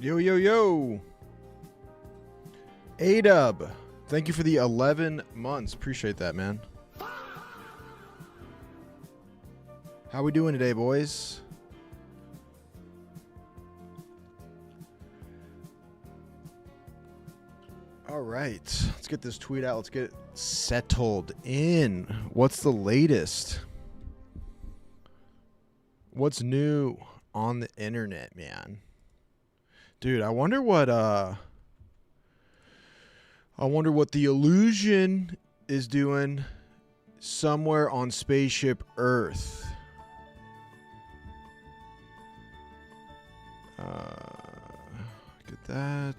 Yo, yo, yo. A-Dub. Thank you for the 11 months. Appreciate that, man. How we doing today, boys? All right. Let's get this tweet out. Let's get it settled in. What's the latest? What's new on the internet, man? Dude, I wonder what the Illusion is doing somewhere on Spaceship Earth. Get that.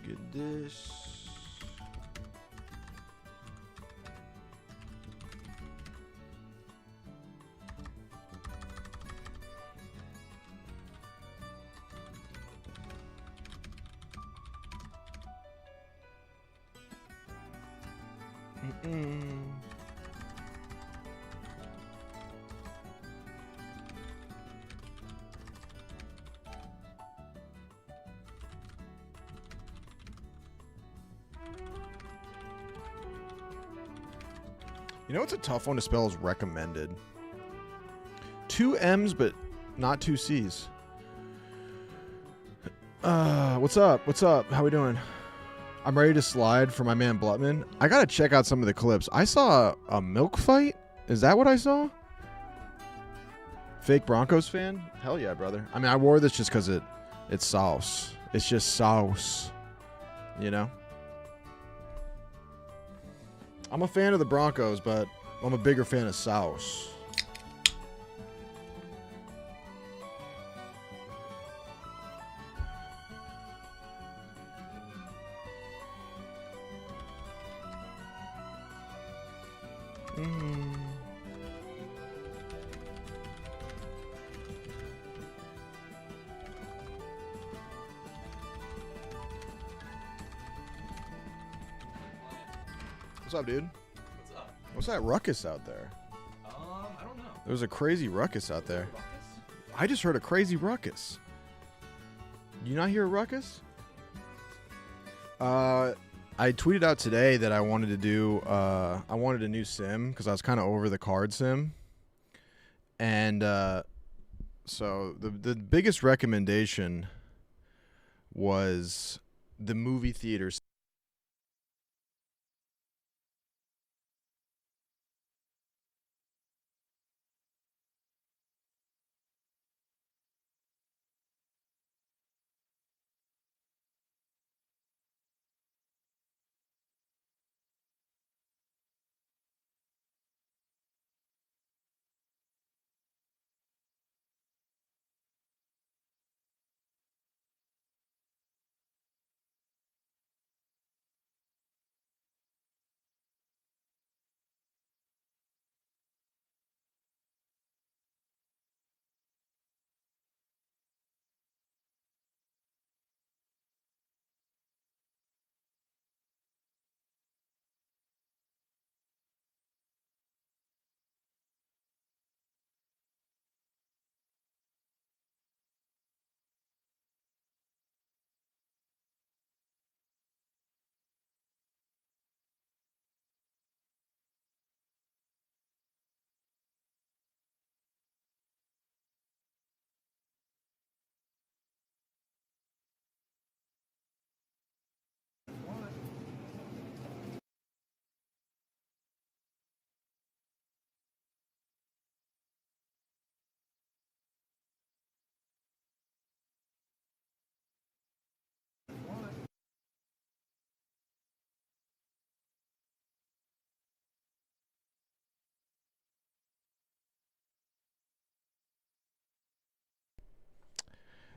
Get this. You know what's a tough one to spell is recommended. 2 M's, but not 2 C's. What's up? What's up? How we doing? I'm ready to slide for my man Blutman. I gotta check out some of the clips. I saw a milk fight. Is that what I saw? Fake Broncos fan? Hell yeah, brother. I mean, I wore this just because it's sauce. It's just sauce. You know? I'm a fan of the Broncos, but I'm a bigger fan of sauce. What's up, dude? What's up? What's that ruckus out there? I don't know. There was a crazy ruckus out there. I just heard a crazy ruckus. You not hear a ruckus? I tweeted out today that I wanted to do, I wanted a new sim because I was kind of over the card sim. And so the biggest recommendation was the movie theater.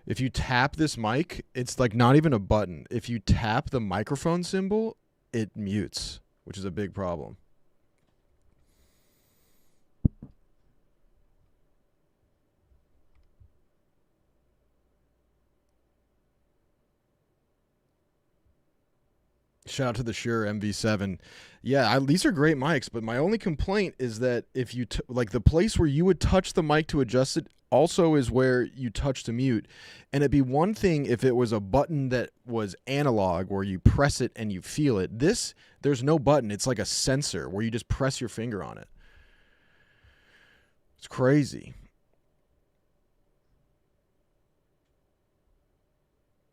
If you tap this mic, it's like not even a button. If you tap the microphone symbol, it mutes, which is a big problem. Shout out to the Shure MV7. Yeah, these are great mics, but my only complaint is that if you like the place where you would touch the mic to adjust it also is where you touch to mute. And it'd be one thing if it was a button that was analog where you press it and you feel it. This, there's no button. It's like a sensor where you just press your finger on it. It's crazy.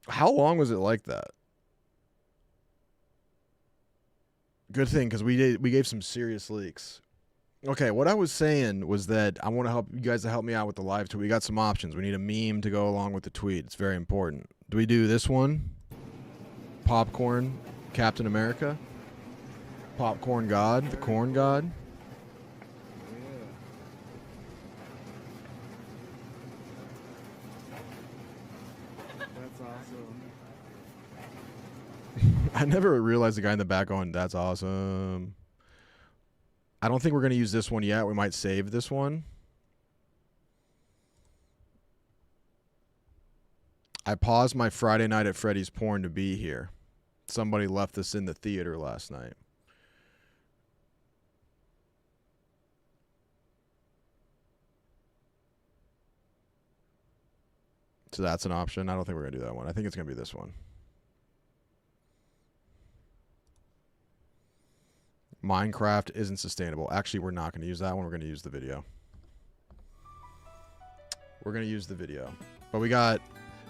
How long was it like that? Good thing, because we gave some serious leaks. Okay, what I was saying was that I want to help you guys to help me out with the live tweet. We got some options. We need a meme to go along with the tweet. It's very important. Do we do this one? Popcorn, Captain America? Popcorn God, the corn god? That's awesome. I never realized the guy in the back going, that's awesome. I don't think we're going to use this one yet. We might save this one. I paused my Friday night at Freddy's porn to be here. Somebody left this in the theater last night. So that's an option. I don't think we're going to do that one. I think it's going to be this one. Minecraft isn't sustainable. Actually, we're not going to use that one. We're going to use the video. We're going to use the video. But we got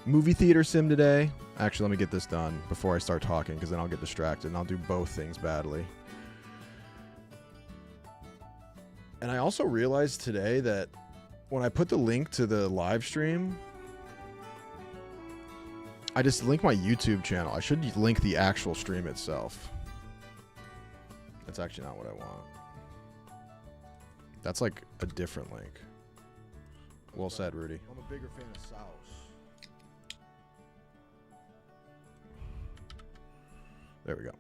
movie theater sim today. Actually, let me get this done before I start talking, because then I'll get distracted and I'll do both things badly. And I also realized today that when I put the link to the live stream, I just link my YouTube channel. I should link the actual stream itself. That's actually not what I want. That's like a different link. Well said, Rudy. I'm a bigger fan of sauce. There we go.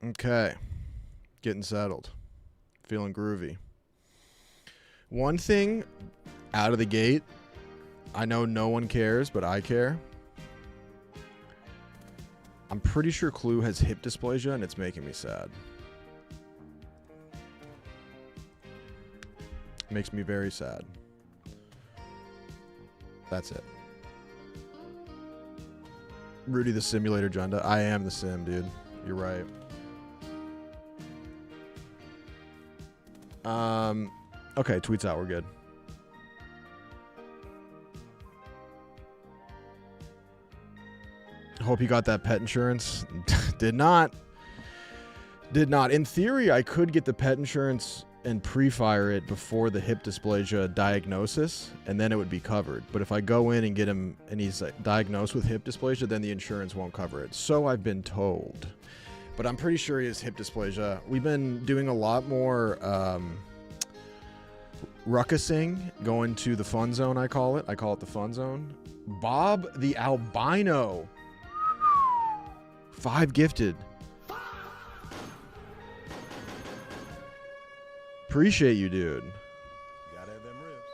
Okay. Getting settled. Feeling groovy. One thing out of the gate, I know no one cares, but I care. I'm pretty sure Clue has hip dysplasia, and it's making me sad. Makes me very sad. That's it. Rudy the Simulator Junda. I am the sim, dude. You're right. Okay, tweets out. We're good. Hope you got that pet insurance. Did not. Did not. In theory, I could get the pet insurance and pre-fire it before the hip dysplasia diagnosis, and then it would be covered. But if I go in and get him and he's diagnosed with hip dysplasia, then the insurance won't cover it. So I've been told. But I'm pretty sure he has hip dysplasia. We've been doing a lot more ruckusing, going to the fun zone, I call it. I call it the fun zone. Bob the albino. 5 gifted. Appreciate you, dude. Gotta have them ribs.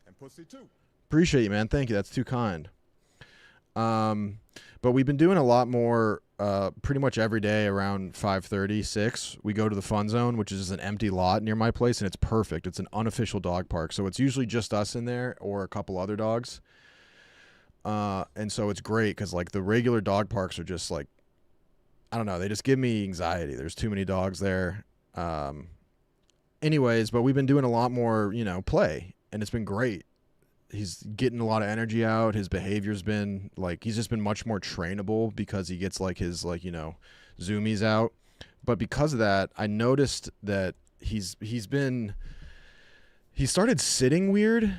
And pussy too. Appreciate you, man. Thank you. That's too kind. But we've been doing a lot more pretty much every day around 5:30, 6. We go to the fun zone, which is an empty lot near my place, and it's perfect. It's an unofficial dog park. So it's usually just us in there or a couple other dogs. And so it's great because, like, the regular dog parks are just, like, I don't know. They just give me anxiety. There's too many dogs there. Anyways, but we've been doing a lot more, play, and it's been great. He's getting a lot of energy out. His behavior's been, like, he's just been much more trainable because he gets, like, his, like, zoomies out. But because of that, I noticed that he started sitting weird,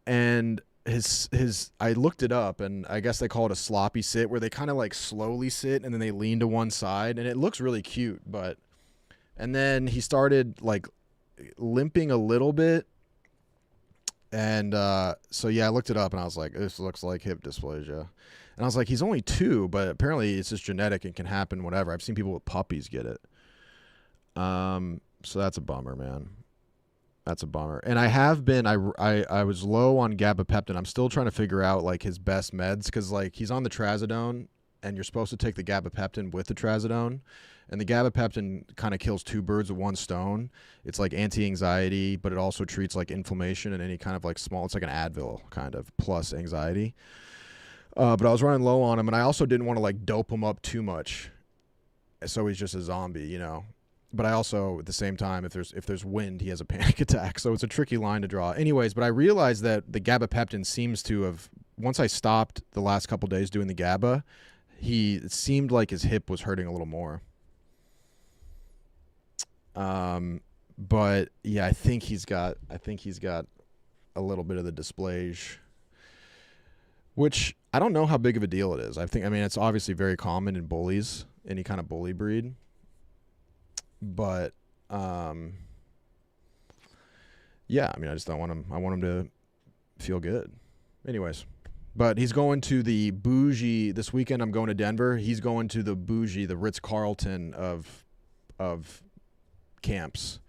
and I looked it up, and I guess they call it a sloppy sit, where they kind of, like, slowly sit and then they lean to one side, and it looks really cute. And then he started, like, limping a little bit. And so yeah, I looked it up and I was like, this looks like hip dysplasia. And I was like, he's only 2, but apparently it's just genetic and can happen whatever. I've seen people with puppies get it. So that's a bummer, man. That's a bummer. And I have been. I was low on gabapentin. I'm still trying to figure out like his best meds because like he's on the trazodone, and you're supposed to take the gabapentin with the trazodone, and the gabapentin kind of kills two birds with one stone. It's like anti-anxiety, but it also treats like inflammation and any kind of like small. It's like an Advil kind of plus anxiety. But I was running low on him, and I also didn't want to like dope him up too much, so he's just a zombie, you know. But I also, at the same time, if there's wind, he has a panic attack. So it's a tricky line to draw. Anyways, but I realized that the gabapentin seems to have, once I stopped the last couple days doing the GABA, it seemed like his hip was hurting a little more. But yeah, I think he's got a little bit of the dysplasia, which I don't know how big of a deal it is. I mean, it's obviously very common in bullies, any kind of bully breed. But yeah, I mean, I just don't want him. I want him to feel good. Anyways, but he's going to the bougie this weekend. I'm going to Denver. He's going to the bougie, the Ritz-Carlton of camps.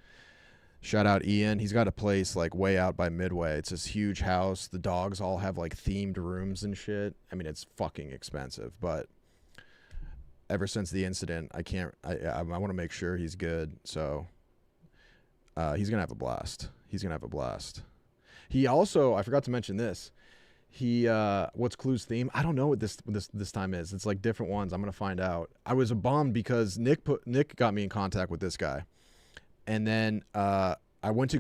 Shout out Ian. He's got a place like way out by Midway. It's this huge house. The dogs all have like themed rooms and shit. I mean, it's fucking expensive, but ever since the incident, I want to make sure he's good. So he's going to have a blast. He also, I forgot to mention this. What's Clue's theme? I don't know what this time is. It's like different ones. I'm going to find out. I was bummed because Nick got me in contact with this guy. And then when I went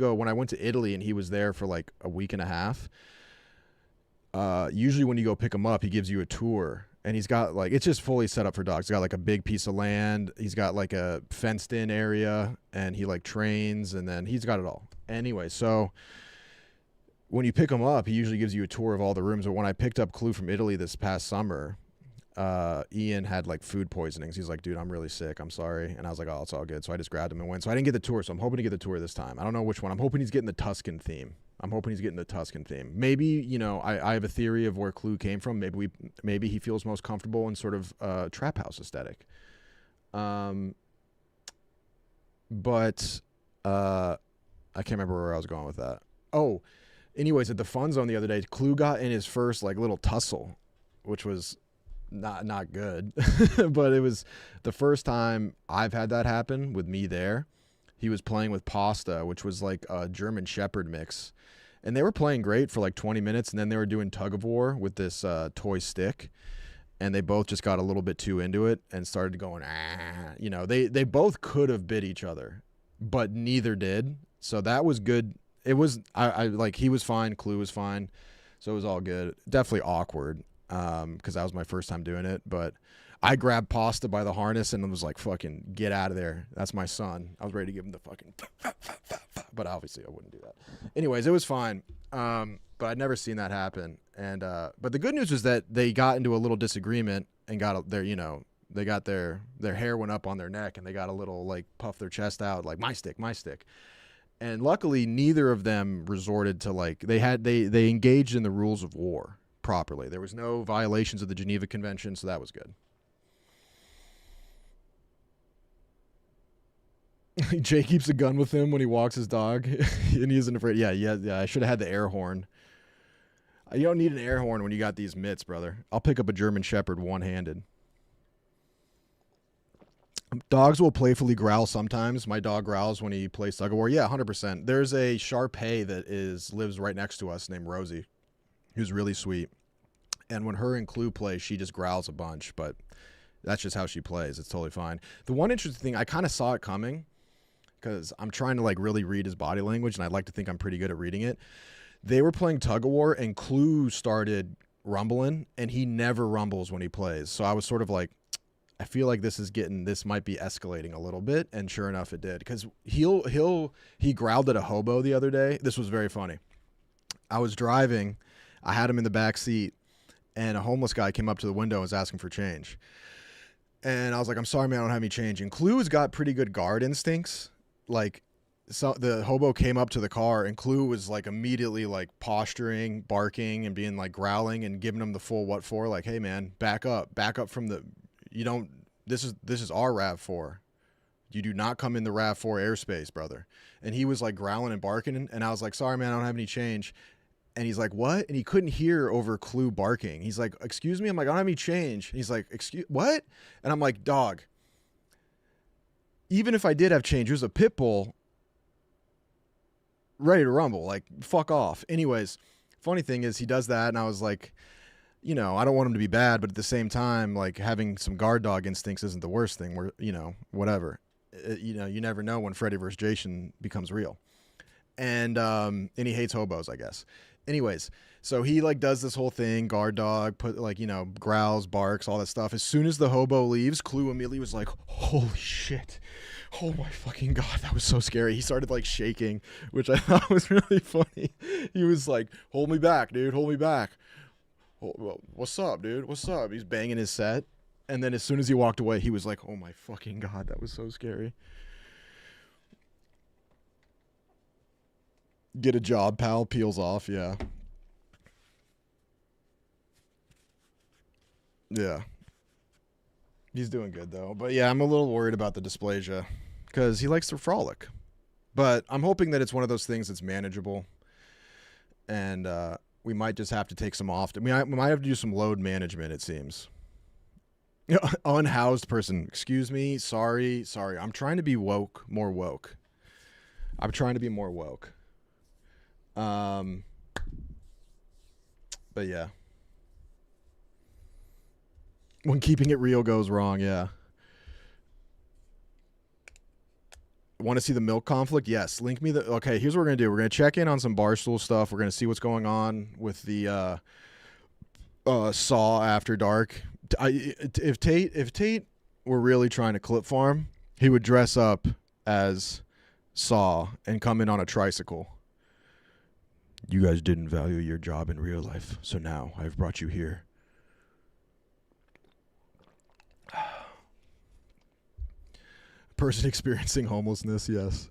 to Italy and he was there for like a week and a half, usually when you go pick him up, he gives you a tour. And he's got like, it's just fully set up for dogs. He's got like a big piece of land. He's got like a fenced in area and he like trains and then he's got it all. Anyway, so when you pick him up, he usually gives you a tour of all the rooms. But when I picked up Clue from Italy this past summer, Ian had like food poisonings. He's like, dude, I'm really sick. I'm sorry. And I was like, oh, it's all good. So I just grabbed him and went. So I didn't get the tour. So I'm hoping to get the tour this time. I don't know which one. I'm hoping he's getting the Tuscan theme. Maybe, you know, I have a theory of where Clue came from. Maybe he feels most comfortable in sort of trap house aesthetic. But I can't remember where I was going with that. Oh, anyways, at the fun zone the other day, Clue got in his first like little tussle, which was not good. But it was the first time I've had that happen with me there. He was playing with Pasta, which was like a German Shepherd mix. And they were playing great for like 20 minutes, and then they were doing tug of war with this toy stick. And they both just got a little bit too into it and started going, you know, they both could have bit each other, but neither did. So that was good. It was, I like, he was fine. Clue was fine. So it was all good. Definitely awkward because that was my first time doing it. But I grabbed Pasta by the harness and was like, fucking get out of there. That's my son. I was ready to give him the fucking, but obviously I wouldn't do that. Anyways, it was fine. But I'd never seen that happen. And, but the good news was that they got into a little disagreement and got their, you know, they got their hair went up on their neck and they got a little like puff their chest out, like my stick. And luckily neither of them resorted to like, they engaged in the rules of war properly. There was no violations of the Geneva Convention. So that was good. Jay keeps a gun with him when he walks his dog, and he isn't afraid. Yeah. I should have had the air horn. You don't need an air horn when you got these mitts, brother. I'll pick up a German Shepherd one-handed. Dogs will playfully growl sometimes. My dog growls when he plays tug of war. Yeah, 100%. There's a Shar-Pei that lives right next to us named Rosie, who's really sweet. And when her and Clue play, she just growls a bunch, but that's just how she plays. It's totally fine. The one interesting thing, I kind of saw it coming, because I'm trying to like really read his body language, and I'd like to think I'm pretty good at reading it. They were playing tug of war, and Clue started rumbling, and he never rumbles when he plays. So I was sort of like, I feel like this might be escalating a little bit, and sure enough, it did. Because he growled at a hobo the other day. This was very funny. I was driving, I had him in the back seat, and a homeless guy came up to the window and was asking for change. And I was like, I'm sorry, man, I don't have any change. And Clue's got pretty good guard instincts. Like, so the hobo came up to the car, and Clue was like immediately like posturing, barking, and being like growling and giving him the full what for. Like, hey man, back up from the. You don't. This is our RAV4. You do not come in the RAV4 airspace, brother. And he was like growling and barking. And I was like, sorry, man, I don't have any change. And he's like, what? And he couldn't hear over Clue barking. He's like, excuse me? I'm like, I don't have any change. And he's like, excuse, what? And I'm like, dog, even if I did have change, there's a pit bull ready to rumble. Like, fuck off. Anyways, funny thing is he does that. And I was like, you know, I don't want him to be bad, but at the same time, like having some guard dog instincts isn't the worst thing. Where, you know, whatever. You know, you never know when Freddy vs. Jason becomes real. And he hates hobos, I guess. Anyways, so he like does this whole thing, guard dog, put like, you know, growls, barks, all that stuff. As soon as the hobo leaves, Clue immediately was like, holy shit. Oh my fucking God, that was so scary. He started like shaking, which I thought was really funny. He was like, hold me back, dude, hold me back. Oh, what's up, dude? What's up? He's banging his set. And then as soon as he walked away, he was like, oh my fucking God, that was so scary. Get a job, pal. Peels off, yeah. Yeah. He's doing good, though. But yeah, I'm a little worried about the dysplasia because he likes to frolic. But I'm hoping that it's one of those things that's manageable. And we might just have to take some off. I mean, we might have to do some load management, it seems. Unhoused person. Excuse me. Sorry. I'm trying to be woke, more woke. I'm trying to be more woke. But yeah. When keeping it real goes wrong, yeah. Want to see the milk conflict? Yes. Link me the... Okay, here's what we're going to do. We're going to check in on some Barstool stuff. We're going to see what's going on with the Saw After Dark. If Tate were really trying to clip farm, he would dress up as Saw and come in on a tricycle. You guys didn't value your job in real life, so now I've brought you here. Person experiencing homelessness, yes.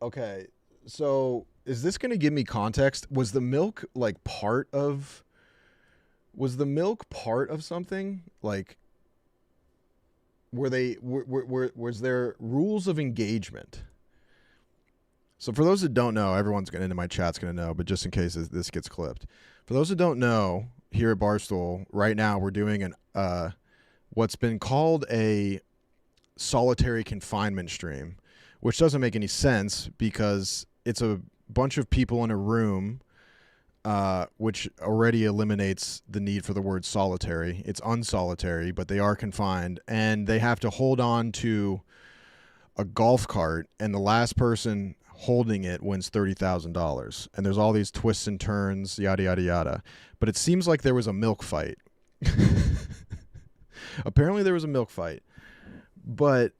Okay, so is this going to give me context? Was the milk like part of... Was the milk part of something? Like, was there rules of engagement? So for those that don't know, everyone's going into my chat's going to know, but just in case this gets clipped. For those that don't know, here at Barstool, right now we're doing an what's been called a solitary confinement stream, which doesn't make any sense because it's a bunch of people in a room, which already eliminates the need for the word solitary. It's unsolitary, but they are confined, and they have to hold on to a golf cart, and the last person holding it wins $30,000. And there's all these twists and turns, yada, yada, yada. But it seems like there was a milk fight. Apparently there was a milk fight. But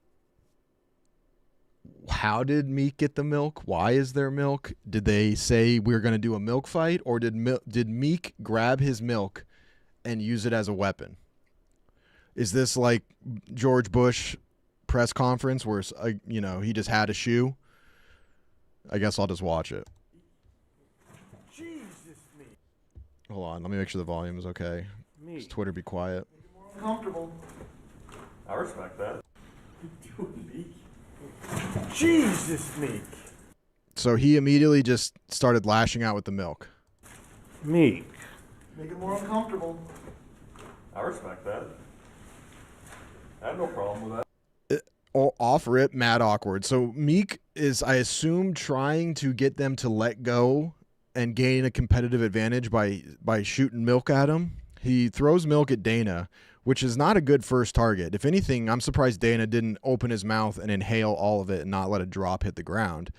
how did Meek get the milk? Why is there milk? Did they say we're going to do a milk fight? Or did Meek grab his milk and use it as a weapon? Is this like George Bush press conference where, you know, he just had a shoe? I guess I'll just watch it. Jesus, me. Hold on, let me make sure the volume is okay. Me. Does Twitter be quiet? Comfortable. I respect that. Jesus, Meek. So he immediately just started lashing out with the milk. Meek. Make it more uncomfortable. I respect that. I have no problem with that. Off rip, mad awkward. So Meek is, I assume, trying to get them to let go and gain a competitive advantage by shooting milk at him. He throws milk at Dana, which is not a good first target. If anything, I'm surprised Dana didn't open his mouth and inhale all of it and not let a drop hit the ground.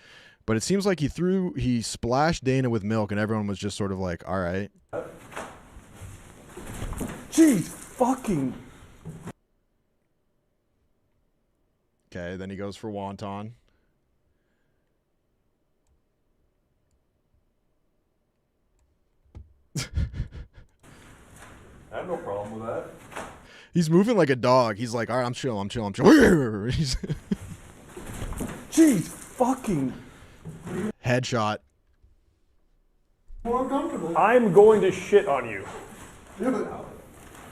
But it seems like he splashed Dana with milk and everyone was just sort of like, all right. Jeez, fucking. Okay, then he goes for wonton. I have no problem with that. He's moving like a dog. He's like, all right, I'm chill. He's Jeez, fucking. Headshot. More uncomfortable. I'm going to shit on you.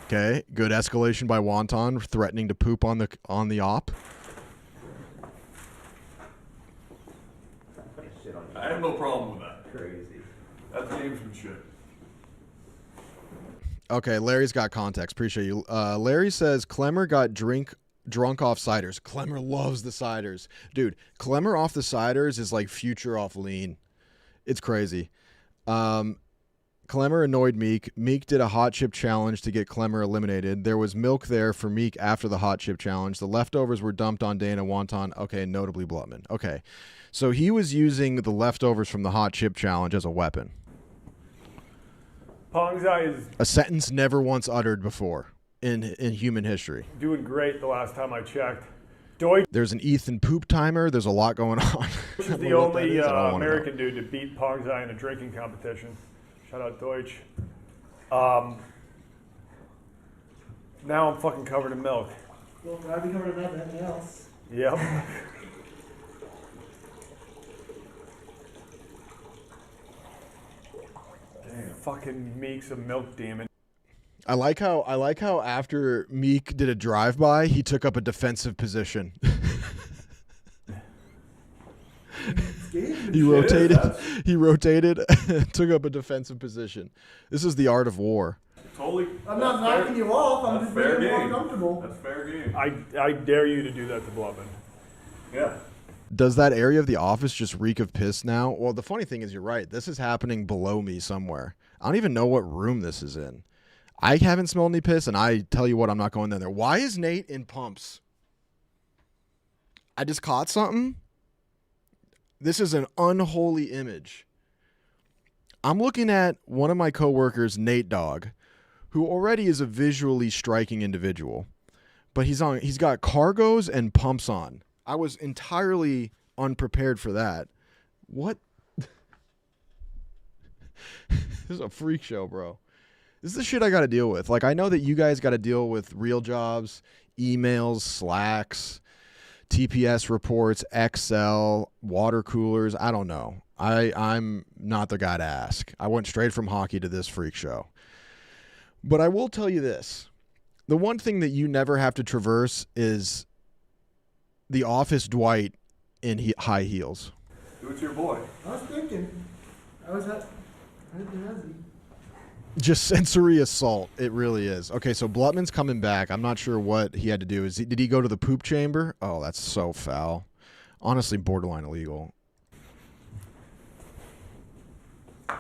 Okay, good escalation by Wonton, threatening to poop on the op. I have no problem with that. Crazy. That's gamesmanship. Okay, Larry's got context. Appreciate you. Larry says Clemmer got drunk off ciders. Clemmer loves the ciders. Dude, Clemmer off the ciders is like Future off lean. It's crazy. Clemmer annoyed Meek. Meek did a hot chip challenge to get Clemmer eliminated. There was milk there for Meek after the hot chip challenge. The leftovers were dumped on Dana Wonton. Okay, notably Blutman. Okay, so he was using the leftovers from the hot chip challenge as a weapon. Pongzai is A sentence never once uttered before in human history. doing great the last time I checked. Deutsch There's an Ethan poop timer. There's a lot going on. is the only American dude to beat Pongzai in a drinking competition. Shout out Deutsch. Now I'm fucking covered in milk. Well, I'd be covered in nothing else. Yep. Fucking Meek's a milk demon. I like how after Meek did a drive-by, he took up a defensive position. He rotated, took up a defense position. This is the art of war. Totally. I'm not knocking you off. I'm just fair making you game. more comfortable. That's fair game. I dare you to do that to Blubman. Yeah. Does that area of the office just reek of piss now? Well, the funny thing is you're right. This is happening below me somewhere. I don't even know what room this is in. I haven't smelled any piss, and I tell you what, I'm not going in there. Why is Nate in pumps? I just caught something. This is an unholy image. I'm looking at one of my coworkers, Nate Dogg, who already is a visually striking individual, but he's got cargos and pumps on. I was entirely unprepared for that. What? This is a freak show, bro. This is the shit I got to deal with. Like, I know that you guys got to deal with real jobs, emails, Slacks, TPS reports, Excel, water coolers. I don't know. I'm not the guy to ask. I went straight from hockey to this freak show. But I will tell you this. The one thing that you never have to traverse is the office Dwight in high heels. Do it to your boy. I was thinking. I was at. Just sensory assault. It really is. Okay, so Blutman's coming back. I'm not sure what he had to do. Did he go to the poop chamber? Oh, that's so foul. Honestly, borderline illegal. All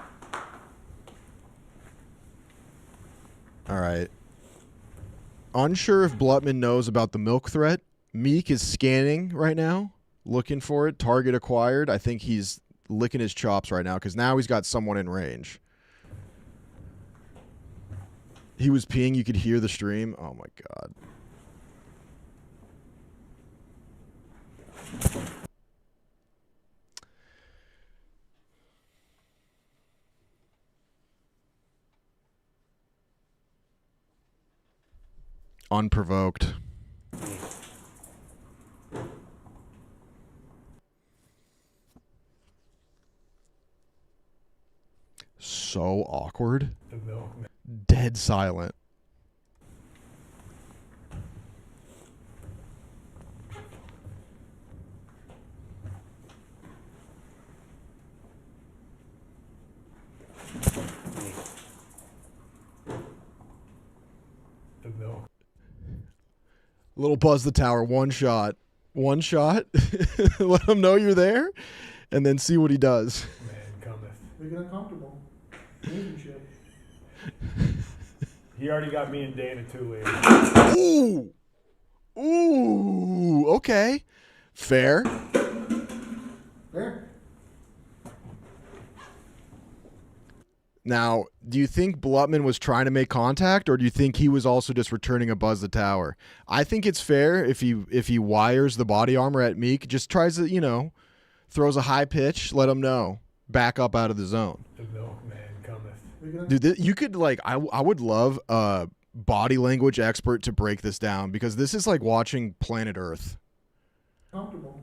right. Unsure if Blutman knows about the milk threat. Meek is scanning right now, looking for it. Target acquired. I think he's licking his chops right now because now he's got someone in range. He was peeing. You could hear the stream. Oh, my God. Unprovoked. So awkward. The milkman. Dead silent. The milk. Little Buzz the Tower. One shot. One shot. Let him know you're there. And then see what he does. Man cometh. Make it uncomfortable. Relationship. He already got me and Dana too late. Ooh. Ooh. Okay. Fair. There. Now, do you think Blutman was trying to make contact, or do you think he was also just returning a Buzz the Tower? I think it's fair if he wires the body armor at Meek, just tries to, throws a high pitch, let him know, back up out of the zone. The milkman cometh. Dude, you could I would love a body language expert to break this down because this is like watching Planet Earth. Comfortable.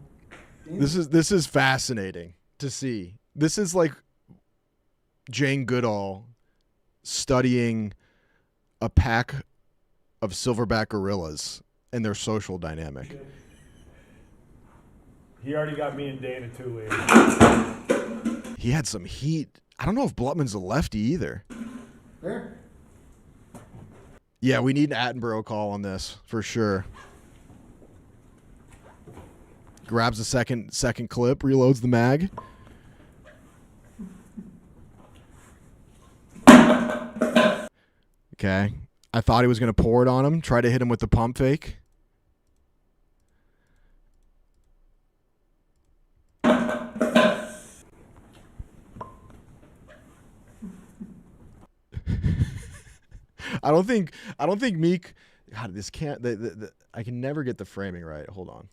This is fascinating to see. This is like Jane Goodall studying a pack of silverback gorillas and their social dynamic. He already got me and Dana 2 leads. He had some heat. I don't know if Blutman's a lefty either. There. Yeah, we need an Attenborough call on this for sure. Grabs the second clip, reloads the mag. Okay. I thought he was going to pour it on him, try to hit him with the pump fake. I don't think Meek. God, this can't. I can never get the framing right. Hold on.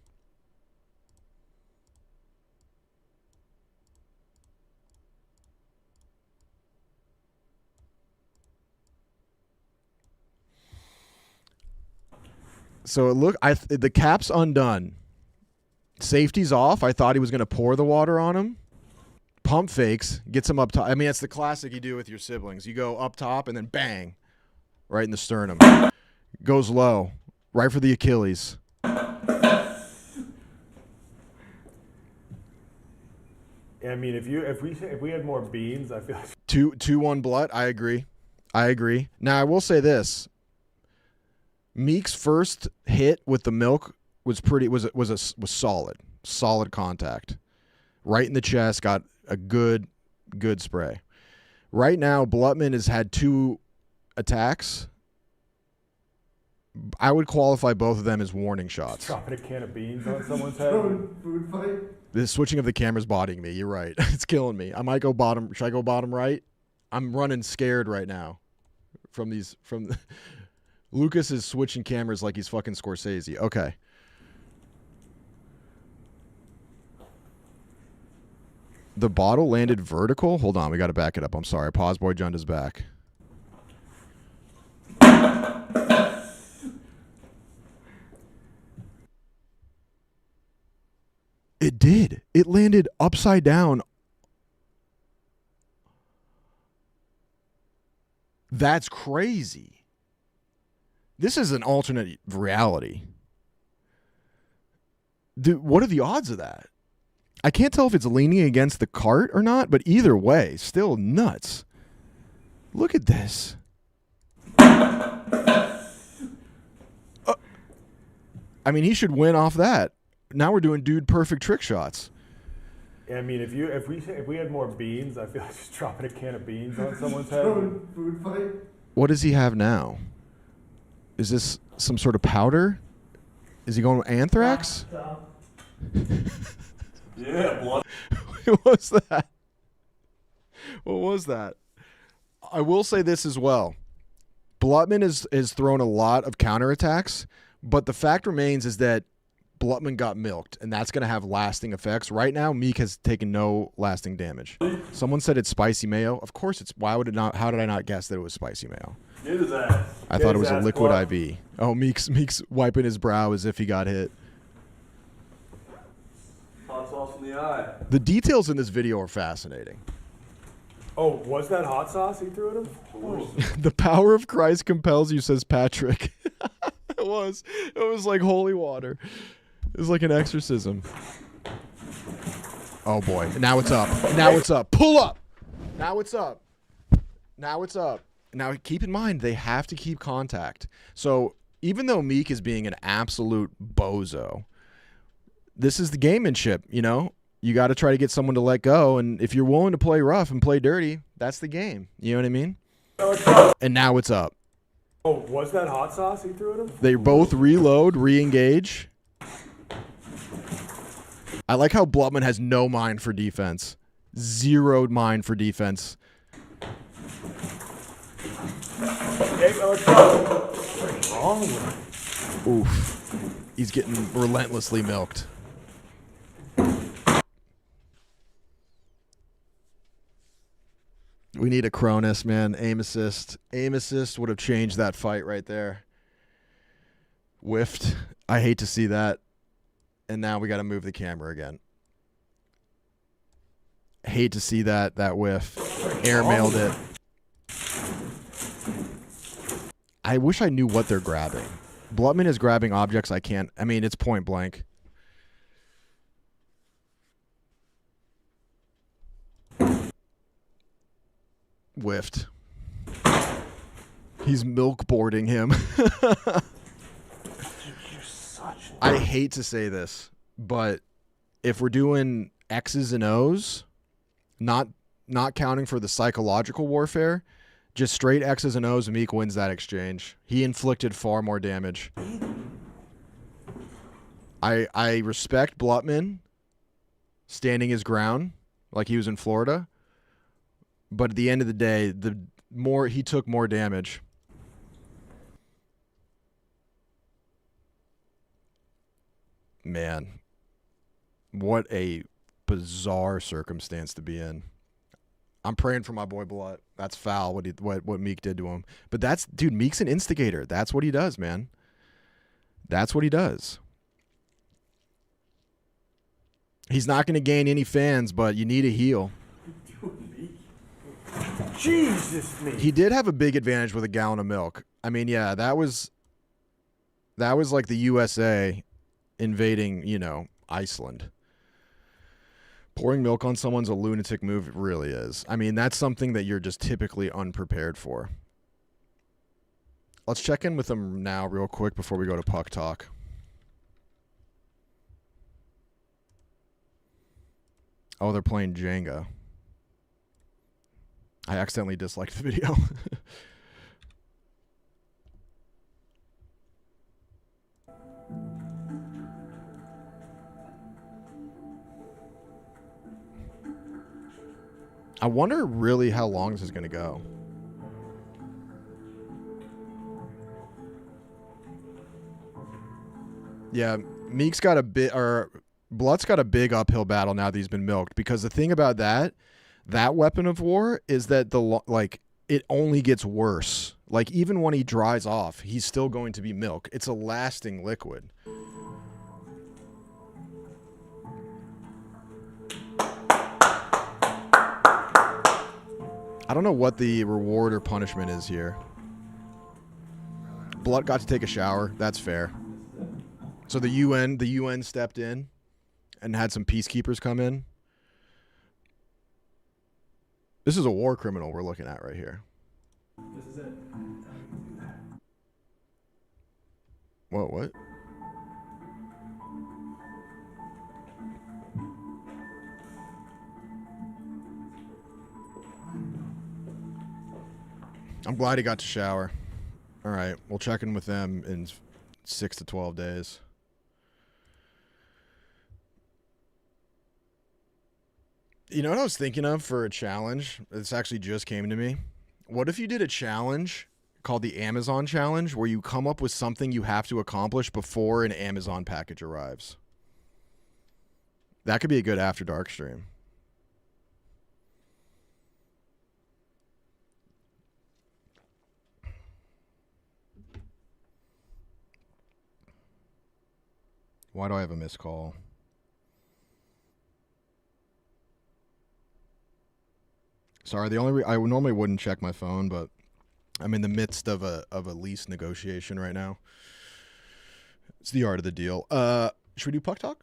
So the cap's undone. Safety's off. I thought he was going to pour the water on him. Pump fakes, gets him up top. I mean, that's the classic you do with your siblings. You go up top and then bang, right in the sternum. Goes low, right for the Achilles. I mean, if we had more beans, I feel like 2-1 Blut. I agree. Now I will say this: Meek's first hit with the milk was solid contact, right in the chest. Got a good spray. Right now, Blutman has had 2 attacks. I would qualify both of them as warning shots. dropping a can of beans on someone's head. Food fight. The switching of the cameras bodying me. You're right. It's killing me. I might go bottom. Should I go bottom right? I'm running scared right now from Lucas is switching cameras like he's fucking Scorsese. Okay. The bottle landed vertical? Hold on, we got to back it up. I'm sorry. Pause Boy Jund is back. It did. It landed upside down. That's crazy. This is an alternate reality. Dude, what are the odds of that? I can't tell if it's leaning against the cart or not, but either way, still nuts. Look at this. I mean, he should win off that. Now we're doing dude perfect trick shots. I mean, if we had more beans, I feel like just dropping a can of beans on someone's head. Food fight. What does he have now? Is this some sort of powder? Is he going with anthrax? Yeah, blood. What was that? What was that? I will say this as well. Blutman has thrown a lot of counterattacks, but the fact remains is that Blutman got milked, and that's going to have lasting effects. Right now, Meek has taken no lasting damage. Someone said it's spicy mayo. Of course it's. Why would it not? How did I not guess that it was spicy mayo? Get his ass. I thought it was a liquid IV. Oh, Meek's wiping his brow as if he got hit. Hot sauce in the eye. The details in this video are fascinating. Oh, was that hot sauce he threw at him? Of course. The power of Christ compels you, says Patrick. It was like holy water. It was like an exorcism. Oh boy. Now it's up. Now it's up. Pull up. Now it's up. Now it's up. Now keep in mind, they have to keep contact. So even though Meek is being an absolute bozo, this is the gamemanship, you know? You got to try to get someone to let go. And if you're willing to play rough and play dirty, that's the game. You know what I mean? And now it's up. Oh, was that hot sauce he threw at him? They both reload, re-engage. I like how Blutman has no mind for defense. Zero mind for defense. What's wrong with him? Oof. He's getting relentlessly milked. We need a Cronus, man. Aim assist. Aim assist would have changed that fight right there. Whiffed. I hate to see that. And now we got to move the camera again. Hate to see that whiff. Airmailed it. I wish I knew what they're grabbing. Blutman is grabbing objects I can't. I mean, it's point blank. Whiffed. He's milk boarding him. I hate to say this, but if we're doing X's and O's, not counting for the psychological warfare, just straight X's and O's, Meek wins that exchange. He inflicted far more damage. I respect Blutman standing his ground like he was in Florida, but at the end of the day, he took more damage. Man, what a bizarre circumstance to be in. I'm praying for my boy Blut. That's foul what Meek did to him. But dude, Meek's an instigator. That's what he does, man. That's what he does. He's not going to gain any fans, but you need a heel. Jesus, Meek. He did have a big advantage with a gallon of milk. I mean, yeah, that was like the USA invading, Iceland. Pouring milk on someone's a lunatic move. It really is. I mean, that's something that you're just typically unprepared for. Let's check in with them now real quick before we go to Puck Talk. Oh, they're playing Jenga. I accidentally disliked the video. I wonder really how long this is going to go. Yeah, Meek's got Blut's got a big uphill battle now that he's been milked, because the thing about that weapon of war is that it only gets worse. Like, even when he dries off, he's still going to be milk. It's a lasting liquid. I don't know what the reward or punishment is here. Blut got to take a shower. That's fair. So the UN stepped in and had some peacekeepers come in. This is a war criminal we're looking at right here. This is it. What? I'm glad he got to shower. All right, we'll check in with them in 6 to 12 days. You know what I was thinking of for a challenge? This actually just came to me. What if you did a challenge called the Amazon Challenge, where you come up with something you have to accomplish before an Amazon package arrives? That could be a good After Dark stream. Why do I have a missed call? Sorry, I normally wouldn't check my phone, but I'm in the midst of a lease negotiation right now. It's the art of the deal. Should we do Puck Talk?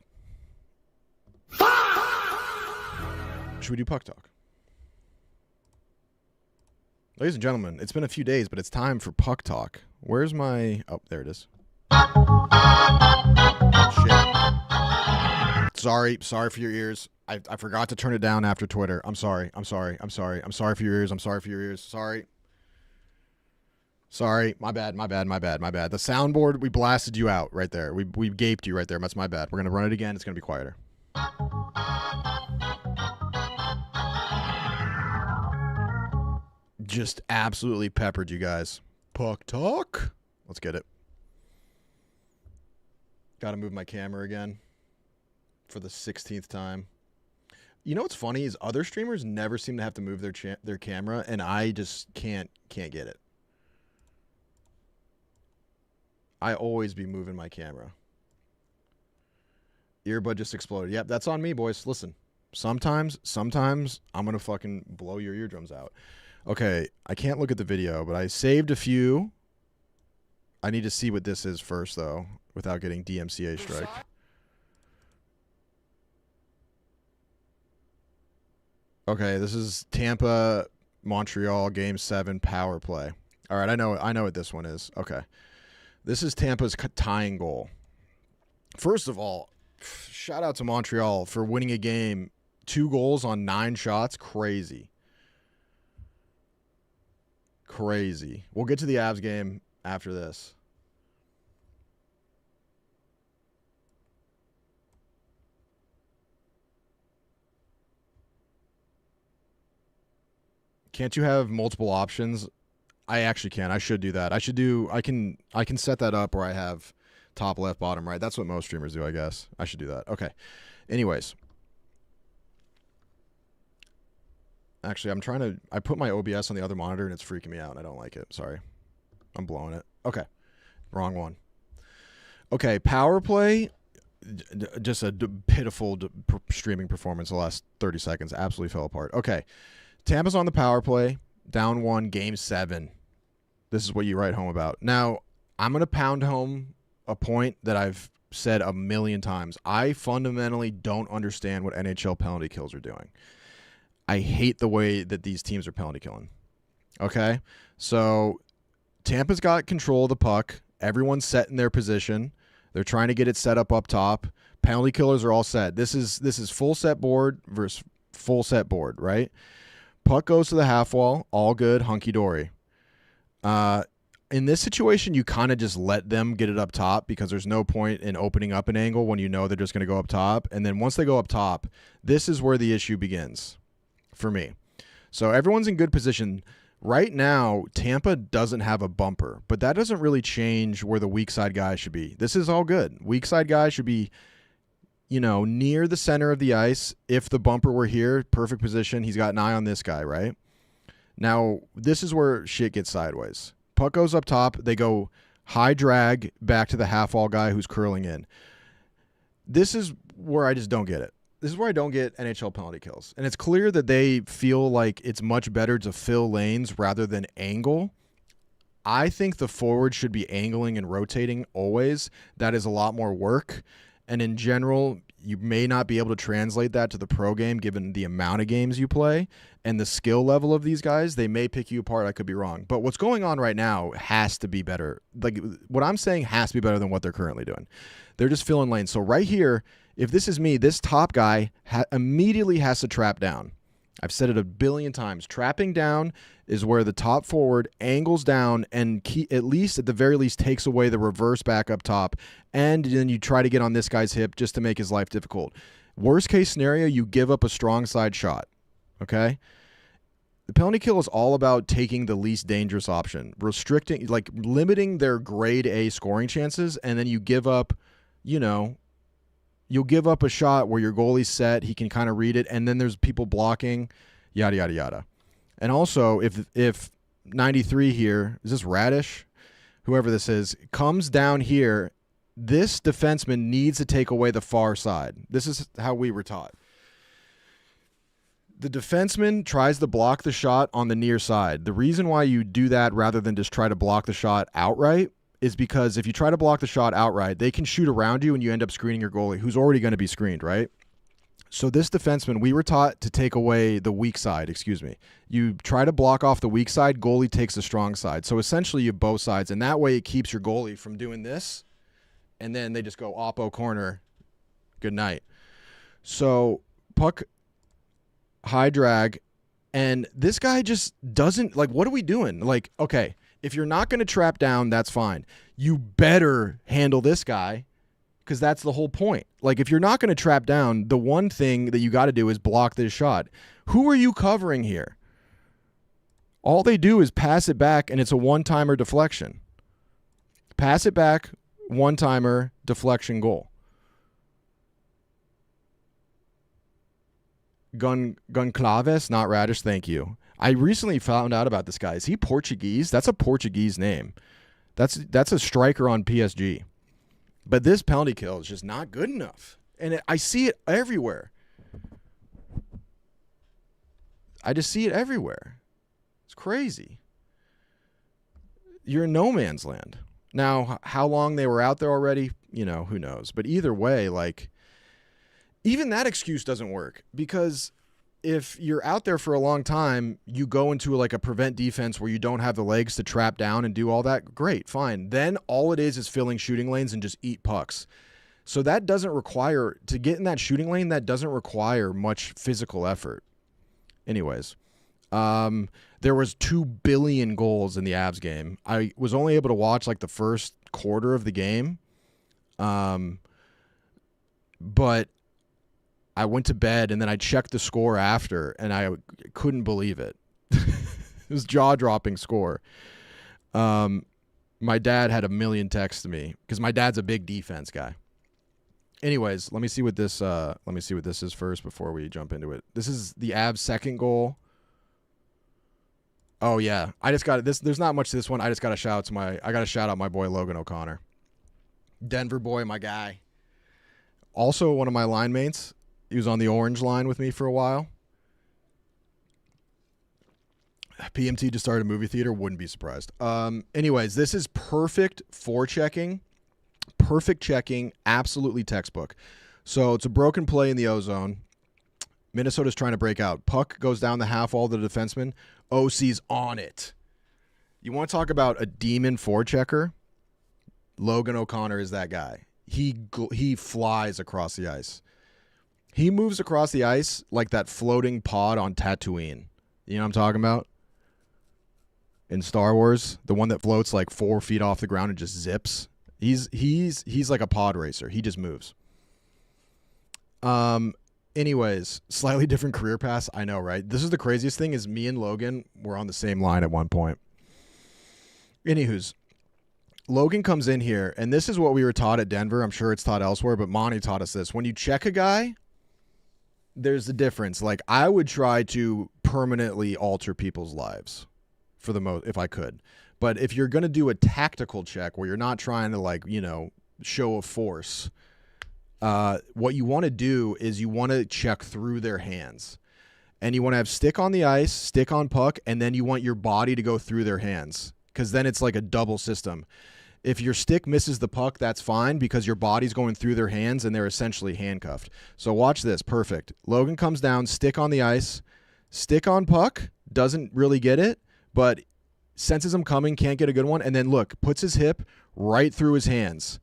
Should we do Puck Talk? Ladies and gentlemen, it's been a few days, but it's time for Puck Talk. Where's my... Oh, there it is. Shit. Sorry for your ears. I forgot to turn it down after Twitter. I'm sorry for your ears. Sorry. My bad. The soundboard, we blasted you out right there. We gaped you right there. That's my bad. We're going to run it again. It's going to be quieter. Just absolutely peppered you guys. Puck Talk. Let's get it. Got to move my camera again for the 16th time. You know what's funny is other streamers never seem to have to move their camera, and I just can't get it. I always be moving my camera. Earbud just exploded. Yep, that's on me, boys. Listen, sometimes I'm going to fucking blow your eardrums out. Okay, I can't look at the video, but I saved a few I need to see what this is first, though, without getting DMCA strike. Okay, this is Tampa, Montreal, Game 7 power play. All right, I know what this one is. Okay. This is Tampa's tying goal. First of all, shout out to Montreal for winning a game. 2 goals on 9 shots. Crazy. Crazy. We'll get to the Avs game after this. Can't you have multiple options? I actually can. I should do that. I can set that up where I have top left, bottom right. That's what most streamers do, I guess. I should do that. Okay. Anyways. Actually, I put my OBS on the other monitor and it's freaking me out and I don't like it. Sorry. I'm blowing it. Okay. Wrong one. Okay, power play. Just a pitiful streaming performance the last 30 seconds. Absolutely fell apart. Okay. Tampa's on the power play. Down 1, Game 7. This is what you write home about. Now, I'm going to pound home a point that I've said a million times. I fundamentally don't understand what NHL penalty kills are doing. I hate the way that these teams are penalty killing. Okay? So, Tampa's got control of the puck. Everyone's set in their position. They're trying to get it set up top. Penalty killers are all set. This is full set board versus full set board, right? Puck goes to the half wall. All good. Hunky-dory. In this situation, you kind of just let them get it up top because there's no point in opening up an angle when you know they're just going to go up top. And then once they go up top, this is where the issue begins for me. So everyone's in good position. Right now, Tampa doesn't have a bumper, but that doesn't really change where the weak side guy should be. This is all good. Weak side guy should be, near the center of the ice. If the bumper were here, perfect position. He's got an eye on this guy, right? Now, this is where shit gets sideways. Puck goes up top. They go high drag back to the half wall guy who's curling in. This is where I just don't get it. This is where I don't get NHL penalty kills. And it's clear that they feel like it's much better to fill lanes rather than angle. I think the forward should be angling and rotating always. That is a lot more work. And in general, you may not be able to translate that to the pro game given the amount of games you play and the skill level of these guys. They may pick you apart. I could be wrong. But what's going on right now has to be better. Like what I'm saying has to be better than what they're currently doing. They're just filling lanes. So right here, if this is me, this top guy immediately has to trap down. I've said it a billion times. Trapping down is where the top forward angles down and at the very least takes away the reverse back up top. And then you try to get on this guy's hip just to make his life difficult. Worst case scenario, you give up a strong side shot. Okay? The penalty kill is all about taking the least dangerous option, limiting their grade A scoring chances, and then you give up, you'll give up a shot where your goalie's set, he can kind of read it, and then there's people blocking, yada, yada, yada. And also, if 93 here, is this Radish? Whoever this is, comes down here, this defenseman needs to take away the far side. This is how we were taught. The defenseman tries to block the shot on the near side. The reason why you do that rather than just try to block the shot outright is because if you try to block the shot outright, they can shoot around you and you end up screening your goalie, who's already going to be screened, right? So this defenseman, we were taught to take away the weak side, You try to block off the weak side, goalie takes the strong side. So essentially you have both sides, and that way it keeps your goalie from doing this, and then they just go oppo corner, good night. So puck, high drag, and this guy just doesn't, what are we doing? Okay, if you're not going to trap down, that's fine. You better handle this guy because that's the whole point. If you're not going to trap down, the one thing that you got to do is block this shot. Who are you covering here? All they do is pass it back, and it's a one-timer deflection. Pass it back, one-timer, deflection goal. Goncalves, not Radish, thank you. I recently found out about this guy. Is he Portuguese? That's a Portuguese name. That's a striker on PSG. But this penalty kill is just not good enough. And I see it everywhere. I just see it everywhere. It's crazy. You're in no man's land. Now, how long they were out there already, who knows? But either way, like, even that excuse doesn't work, because if you're out there for a long time, you go into like a prevent defense where you don't have the legs to trap down and do all that. Great, fine. Then all it is filling shooting lanes and just eat pucks. So that doesn't require, to get in that shooting lane, that doesn't require much physical effort. Anyways, there was 2 billion goals in the Avs game. I was only able to watch like the first quarter of the game. But I went to bed and then I checked the score after and I couldn't believe it. It was jaw-dropping score. My dad had a million texts to me because my dad's a big defense guy. Anyways, let me see what this is first before we jump into it. This is the Avs' second goal. Oh yeah, I just got this. There's not much to this one. I just got to shout out my boy Logan O'Connor, Denver boy, my guy. Also one of my line mates. He was on the orange line with me for a while. PMT just started a movie theater. Wouldn't be surprised. Anyways, this is perfect forechecking. Perfect checking. Absolutely textbook. So it's a broken play in the O-zone. Minnesota's trying to break out. Puck goes down the half wall to the defenseman. OC's on it. You want to talk about a demon forechecker? Logan O'Connor is that guy. He flies across the ice. He moves across the ice like that floating pod on Tatooine. You know what I'm talking about? In Star Wars, the one that floats like 4 feet off the ground and just zips. He's like a pod racer. He just moves. Anyways, slightly different career paths. I know, right? This is the craziest thing is me and Logan were on the same line at one point. Anywho's, Logan comes in here, and this is what we were taught at Denver. I'm sure it's taught elsewhere, but Monty taught us this. When you check a guy, there's the difference. Like, I would try to permanently alter people's lives for the most, if I could. But if you're going to do a tactical check where you're not trying to, show a force, what you want to do is you want to check through their hands. And you want to have stick on the ice, stick on puck, and then you want your body to go through their hands, because then it's like a double system. If your stick misses the puck, that's fine because your body's going through their hands and they're essentially handcuffed. So watch this. Perfect. Logan comes down, stick on the ice, stick on puck, doesn't really get it, but senses him coming, can't get a good one, and then look, puts his hip right through his hands,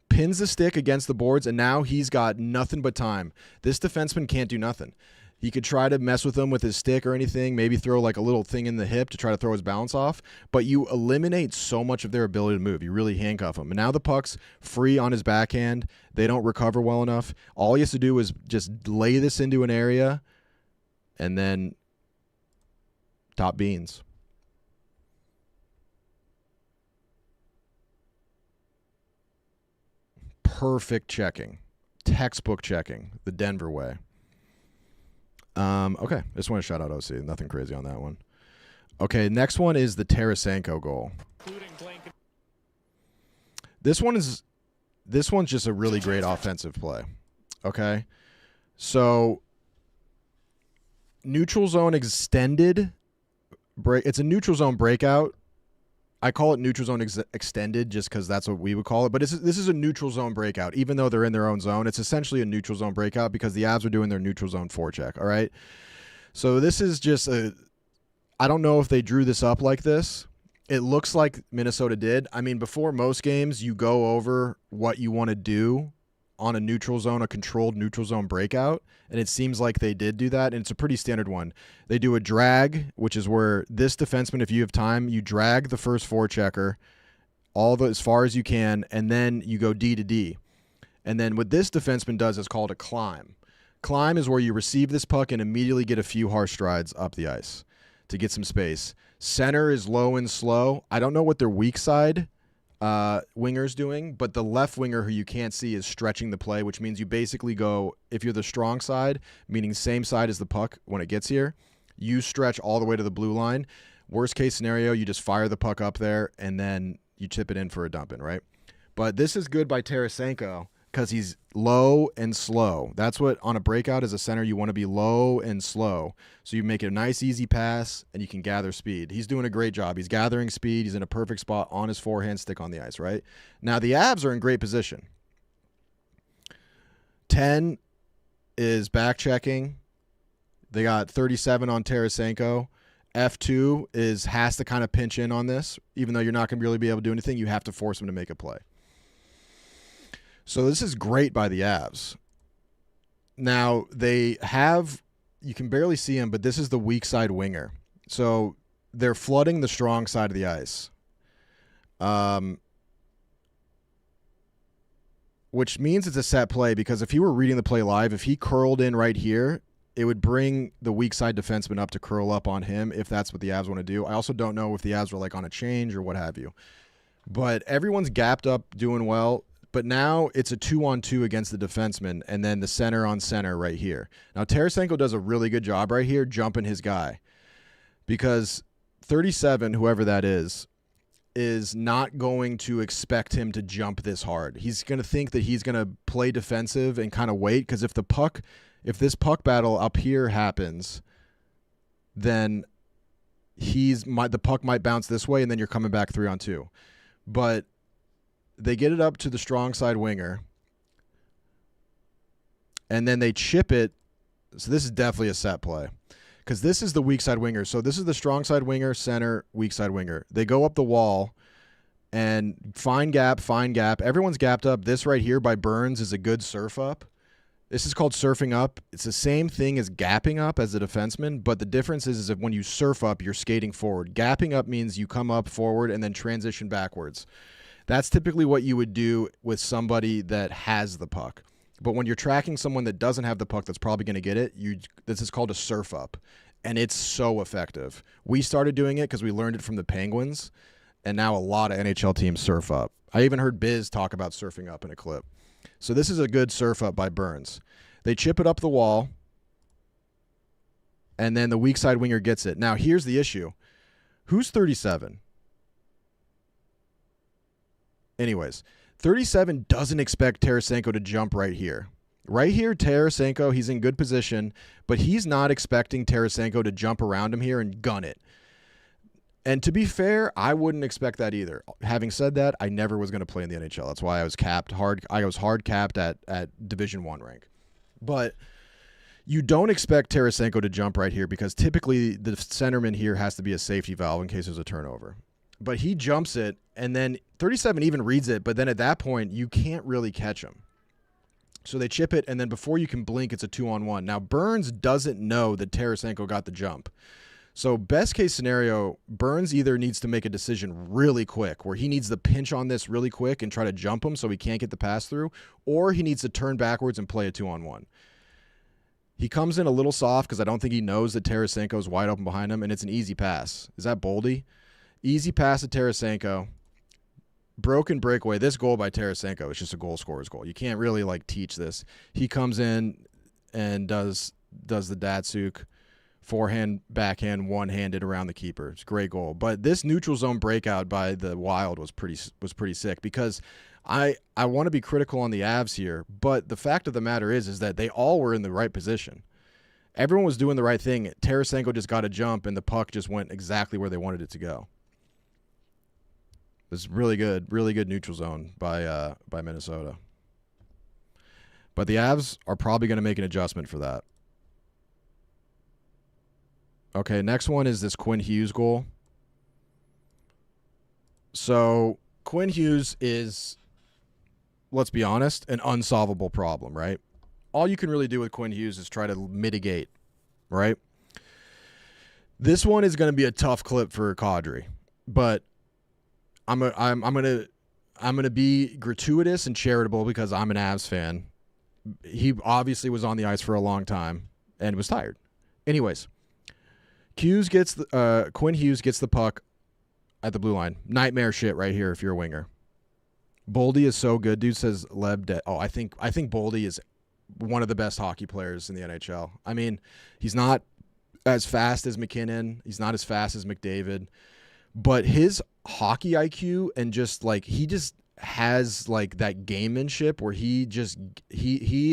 pins the stick against the boards, and now he's got nothing but time. This defenseman can't do nothing. He could try to mess with him with his stick or anything, maybe throw like a little thing in the hip to try to throw his balance off, but you eliminate so much of their ability to move. You really handcuff him. And now the puck's free on his backhand. They don't recover well enough. All he has to do is just lay this into an area and then top beans. Perfect checking. Textbook checking. The Denver way. Okay, I just want to shout out OC. Nothing crazy on that one. Okay, next one is the Tarasenko goal. This one's just a really great offensive play. Okay, so neutral zone extended break. It's a neutral zone breakout. I call it neutral zone extended just because that's what we would call it. But this is a neutral zone breakout. Even though they're in their own zone, it's essentially a neutral zone breakout because the Avs are doing their neutral zone forecheck. All right. So this is just I don't know if they drew this up like this. It looks like Minnesota did. I mean, before most games, you go over what you want to do on a neutral zone, a controlled neutral zone breakout. And it seems like they did do that. And it's a pretty standard one. They do a drag, which is where this defenseman, if you have time, you drag the first forechecker as far as you can, and then you go D to D. And then what this defenseman does is called a climb. Climb is where you receive this puck and immediately get a few harsh strides up the ice to get some space. Center is low and slow. I don't know what their weak side winger's doing, but the left winger who you can't see is stretching the play, which means you basically go, if you're the strong side, meaning same side as the puck when it gets here, you stretch all the way to the blue line. Worst case scenario, you just fire the puck up there and then you chip it in for a dump in, right? But this is good by Tarasenko because he's low and slow. That's what on a breakout as a center you want to be low and slow. So you make it a nice easy pass and you can gather speed. He's doing a great job. He's gathering speed. He's in a perfect spot on his forehand stick on the ice, right? Now the Avs are in great position. 10 is back checking. They got 37 on Tarasenko. F2 has to kind of pinch in on this. Even though you're not going to really be able to do anything, you have to force him to make a play. So this is great by the Avs. Now, they have, you can barely see him, but this is the weak side winger. So they're flooding the strong side of the ice. Which means it's a set play, because if he were reading the play live, if he curled in right here, it would bring the weak side defenseman up to curl up on him if that's what the Avs want to do. I also don't know if the Avs were like on a change or what have you. But everyone's gapped up doing well. But now it's a 2-on-2 against the defenseman and then the center on center right here. Now Tarasenko does a really good job right here jumping his guy, because 37, whoever that is not going to expect him to jump this hard. He's going to think that he's going to play defensive and kind of wait, because if this puck battle up here happens, then the puck might bounce this way and then you're coming back 3-on-2. But they get it up to the strong side winger, and then they chip it. So this is definitely a set play, because this is the weak side winger. So this is the strong side winger, center, weak side winger. They go up the wall and fine gap. Everyone's gapped up. This right here by Burns is a good surf up. This is called surfing up. It's the same thing as gapping up as a defenseman, but the difference is that when you surf up, you're skating forward. Gapping up means you come up forward and then transition backwards. That's typically what you would do with somebody that has the puck. But when you're tracking someone that doesn't have the puck that's probably going to get it, this is called a surf up, and it's so effective. We started doing it because we learned it from the Penguins, and now a lot of NHL teams surf up. I even heard Biz talk about surfing up in a clip. So this is a good surf up by Burns. They chip it up the wall, and then the weak side winger gets it. Now here's the issue. Who's 37? Anyways, 37 doesn't expect Tarasenko to jump right here. Right here, Tarasenko, he's in good position, but he's not expecting Tarasenko to jump around him here and gun it. And to be fair, I wouldn't expect that either. Having said that, I never was going to play in the NHL. That's why I was capped hard. I was hard capped at Division I rank. But you don't expect Tarasenko to jump right here, because typically the centerman here has to be a safety valve in case there's a turnover. But he jumps it, and then 37 even reads it, but then at that point, you can't really catch him. So they chip it, and then before you can blink, it's a 2-on-1. Now, Burns doesn't know that Tarasenko got the jump. So best case scenario, Burns either needs to make a decision really quick, where he needs to pinch on this really quick and try to jump him so he can't get the pass through, or he needs to turn backwards and play a 2-on-1. He comes in a little soft because I don't think he knows that Tarasenko is wide open behind him, and it's an easy pass. Is that Boldy? Easy pass to Tarasenko. Broken breakaway. This goal by Tarasenko is just a goal scorer's goal. You can't really teach this. He comes in and does the Datsuk forehand, backhand, one-handed around the keeper. It's a great goal. But this neutral zone breakout by the Wild was pretty sick, because I want to be critical on the Avs here, but the fact of the matter is that they all were in the right position. Everyone was doing the right thing. Tarasenko just got a jump, and the puck just went exactly where they wanted it to go. It's really good neutral zone by Minnesota. But the Avs are probably going to make an adjustment for that. Okay, next one is this Quinn Hughes goal. So Quinn Hughes is, let's be honest, an unsolvable problem, right? All you can really do with Quinn Hughes is try to mitigate, right? This one is going to be a tough clip for Kadri, but I'm gonna be gratuitous and charitable because I'm an Avs fan. He obviously was on the ice for a long time and was tired. Anyways, Quinn Hughes gets the puck at the blue line. Nightmare shit right here if you're a winger. Boldy is so good. Dude says Leb. I think Boldy is one of the best hockey players in the NHL. I mean, he's not as fast as McKinnon. He's not as fast as McDavid. But his hockey IQ and just has like that gamemanship where he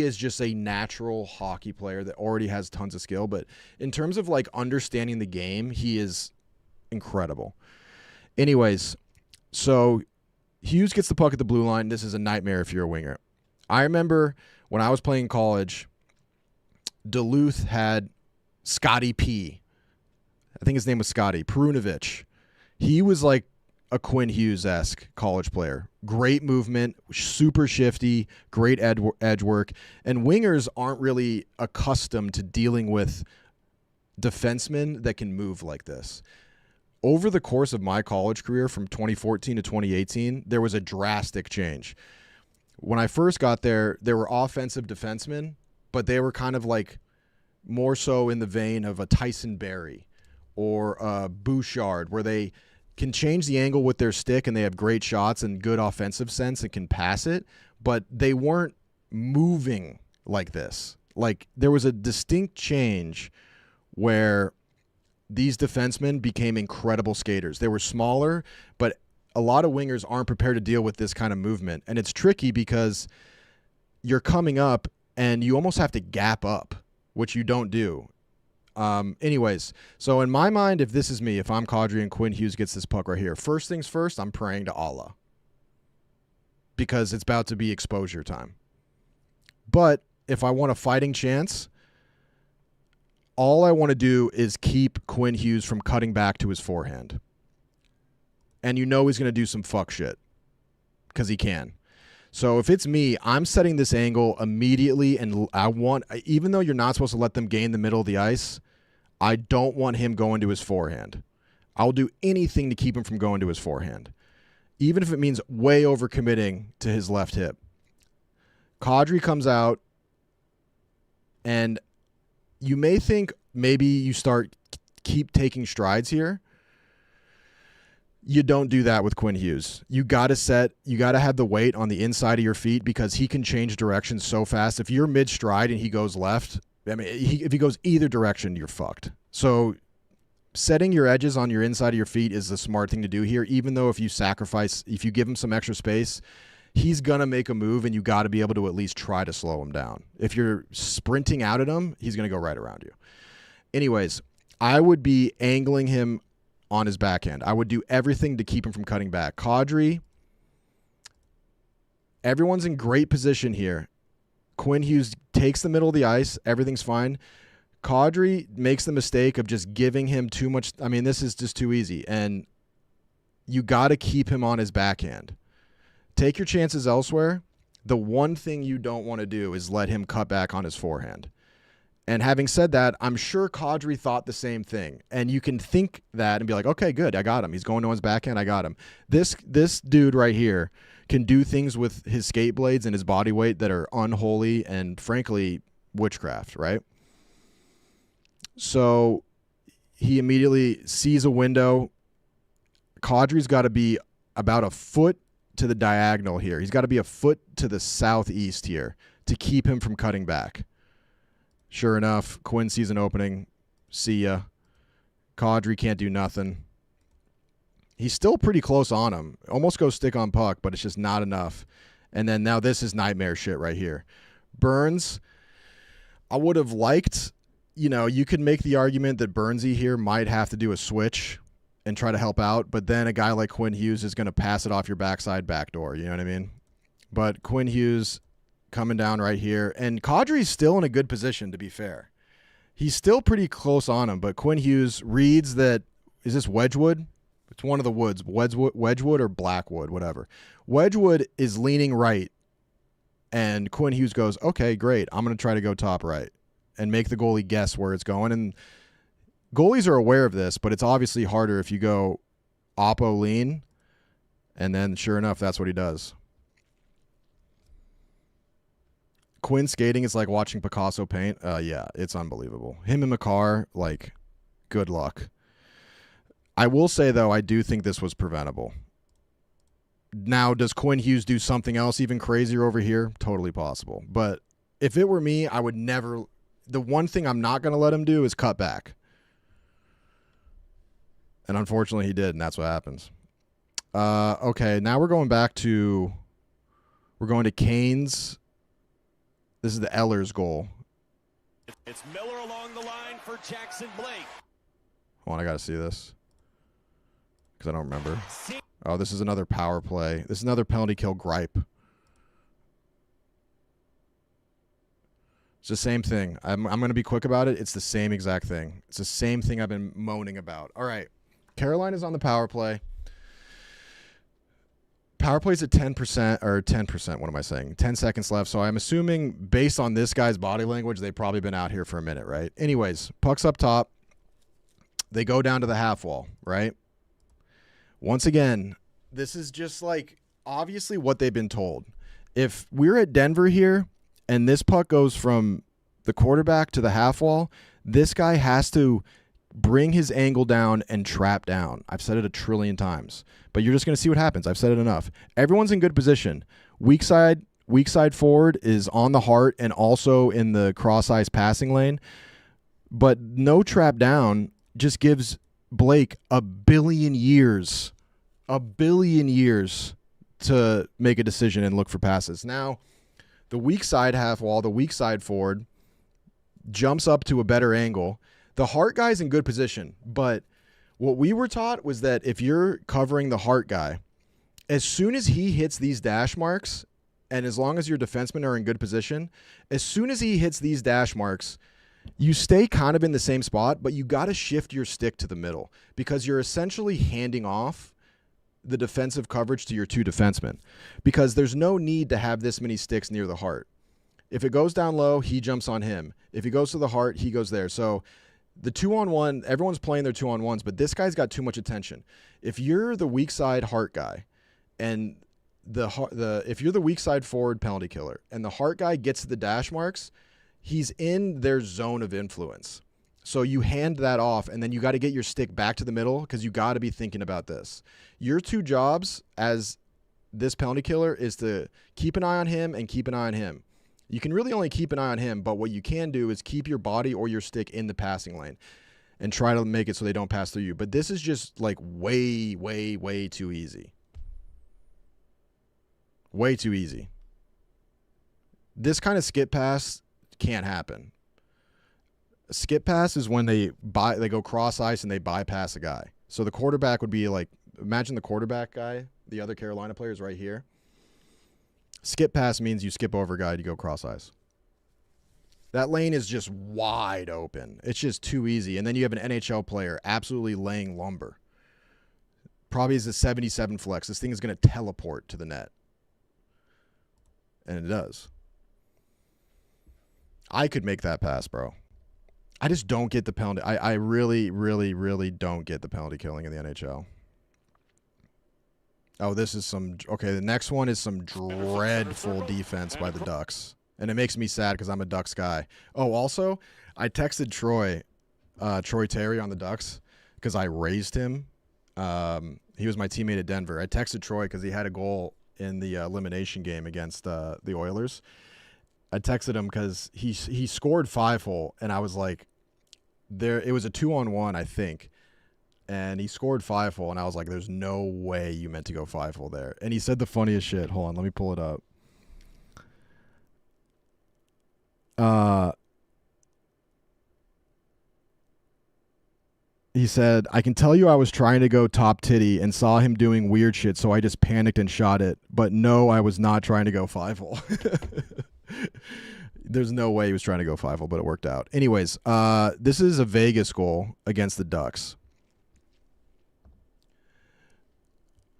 is just a natural hockey player that already has tons of skill. But in terms of like understanding the game, he is incredible. Anyways, so Hughes gets the puck at the blue line. This is a nightmare if you're a winger. I remember when I was playing college, Duluth had Scotty P. I think his name was Scotty Perunovich. He was like a Quinn Hughes-esque college player. Great movement, super shifty, great edge work. And wingers aren't really accustomed to dealing with defensemen that can move like this. Over the course of my college career from 2014 to 2018, there was a drastic change. When I first got there were offensive defensemen, but they were kind of like more so in the vein of a Tyson Berry or a Bouchard, where they can change the angle with their stick and they have great shots and good offensive sense and can pass it, but they weren't moving like this. Like there was a distinct change where these defensemen became incredible skaters. They were smaller, but a lot of wingers aren't prepared to deal with this kind of movement. And it's tricky because you're coming up and you almost have to gap up, which you don't do. Anyways, so in my mind, if this is me, if I'm Kadri and Quinn Hughes gets this puck right here, first things first, I'm praying to Allah because it's about to be exposure time. But if I want a fighting chance, all I want to do is keep Quinn Hughes from cutting back to his forehand. And you know he's going to do some fuck shit because he can. So if it's me, I'm setting this angle immediately, and I want, even though you're not supposed to let them gain the middle of the ice, I don't want him going to his forehand. I'll do anything to keep him from going to his forehand, even if it means way overcommitting to his left hip. Kadri comes out, and you may think maybe you keep taking strides here. You don't do that with Quinn Hughes. You got to have the weight on the inside of your feet because he can change direction so fast. If you're mid-stride and he goes left, if he goes either direction, you're fucked. So setting your edges on your inside of your feet is the smart thing to do here, even though if you give him some extra space, he's going to make a move and you got to be able to at least try to slow him down. If you're sprinting out at him, he's going to go right around you. Anyways, I would be angling him on his backhand. I would do everything to keep him from cutting back. Kadri, everyone's in great position here. Quinn Hughes takes the middle of the ice. Everything's fine. Kadri makes the mistake of just giving him too much. I mean, this is just too easy. And you got to keep him on his backhand. Take your chances elsewhere. The one thing you don't want to do is let him cut back on his forehand. And having said that, I'm sure Kadri thought the same thing. And you can think that and be like, okay, good, I got him. He's going to his backhand, I got him. This dude right here can do things with his skate blades and his body weight that are unholy and, frankly, witchcraft, right? So he immediately sees a window. Kadri's got to be about a foot to the diagonal here. He's got to be a foot to the southeast here to keep him from cutting back. Sure enough, Quinn sees an opening. See ya. Kadri can't do nothing. He's still pretty close on him. Almost goes stick on puck, but it's just not enough. And then now this is nightmare shit right here. Burns, I would have liked, you could make the argument that Burnsy here might have to do a switch and try to help out, but then a guy like Quinn Hughes is going to pass it off your backside backdoor. You know what I mean? But Quinn Hughes coming down right here. And Kadri's still in a good position, to be fair. He's still pretty close on him, but Quinn Hughes reads that, is this Wedgwood? It's one of the woods, Wedgwood or Blackwood, whatever. Wedgwood is leaning right, and Quinn Hughes goes, okay, great, I'm going to try to go top right and make the goalie guess where it's going. And goalies are aware of this, but it's obviously harder if you go oppo lean, and then sure enough, that's what he does. Quinn skating is like watching Picasso paint. Yeah, it's unbelievable. Him and McCarr, like, good luck. I will say, though, I do think this was preventable. Now, does Quinn Hughes do something else even crazier over here? Totally possible. But if it were me, I would never. The one thing I'm not going to let him do is cut back. And unfortunately, he did, and that's what happens. Okay, now we're going to Kane's. This is the Ellers goal. It's Miller along the line for Jackson Blake. Hold on, I got to see this because I don't remember. Oh, this is another power play. This is another penalty kill gripe. It's the same thing. I'm going to be quick about it. It's the same exact thing. It's the same thing I've been moaning about. All right. Carolina's on the power play. Power play's at 10%, or 10%, what am I saying? 10 seconds left. So I'm assuming based on this guy's body language, they've probably been out here for a minute, right? Anyways, puck's up top. They go down to the half wall, right? Once again, this is just like obviously what they've been told. If we're at Denver here and this puck goes from the quarterback to the half wall, this guy has to bring his angle down and trap down. I've said it a trillion times, but you're just going to see what happens. I've said it enough. Everyone's in good position. Weak side forward is on the heart and also in the cross-ice passing lane, but no trap down just gives Blake a billion years to make a decision and look for passes. Now, the weak side half wall, the weak side forward jumps up to a better angle. The Hart guy's in good position, but what we were taught was that if you're covering the Hart guy, as soon as he hits these dash marks, and as long as your defensemen are in good position, as soon as he hits these dash marks, you stay kind of in the same spot, but you got to shift your stick to the middle because you're essentially handing off the defensive coverage to your two defensemen because there's no need to have this many sticks near the Hart. If it goes down low, he jumps on him. If he goes to the Hart, he goes there. So the 2-on-1, everyone's playing their 2-on-1s, but this guy's got too much attention. If you're the weak side Hart guy and if you're the weak side forward penalty killer and the Hart guy gets to the dash marks, he's in their zone of influence. So you hand that off, and then you got to get your stick back to the middle because you got to be thinking about this. Your two jobs as this penalty killer is to keep an eye on him and keep an eye on him. You can really only keep an eye on him, but what you can do is keep your body or your stick in the passing lane and try to make it so they don't pass through you. But this is just like way, way, way too easy. Way too easy. This kind of skip pass can't happen. A skip pass is when they go cross ice and they bypass a guy. So the quarterback would be like, imagine the quarterback guy, the other Carolina player is right here. Skip pass means you skip over a guy to go cross ice. That lane is just wide open. It's just too easy. And then you have an NHL player absolutely laying lumber. Probably is a 77 flex. This thing is going to teleport to the net. And it does. I could make that pass, bro. I just don't get the penalty. I really, really, really don't get the penalty killing in the NHL. Oh, this is some... Okay, the next one is some dreadful defense by the Ducks. And it makes me sad because I'm a Ducks guy. Oh, also, I texted Troy Terry on the Ducks because I raised him. He was my teammate at Denver. I texted Troy because he had a goal in the elimination game against the Oilers. I texted him because he scored 5-hole, and I was like, it was a 2-on-1, I think. And he scored 5-hole, and I was like, there's no way you meant to go 5-hole there. And he said the funniest shit. Hold on, let me pull it up. He said, I can tell you I was trying to go top titty and saw him doing weird shit, so I just panicked and shot it. But no, I was not trying to go 5-hole. There's no way he was trying to go 5-hole, but it worked out. Anyways, this is a Vegas goal against the Ducks.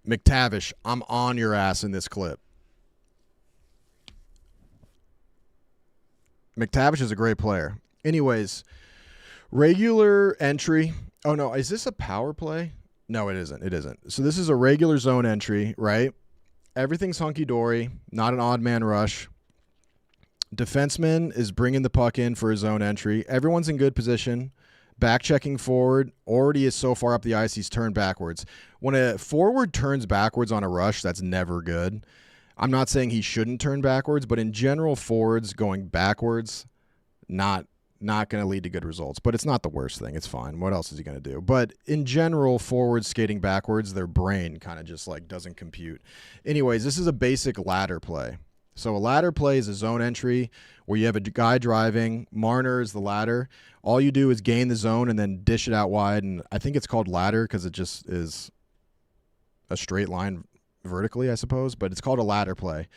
McTavish, I'm on your ass in this clip. McTavish is a great player. Anyways, regular entry. Oh, no, is this a power play? No, it isn't. It isn't. So this is a regular zone entry, right? Everything's hunky-dory, not an odd man rush. Defenseman is bringing the puck in for his zone entry. Everyone's in good position. Back checking forward. Already is so far up the ice, he's turned backwards. When a forward turns backwards on a rush, that's never good. I'm not saying he shouldn't turn backwards, but in general, forwards going backwards, not not going to lead to good results. But it's not the worst thing. It's fine. What else is he going to do? But in general, forwards skating backwards, their brain kind of just like doesn't compute. Anyways, this is a basic ladder play. So a ladder play is a zone entry where you have a guy driving. Marner is the ladder. All you do is gain the zone and then dish it out wide. And I think it's called ladder because it just is a straight line vertically, I suppose. But it's called a ladder play.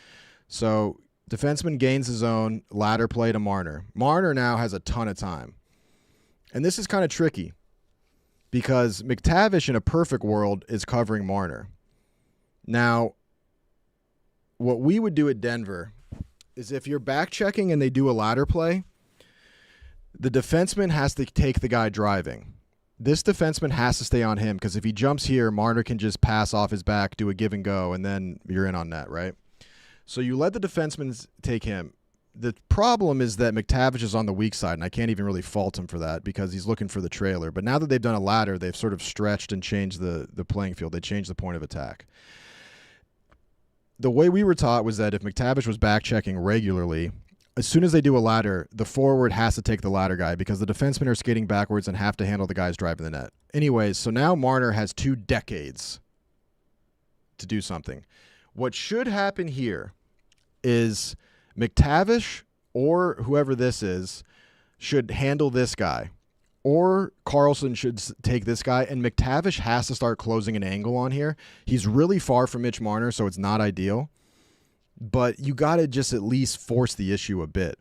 So defenseman gains the zone, ladder play to Marner. Marner now has a ton of time. And this is kind of tricky because McTavish in a perfect world is covering Marner. Now, what we would do at Denver is if you're back checking and they do a ladder play, the defenseman has to take the guy driving. This defenseman has to stay on him because if he jumps here, Marner can just pass off his back, do a give and go, and then you're in on net, right? So you let the defenseman take him. The problem is that McTavish is on the weak side, and I can't even really fault him for that because he's looking for the trailer. But now that they've done a ladder, they've sort of stretched and changed the playing field. They changed the point of attack. The way we were taught was that if McTavish was back checking regularly, as soon as they do a ladder, the forward has to take the ladder guy because the defensemen are skating backwards and have to handle the guys driving the net. Anyways, so now Marner has 2 decades to do something. What should happen here is McTavish or whoever this is should handle this guy. Or Carlson should take this guy, and McTavish has to start closing an angle on here. He's really far from Mitch Marner, so it's not ideal. But you got to just at least force the issue a bit.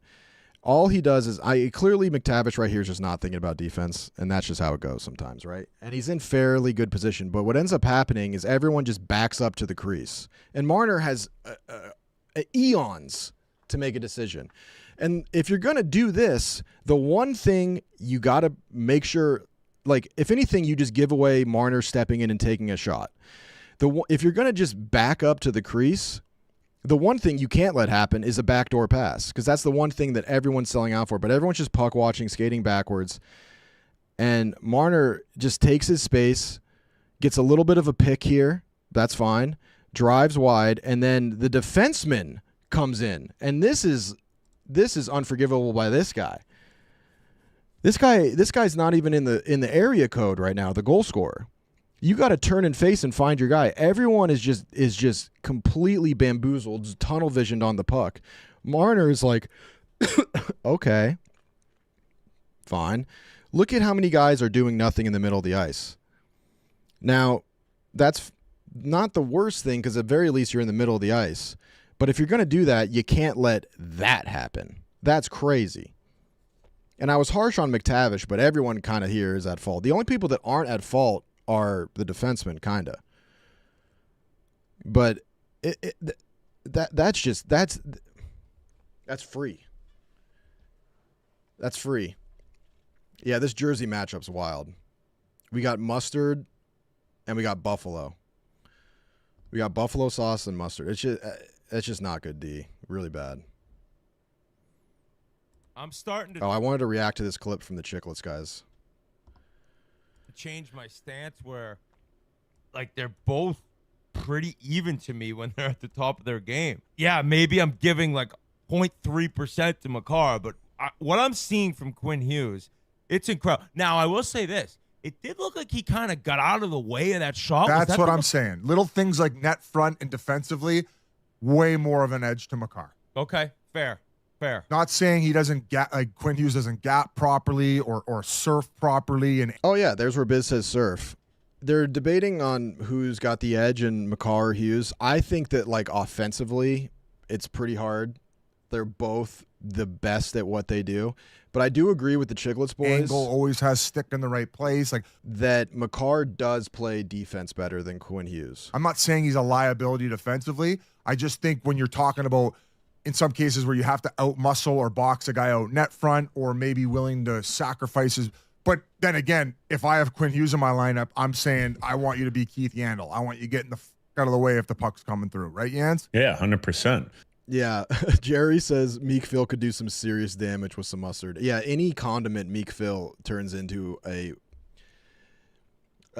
All he does is, clearly McTavish right here is just not thinking about defense, and that's just how it goes sometimes, right? And he's in fairly good position. But what ends up happening is everyone just backs up to the crease. And Marner has eons to make a decision. And if you're going to do this, the one thing you got to make sure, like, if anything, you just give away Marner stepping in and taking a shot. If you're going to just back up to the crease, the one thing you can't let happen is a backdoor pass because that's the one thing that everyone's selling out for. But everyone's just puck watching, skating backwards. And Marner just takes his space, gets a little bit of a pick here. That's fine. Drives wide. And then the defenseman comes in. And this is unforgivable by this guy. This guy's not even in the area code right now, the goal scorer. You got to turn and face and find your guy. Everyone is just completely bamboozled, tunnel visioned on the puck. Marner is like, okay, fine. Look at how many guys are doing nothing in the middle of the ice. Now, that's not the worst thing because at very least you're in the middle of the ice. But if you're going to do that, you can't let that happen. That's crazy. And I was harsh on McTavish, but everyone kind of here is at fault. The only people that aren't at fault are the defensemen, kind of. But that's free. That's free. Yeah, this Jersey matchup's wild. We got mustard and we got buffalo. We got buffalo sauce and mustard. It's just not good, D. Really bad. I'm starting to I wanted to react to this clip from the Chicklets guys. change my stance where, like, they're both pretty even to me when they're at the top of their game. Yeah, maybe I'm giving, like, 0.3% to Makar, but what I'm seeing from Quinn Hughes, it's incredible. Now, I will say this. It did look like he kind of got out of the way of that shot. That's what I'm saying. Little things like net front and defensively, way more of an edge to Makar. Okay, fair. Not saying he doesn't Quinn Hughes doesn't gap properly or surf properly. And oh yeah, there's where Biz says surf. They're debating on who's got the edge and Makar or Hughes. I think that, like, offensively, it's pretty hard. They're both the best at what they do. But I do agree with the Chicklets boys. Angle always has stick in the right place. Like that Makar does play defense better than Quinn Hughes. I'm not saying he's a liability defensively. I just think when you're talking about in some cases where you have to out-muscle or box a guy out net front or maybe willing to sacrifice his. But then again, if I have Quinn Hughes in my lineup, I'm saying I want you to be Keith Yandel. I want you getting the out of the way if the puck's coming through. Right, Jans? Yeah, 100%. Yeah, Jerry says Meek Phil could do some serious damage with some mustard. Yeah, any condiment Meek Phil turns into a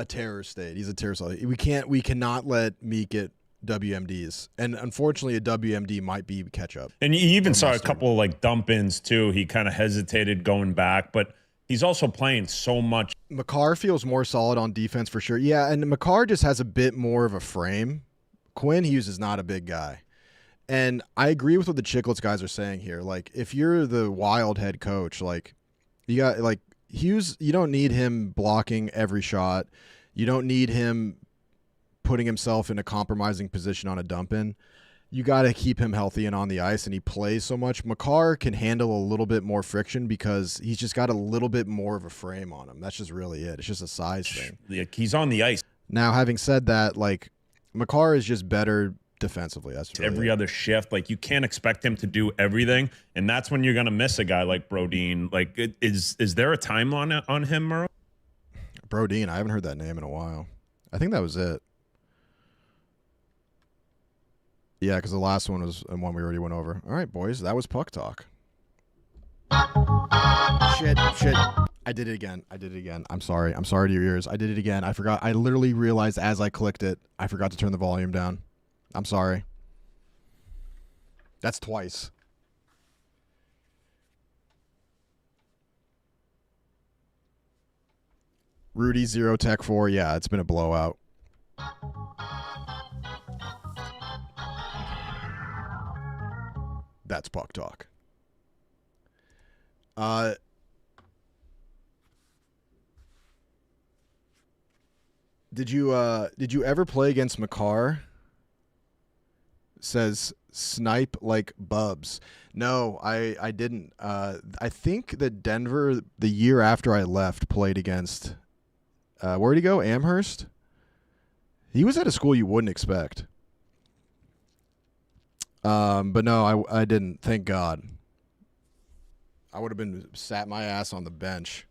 terror state. He's a terror state. We cannot let Meek get WMDs, and unfortunately, a WMD might be catch up. And you even saw a couple of like dump ins too. He kind of hesitated going back, but he's also playing so much. Makar feels more solid on defense for sure. Yeah, and Makar just has a bit more of a frame. Quinn Hughes is not a big guy. And I agree with what the Chicklets guys are saying here. Like, if you're the Wild head coach, like, you got, like, Hughes, you don't need him blocking every shot. You don't need him putting himself in a compromising position on a dump-in. You got to keep him healthy and on the ice, and he plays so much. Makar can handle a little bit more friction because he's just got a little bit more of a frame on him. That's just really it. It's just a size thing. Like, he's on the ice. Now, having said that, like, Makar is just better defensively. That's really every other shift. Like, you can't expect him to do everything, and that's when you're going to miss a guy like Brodin. Like, is there a timeline on him, Murrow? Brodin, I haven't heard that name in a while. I think that was it. Yeah, because the last one was one we already went over. All right, boys, that was Puck Talk. Shit. I did it again. I'm sorry. I'm sorry to your ears. I did it again. I forgot. I literally realized as I clicked it, I forgot to turn the volume down. I'm sorry. That's twice. Rudy 0 Tech 4. Yeah, it's been a blowout. That's Puck Talk. Did you ever play against Makar? Says snipe like Bubs. No, I didn't. I think that Denver, the year after I left, played against where'd he go? Amherst? He was at a school you wouldn't expect. But no, I didn't. Thank God. I would have been sat my ass on the bench.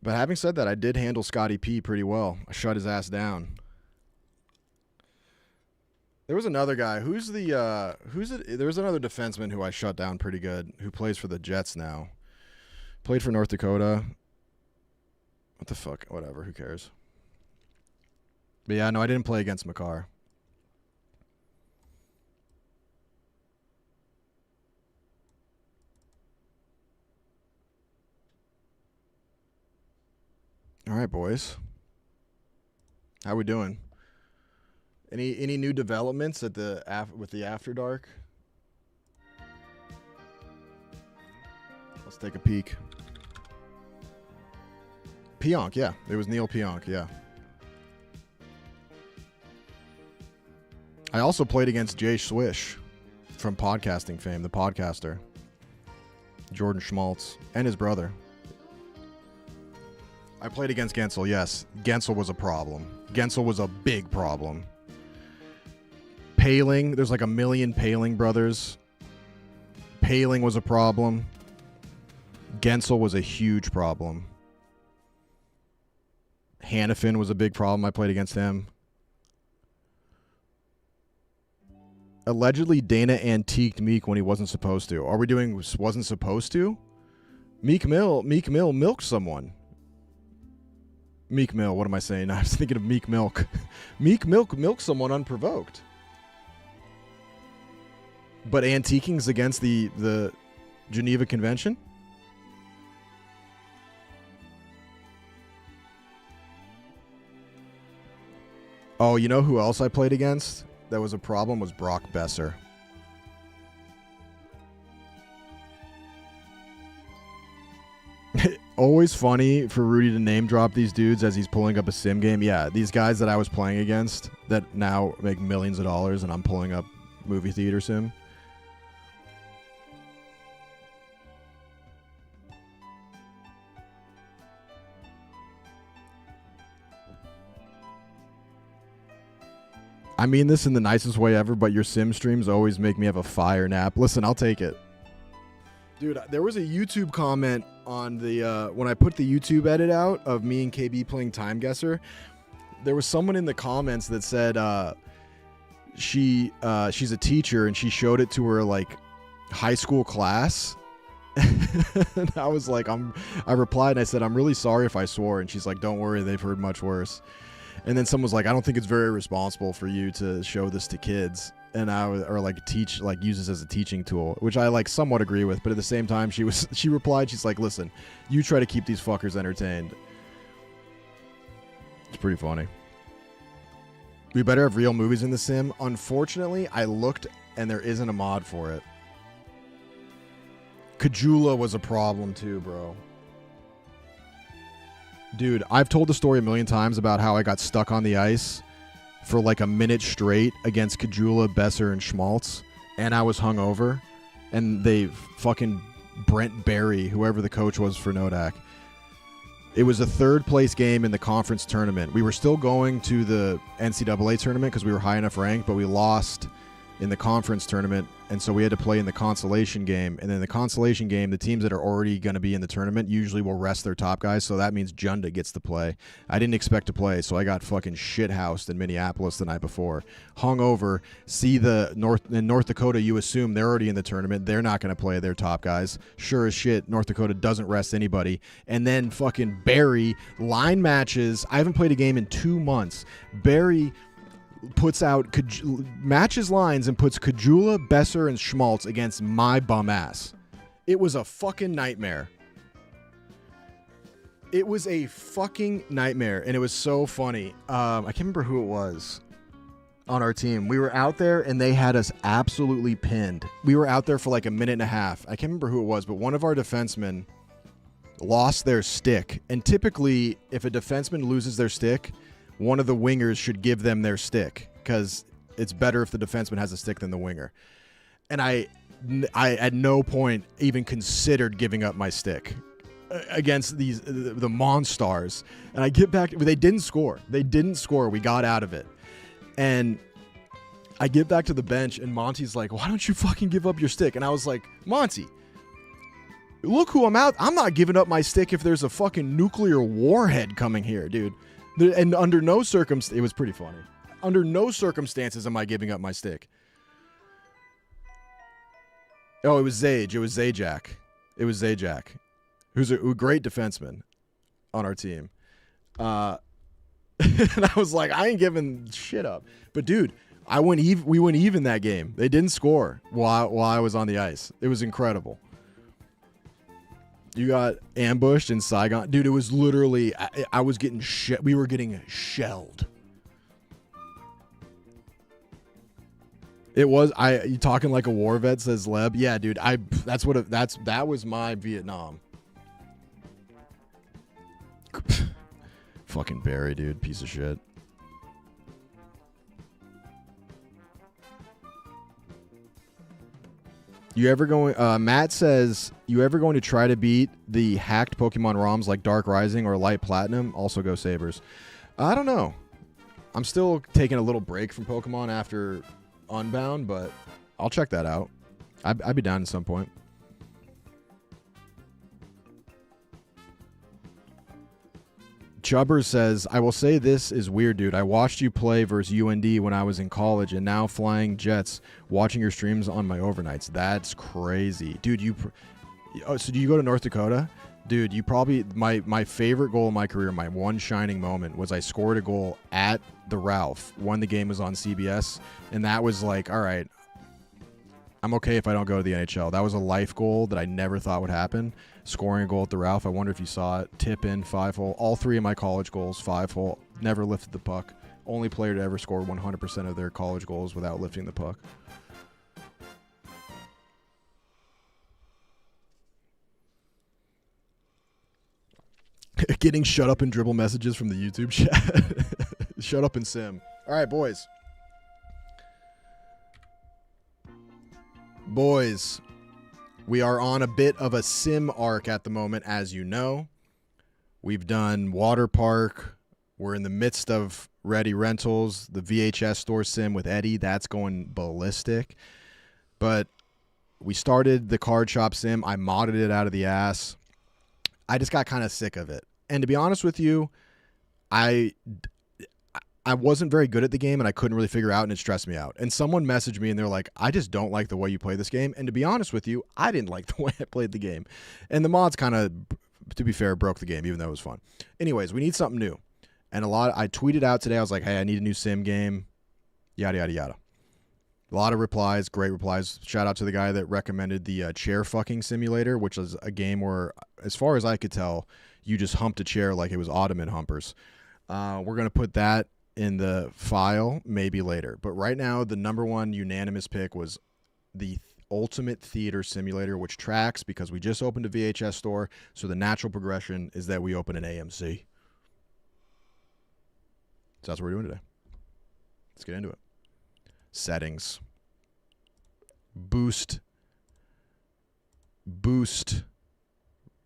But having said that, I did handle Scotty P pretty well. I shut his ass down. There was another guy. There was another defenseman who I shut down pretty good, who plays for the Jets now. Played for North Dakota. What the fuck? Whatever. Who cares? But yeah, no, I didn't play against Makar. All right, boys. How we doing? Any new developments with the After Dark? Let's take a peek. Pionk, yeah. It was Neil Pionk, yeah. I also played against Jay Swish from podcasting fame, the podcaster. Jordan Schmaltz and his brother. I played against Gensel, yes. Gensel was a problem. Gensel was a big problem. Paling, there's like a million Paling brothers. Paling was a problem. Gensel was a huge problem. Hannafin was a big problem. I played against him. Allegedly, Dana antiqued Meek when he wasn't supposed to. Are we doing wasn't supposed to? Meek Mill milked someone. Meek Mill, what am I saying? I was thinking of Meek Milk. Meek milked someone unprovoked. But antiquing's against the Geneva Convention? Oh, you know who else I played against that was a problem was Brock Besser. Always funny for Rudy to name drop these dudes as he's pulling up a sim game. Yeah, these guys that I was playing against that now make millions of dollars and I'm pulling up movie theater sim. I mean this in the nicest way ever, but your sim streams always make me have a fire nap. Listen, I'll take it. Dude, there was a YouTube comment on the when I put the YouTube edit out of me and KB playing Time Guesser. There was someone in the comments that said she's a teacher and she showed it to her like high school class. And I was like, I replied and I said, I'm really sorry if I swore. And she's like, don't worry, they've heard much worse. And then someone was like, I don't think it's very responsible for you to show this to kids. And or like use this as a teaching tool, which I like somewhat agree with. But at the same time, she replied, she's like, listen, you try to keep these fuckers entertained. It's pretty funny. We better have real movies in the sim. Unfortunately, I looked and there isn't a mod for it. Kajula was a problem too, bro. Dude, I've told the story a million times about how I got stuck on the ice for like a minute straight against Kajula, Besser, and Schmaltz, and I was hungover, and they fucking Brent Berry, whoever the coach was for Nodak. It was a third place game in the conference tournament. We were still going to the NCAA tournament because we were high enough ranked, but we lost in the conference tournament, and so we had to play in the consolation game. And in the consolation game, the teams that are already going to be in the tournament usually will rest their top guys, so that means Junda gets to play. I didn't expect to play, so I got fucking shithoused in Minneapolis the night before. Hungover, see in North Dakota, you assume they're already in the tournament. They're not going to play their top guys. Sure as shit, North Dakota doesn't rest anybody. And then fucking Barry, line matches. I haven't played a game in 2 months. Barry puts out matches lines and puts Kajula, Besser, and Schmaltz against my bum ass. It was a fucking nightmare. It was a fucking nightmare, and it was so funny. I can't remember who it was on our team. We were out there, and they had us absolutely pinned. We were out there for like a minute and a half. I can't remember who it was, but one of our defensemen lost their stick. And typically, if a defenseman loses their stick, one of the wingers should give them their stick because it's better if the defenseman has a stick than the winger. And I at no point even considered giving up my stick against the Monstars. And I get back, they didn't score. We got out of it. And I get back to the bench and Monty's like, why don't you fucking give up your stick? And I was like, Monty, look who I'm out. I'm not giving up my stick if there's a fucking nuclear warhead coming here, dude. And under no circumstance, it was pretty funny. Under no circumstances am I giving up my stick. Oh, it was Zage. It was Zajac, who's a great defenseman on our team. And I was like, I ain't giving shit up. But dude, we went even that game. They didn't score while I was on the ice. It was incredible. You got ambushed in Saigon. Dude, it was literally, I was getting we were getting shelled. It was, you talking like a war vet, says Leb. Yeah, dude, that was my Vietnam. Fucking Barry, dude, piece of shit. You ever going? Matt says, you ever going to try to beat the hacked Pokemon ROMs like Dark Rising or Light Platinum? Also go Sabres. I don't know. I'm still taking a little break from Pokemon after Unbound, but I'll check that out. I'd be down at some point. Chubbers says, I will say this is weird, dude. I watched you play versus UND when I was in college, and now flying jets, watching your streams on my overnights. That's crazy. Dude, so do you go to North Dakota? Dude, you probably, my favorite goal in my career, my one shining moment, was I scored a goal at the Ralph when the game was on CBS, and that was like, all right, I'm okay if I don't go to the NHL. That was a life goal that I never thought would happen. Scoring a goal at the Ralph. I wonder if you saw it. Tip in, 5-hole. All three of my college goals, 5-hole. Never lifted the puck. Only player to ever score 100% of their college goals without lifting the puck. Getting shut up and dribble messages from the YouTube chat. Shut up and sim. All right, boys. We are on a bit of a sim arc at the moment, as you know. We've done Water Park. We're in the midst of Ready Rentals, the VHS store sim with Eddie. That's going ballistic. But we started the card shop sim. I modded it out of the ass. I just got kind of sick of it. And to be honest with you, I wasn't very good at the game and I couldn't really figure out, and it stressed me out. And someone messaged me and they're like, I just don't like the way you play this game. And to be honest with you, I didn't like the way I played the game. And the mods kind of, to be fair, broke the game, even though it was fun. Anyways, we need something new. And I tweeted out today, I was like, hey, I need a new sim game, yada, yada, yada. A lot of replies, great replies. Shout out to the guy that recommended the chair fucking simulator, which is a game where, as far as I could tell, you just humped a chair like it was Ottoman humpers. We're going to put that in the file maybe later. But right now, the number one unanimous pick was the Ultimate Theater Simulator, which tracks because we just opened a VHS store. So the natural progression is that we open an AMC. So that's what we're doing today. Let's get into it. Settings. Boost.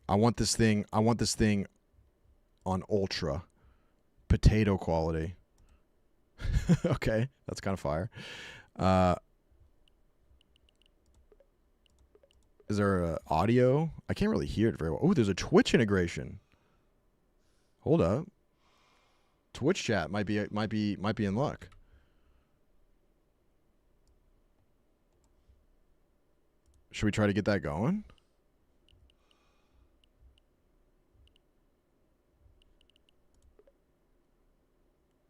I want this thing on ultra. Potato quality. Okay, that's kind of fire. Is there audio? I can't really hear it very well. Oh, there's a Twitch integration. Hold up. Twitch chat might be in luck. Should we try to get that going?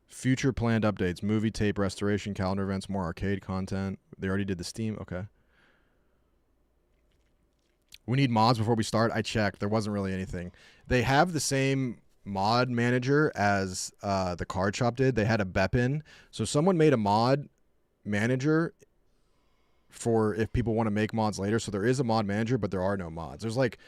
Future planned updates, movie tape restoration, calendar events, more arcade content. They already did the Steam. Okay. We need mods before we start. I checked. There wasn't really anything. They have the same mod manager as the card shop did. They had a Bepin. So someone made a mod manager for if people want to make mods later. So there is a mod manager, but there are no mods. There's like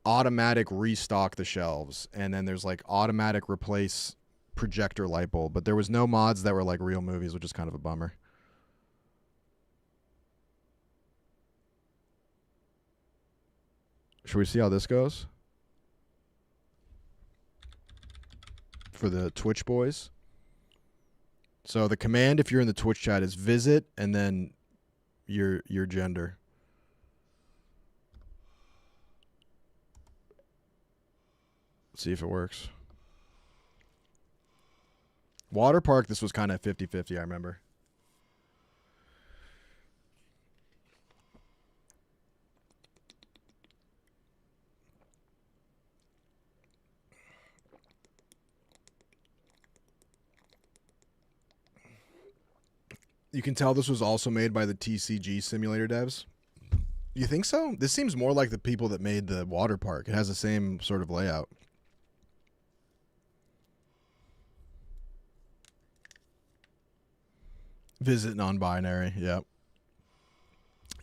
automatic restock the shelves, and then there's like automatic replace projector light bulb, but there was no mods that were like real movies, which is kind of a bummer. Should we see how this goes? For the Twitch boys. So the command, if you're in the Twitch chat, is visit and then your gender. Let's see if it works. Water park, this was kind of 50-50, I remember. You can tell this was also made by the TCG simulator devs. You think so? This seems more like the people that made the water park. It has the same sort of layout. Visit non-binary, yep.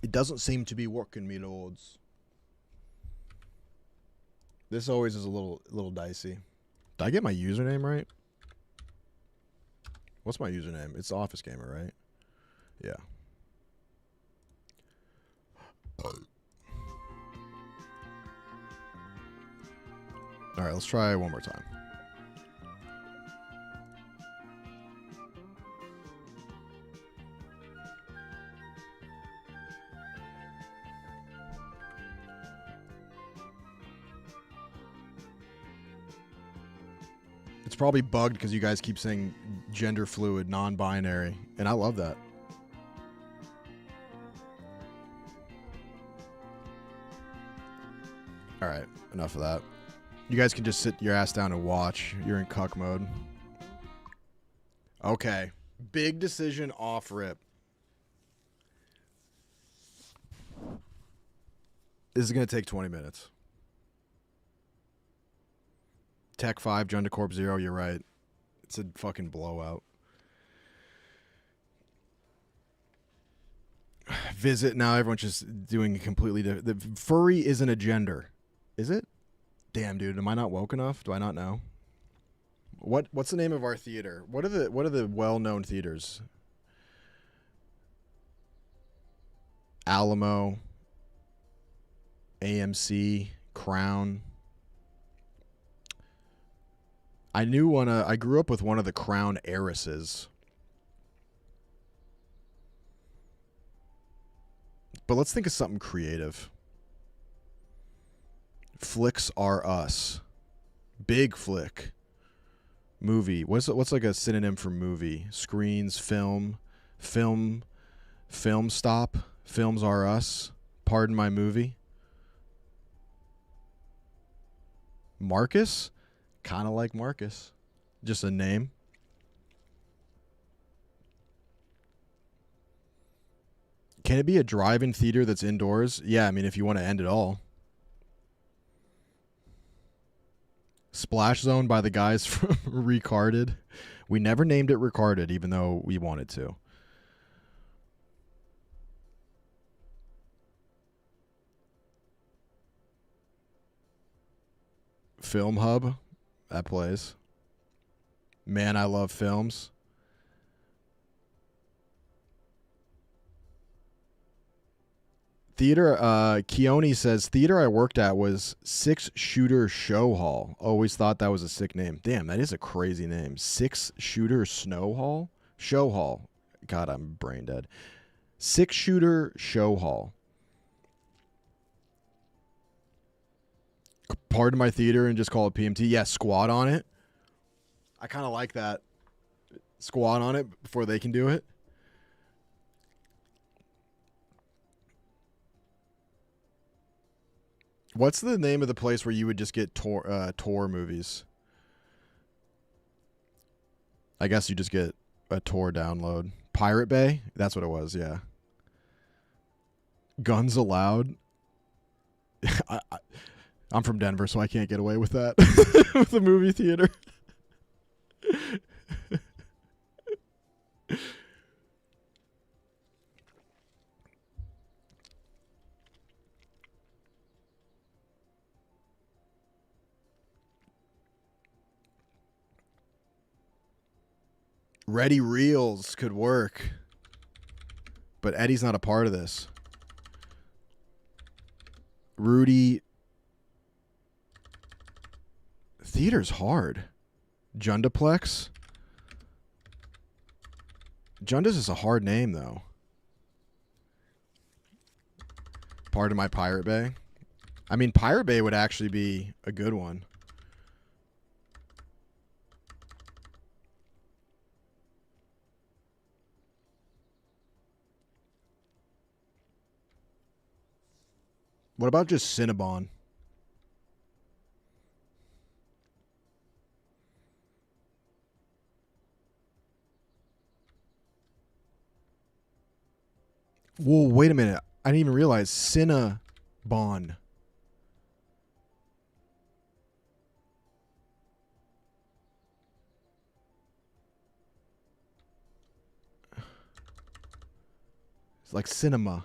It doesn't seem to be working, me lords. This always is a little dicey. Did I get my username right? What's my username? It's Office Gamer, right? Yeah. All right, let's try one more time. It's probably bugged because you guys keep saying gender fluid, non-binary, and I love that. All right, enough of that. You guys can just sit your ass down and watch. You're in cuck mode. Okay, big decision off rip. This is going to take 20 minutes. Tech 5, Gender Corp 0, you're right. It's a fucking blowout. Visit, now everyone's just doing a completely different. The furry isn't a gender. Is it? Damn, dude, am I not woke enough? Do I not know? What's the name of our theater? What are the well-known theaters? Alamo, AMC, Crown. I grew up with one of the Crown heiresses. But let's think of something creative. Flicks Are Us. Big flick. Movie. What's like a synonym for movie? Screens, film stop. Films Are Us. Pardon my movie. Marcus? Kind of like Marcus. Just a name. Can it be a drive-in theater that's indoors? Yeah, I mean, if you want to end it all. Splash Zone by the guys from Recarded. We never named it Recarded, even though we wanted to. Film Hub. That plays. Man, I love films. Theater, Keone says, theater I worked at was 6-Shooter Show Hall. Always thought that was a sick name. Damn, that is a crazy name. 6-Shooter Snow Hall? Show Hall. God, I'm brain dead. 6-Shooter Show Hall. Pardon my theater and just call it PMT. Yeah, squat on it. I kind of like that. Squat on it before they can do it. What's the name of the place where you would just get Tor movies? I guess you just get a Tor download. Pirate Bay? That's what it was, yeah. Guns Allowed? I'm from Denver, so I can't get away with that. With the movie theater. Ready Reels could work. But Eddie's not a part of this. Rudy. Theater's hard. Jundaplex. Jundas is a hard name, though. Part of my Pirate Bay. I mean, Pirate Bay would actually be a good one. What about just Cinnabon? Whoa, wait a minute. I didn't even realize Cinnabon. It's like cinema.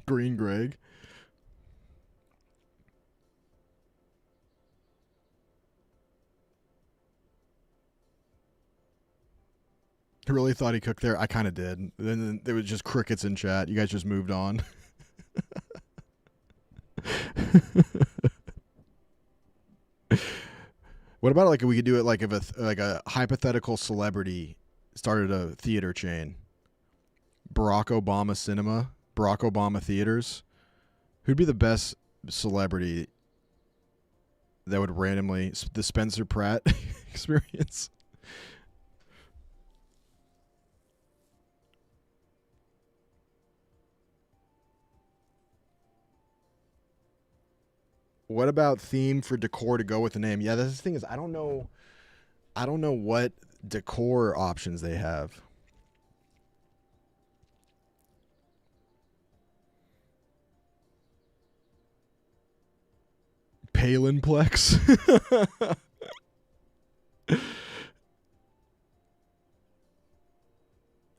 Green Greg. I really thought he cooked there. I kind of did. Then there was just crickets in chat. You guys just moved on. What about like if we could do it like if a hypothetical celebrity started a theater chain? Barack Obama Cinema, Barack Obama Theaters. Who'd be the best celebrity that would randomly the Spencer Pratt experience? What about theme for decor to go with the name? Yeah, that's the thing is I don't know what decor options they have. Palinplex.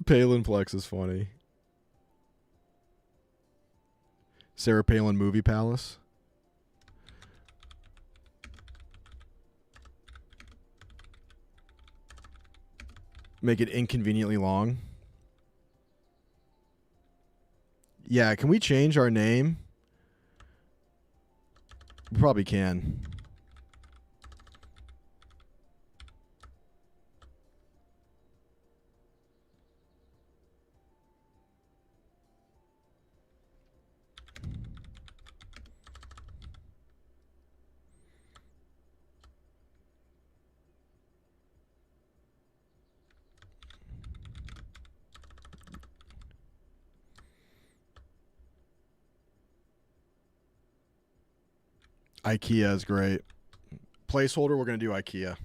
Palinplex is funny. Sarah Palin Movie Palace. Make it inconveniently long. Yeah, can we change our name? We probably can. IKEA is great. Placeholder, we're going to do IKEA.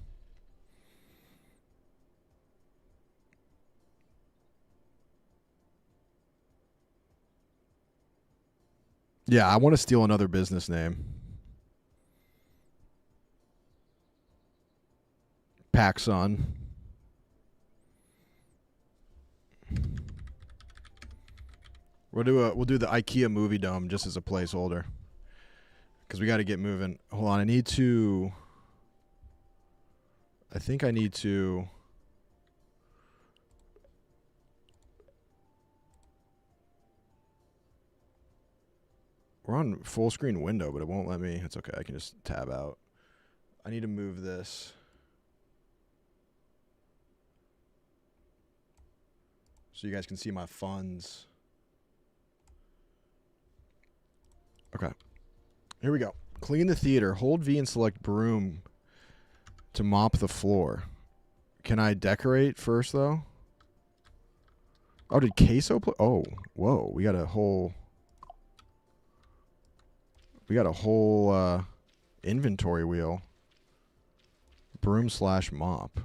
Yeah, I want to steal another business name. Paxson. We'll do the IKEA movie dome just as a placeholder. Because we got to get moving. Hold on, I think I need to. We're on full screen window, but it won't let me. It's okay. I can just tab out. I need to move this. So you guys can see my funds. Okay. Here we go. Clean the theater. Hold V and select broom to mop the floor. Can I decorate first, though? Oh, did Queso play? Oh, whoa. We got a whole inventory wheel. Broom / mop.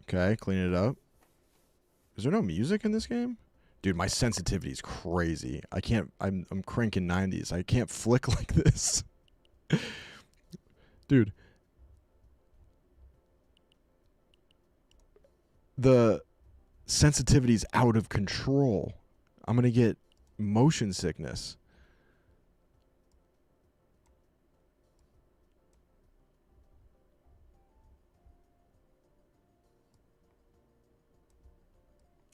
Okay, clean it up. Is there no music in this game? Dude, my sensitivity is crazy. I can't. I'm cranking 90s. I can't flick like this. Dude. The sensitivity's out of control. I'm going to get motion sickness.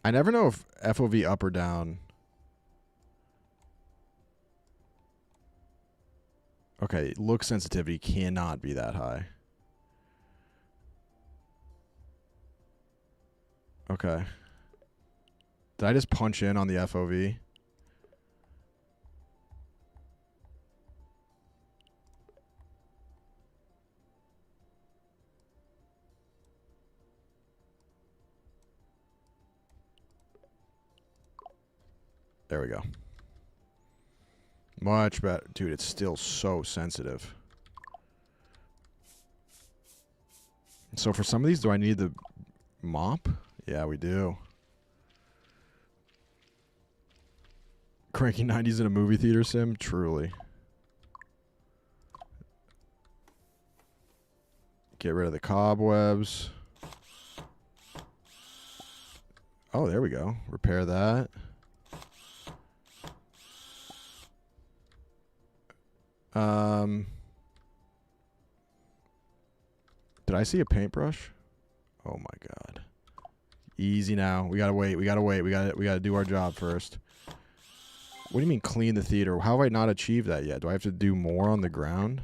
I never know if FOV up or down. Okay, look sensitivity cannot be that high. Okay. Did I just punch in on the FOV? There we go. Much better. Dude, it's still so sensitive. So for some of these, do I need the mop? Yeah, we do. Cranky 90s in a movie theater sim? Truly. Get rid of the cobwebs. Oh, there we go. Repair that. Did I see a paintbrush? Oh my god. Easy now. We gotta wait. We gotta do our job first. What do you mean clean the theater? How have I not achieved that yet? Do I have to do more on the ground?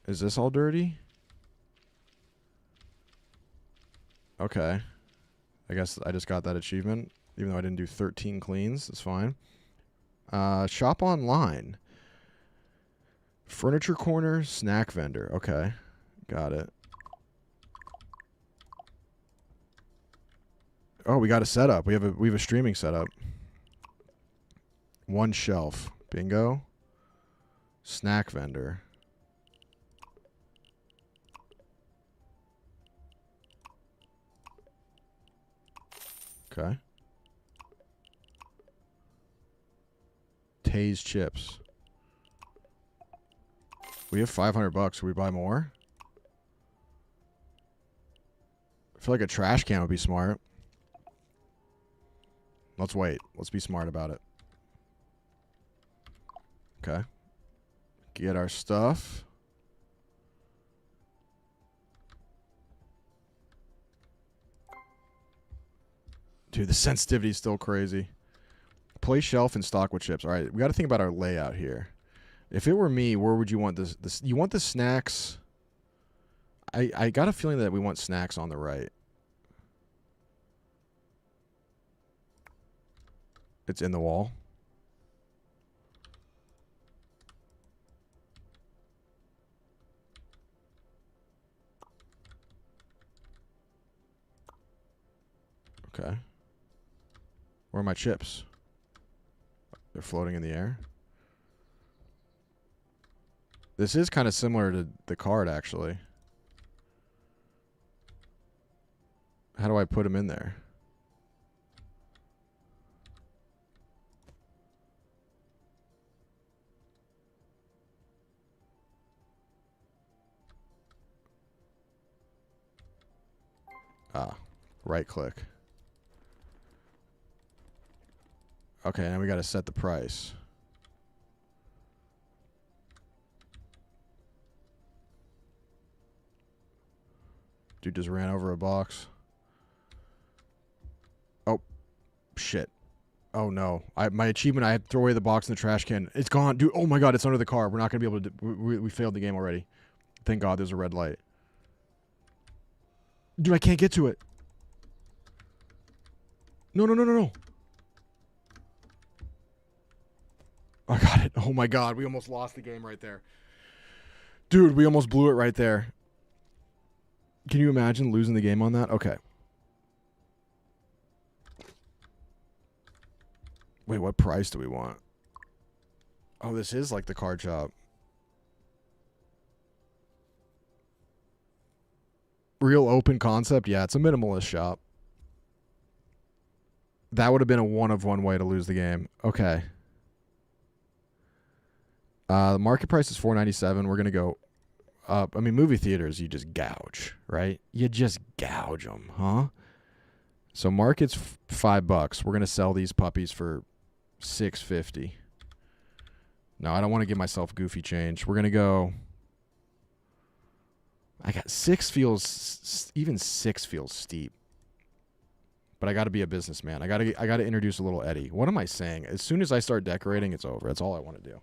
Is this all dirty? Okay. I guess I just got that achievement, even though I didn't do 13 cleans. It's fine. Shop online. Furniture corner, snack vendor. Okay. Got it. Oh, we got a setup. We have a streaming setup. One shelf. Bingo. Snack vendor. Okay. Tay's chips. We have $500. Should we buy more? I feel like a trash can would be smart. Let's wait. Let's be smart about it. Okay. Get our stuff. Dude, the sensitivity is still crazy. Place shelf and stock with chips. All right, we got to think about our layout here. If it were me, where would you want this? You want the snacks? I got a feeling that we want snacks on the right. It's in the wall. Okay. Where are my chips? They're floating in the air. This is kind of similar to the card, actually. How do I put them in there? Ah, right click. Okay, now we got to set the price. Dude just ran over a box. Oh, shit. Oh, no. My achievement, I had to throw away the box in the trash can. It's gone. Dude, oh my God, it's under the car. We're not going to be able to... We failed the game already. Thank God there's a red light. Dude, I can't get to it. No, no, no, no, no. I got it. Oh my God, we almost lost the game right there. Dude, we almost blew it right there. Can you imagine losing the game on that? Okay. Wait, what price do we want? Oh, this is like the card shop. Real open concept? Yeah, it's a minimalist shop. That would have been a one way to lose the game. Okay. The market price is $4.97. We're going to go up. I mean, movie theaters, you just gouge, right? You just gouge them, huh? So market's $5. We're going to sell these puppies for $6.50. No, I don't want to give myself goofy change. We're going to go... I got 6 feels... Even 6 feels steep. But I got to be a businessman. I got to introduce a little Eddie. What am I saying? As soon as I start decorating, it's over. That's all I want to do.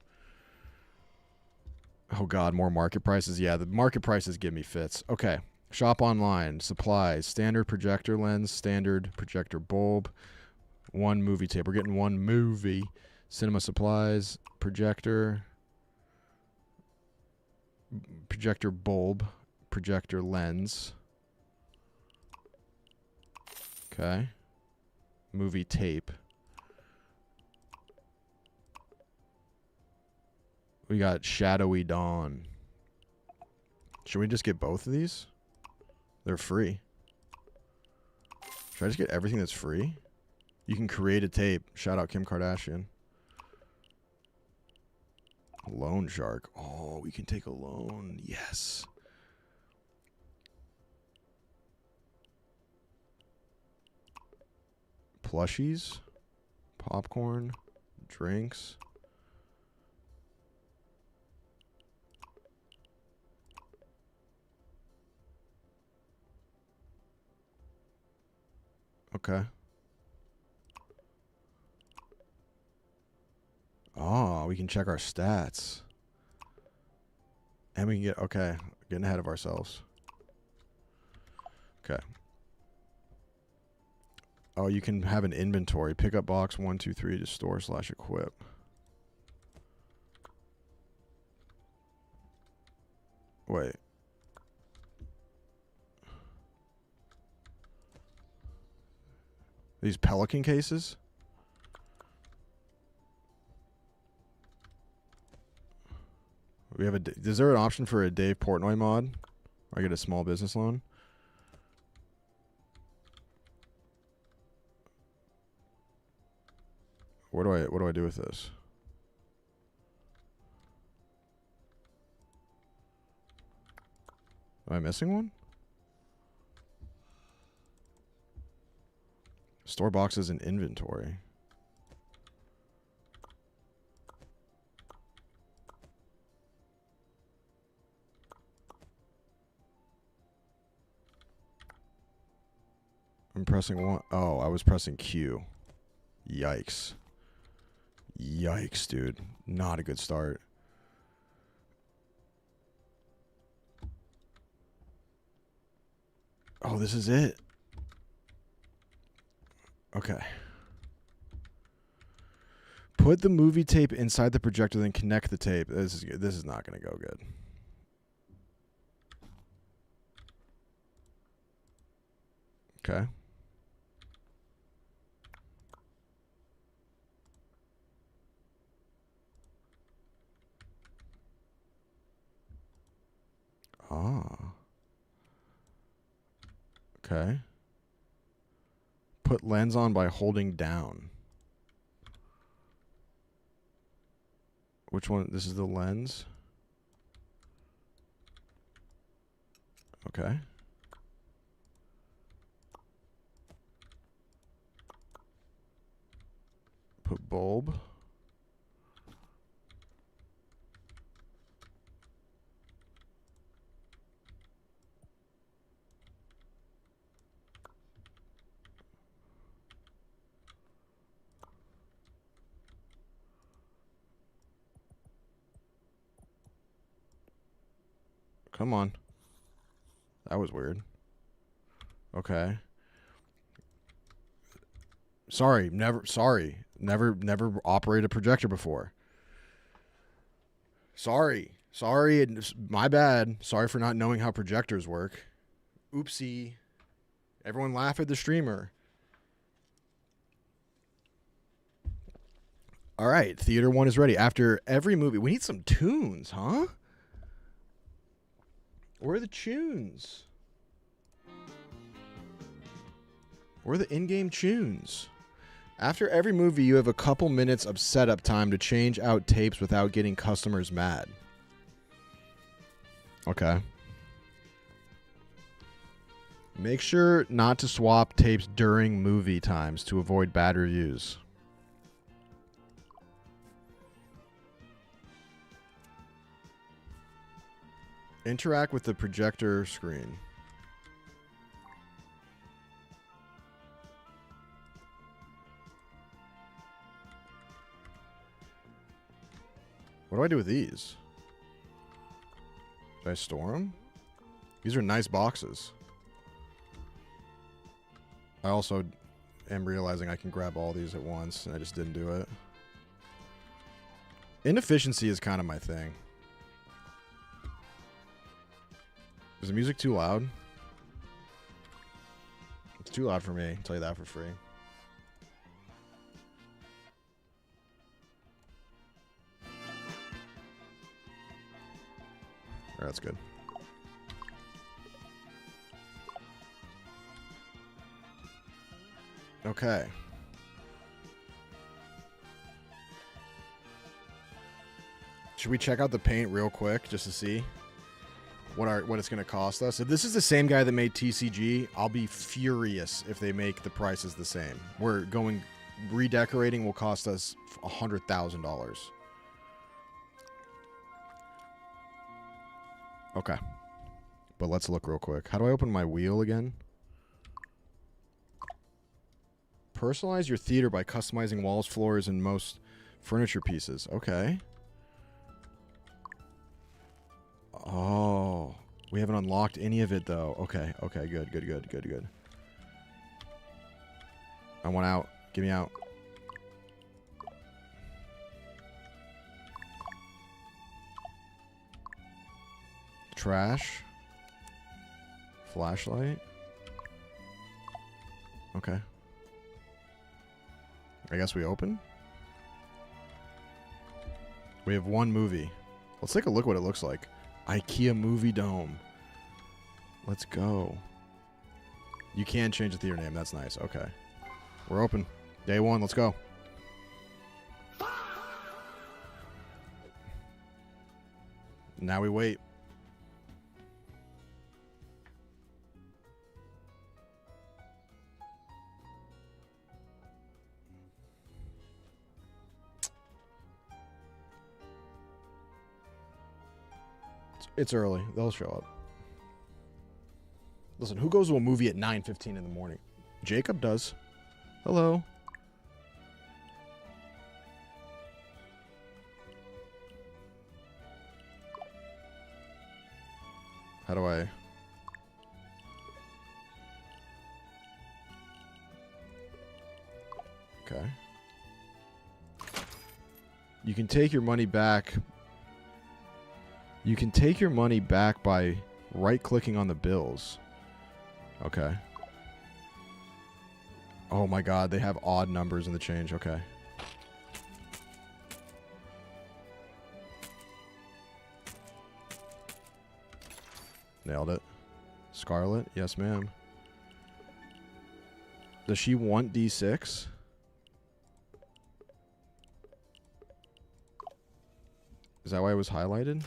Oh, God, more market prices? Yeah, the market prices give me fits. Okay. Shop online. Supplies. Standard projector lens. Standard projector bulb. 1 movie tape. We're getting 1 movie. Cinema supplies. Projector. Projector bulb. Projector lens. Okay. Movie tape. We got Shadowy Dawn. Should we just get both of these? They're free. Should I just get everything that's free? You can create a tape. Shout out Kim Kardashian. Loan shark. Oh, we can take a loan. Yes. Plushies. Popcorn. Drinks. Okay. Oh, we can check our stats. And we can get... Okay. Getting ahead of ourselves. Okay. Oh, you can have an inventory. Pick up box 1, 2, 3 to store/equip. Wait. These Pelican cases? We have a... Is there an option for a Dave Portnoy mod? Or I get a small business loan? What do I do with this? Am I missing one? Store boxes and inventory. I'm pressing one. Oh, I was pressing Q. Yikes. Yikes, dude. Not a good start. Oh, this is it. Okay. Put the movie tape inside the projector, then connect the tape. This is not going to go good. Okay. Okay. Put lens on by holding down. Which one? This is the lens. Okay. Put bulb. Come on. That was weird. Okay. Never operated a projector before. Sorry, my bad. Sorry for not knowing how projectors work. Oopsie. Everyone laugh at the streamer. All right, Theater 1 is ready. After every movie, we need some tunes, huh? Where are the tunes? Where are the in-game tunes? After every movie, you have a couple minutes of setup time to change out tapes without getting customers mad. Okay. Make sure not to swap tapes during movie times to avoid bad reviews. Interact with the projector screen. What do I do with these? Did I store them? These are nice boxes. I also am realizing I can grab all these at once, and I just didn't do it. Inefficiency is kind of my thing. Is the music too loud? It's too loud for me. I'll tell you that for free. Alright, that's good. Okay. Should we check out the paint real quick just to see what it's going to cost us? If this is the same guy that made TCG, I'll be furious if they make the prices the same. Redecorating will cost us $100,000. Okay. But let's look real quick. How do I open my wheel again? Personalize your theater by customizing walls, floors, and most furniture pieces. Okay. Oh. We haven't unlocked any of it, though. Okay. Okay, good. I want out. Get me out. Trash. Flashlight. Okay. I guess we open. We have one movie. Let's take a look what it looks like. IKEA Movie Dome. Let's go. You can change the theater name. That's nice. Okay. We're open. Day one. Let's go. Now we wait. It's early. They'll show up. Listen, who goes to a movie at 9:15 in the morning? Jacob does. Hello. How do I... Okay. You can take your money back... You can take your money back by right-clicking on the bills. Okay. Oh my god, they have odd numbers in the change. Okay. Nailed it. Scarlet? Yes, ma'am. Does she want D6? Is that why it was highlighted?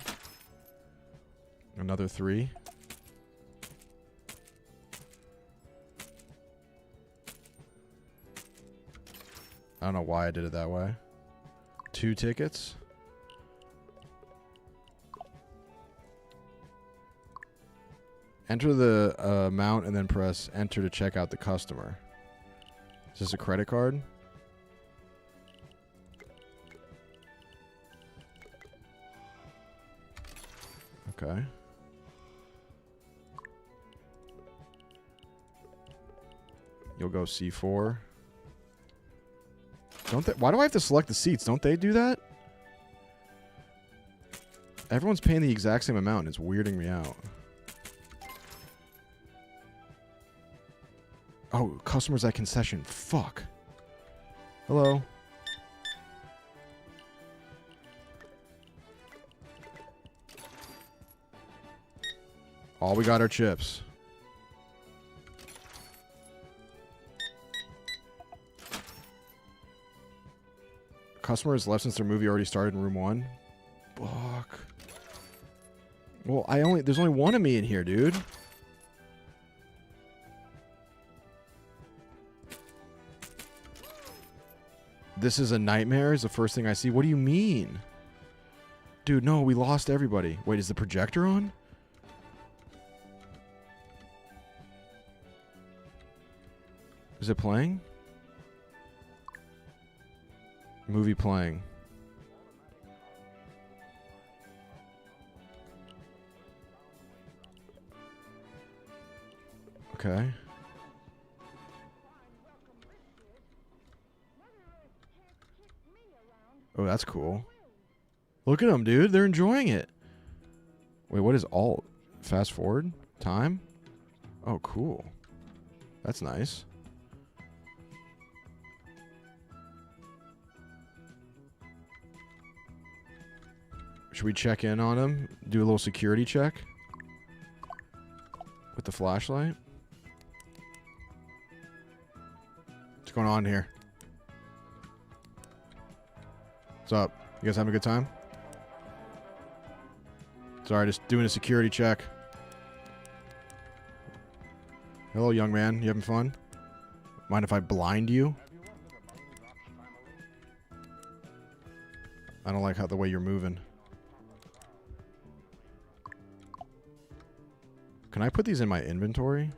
Another 3. I don't know why I did it that way. 2 tickets. Enter the amount and then press enter to check out the customer. Is this a credit card? Okay. You'll go C4. Don't they? Why do I have to select the seats? Don't they do that? Everyone's paying the exact same amount. It's weirding me out. Oh, customers at concession. Fuck. Hello. All we got are chips. Customer has left since their movie already started in room 1. Fuck. Well, there's only one of me in here, dude. This is a nightmare is the first thing I see. What do you mean? Dude, no, we lost everybody. Wait, is the projector on? Is it playing? Movie playing. Okay. Oh, that's cool. Look at them, dude. They're enjoying it. Wait, what is alt? Fast forward? Time? Oh, cool. That's nice. Should we check in on him? Do a little security check? With the flashlight? What's going on here? What's up? You guys having a good time? Sorry, just doing a security check. Hello, young man. You having fun? Mind if I blind you? I don't like the way you're moving. Can I put these in my inventory?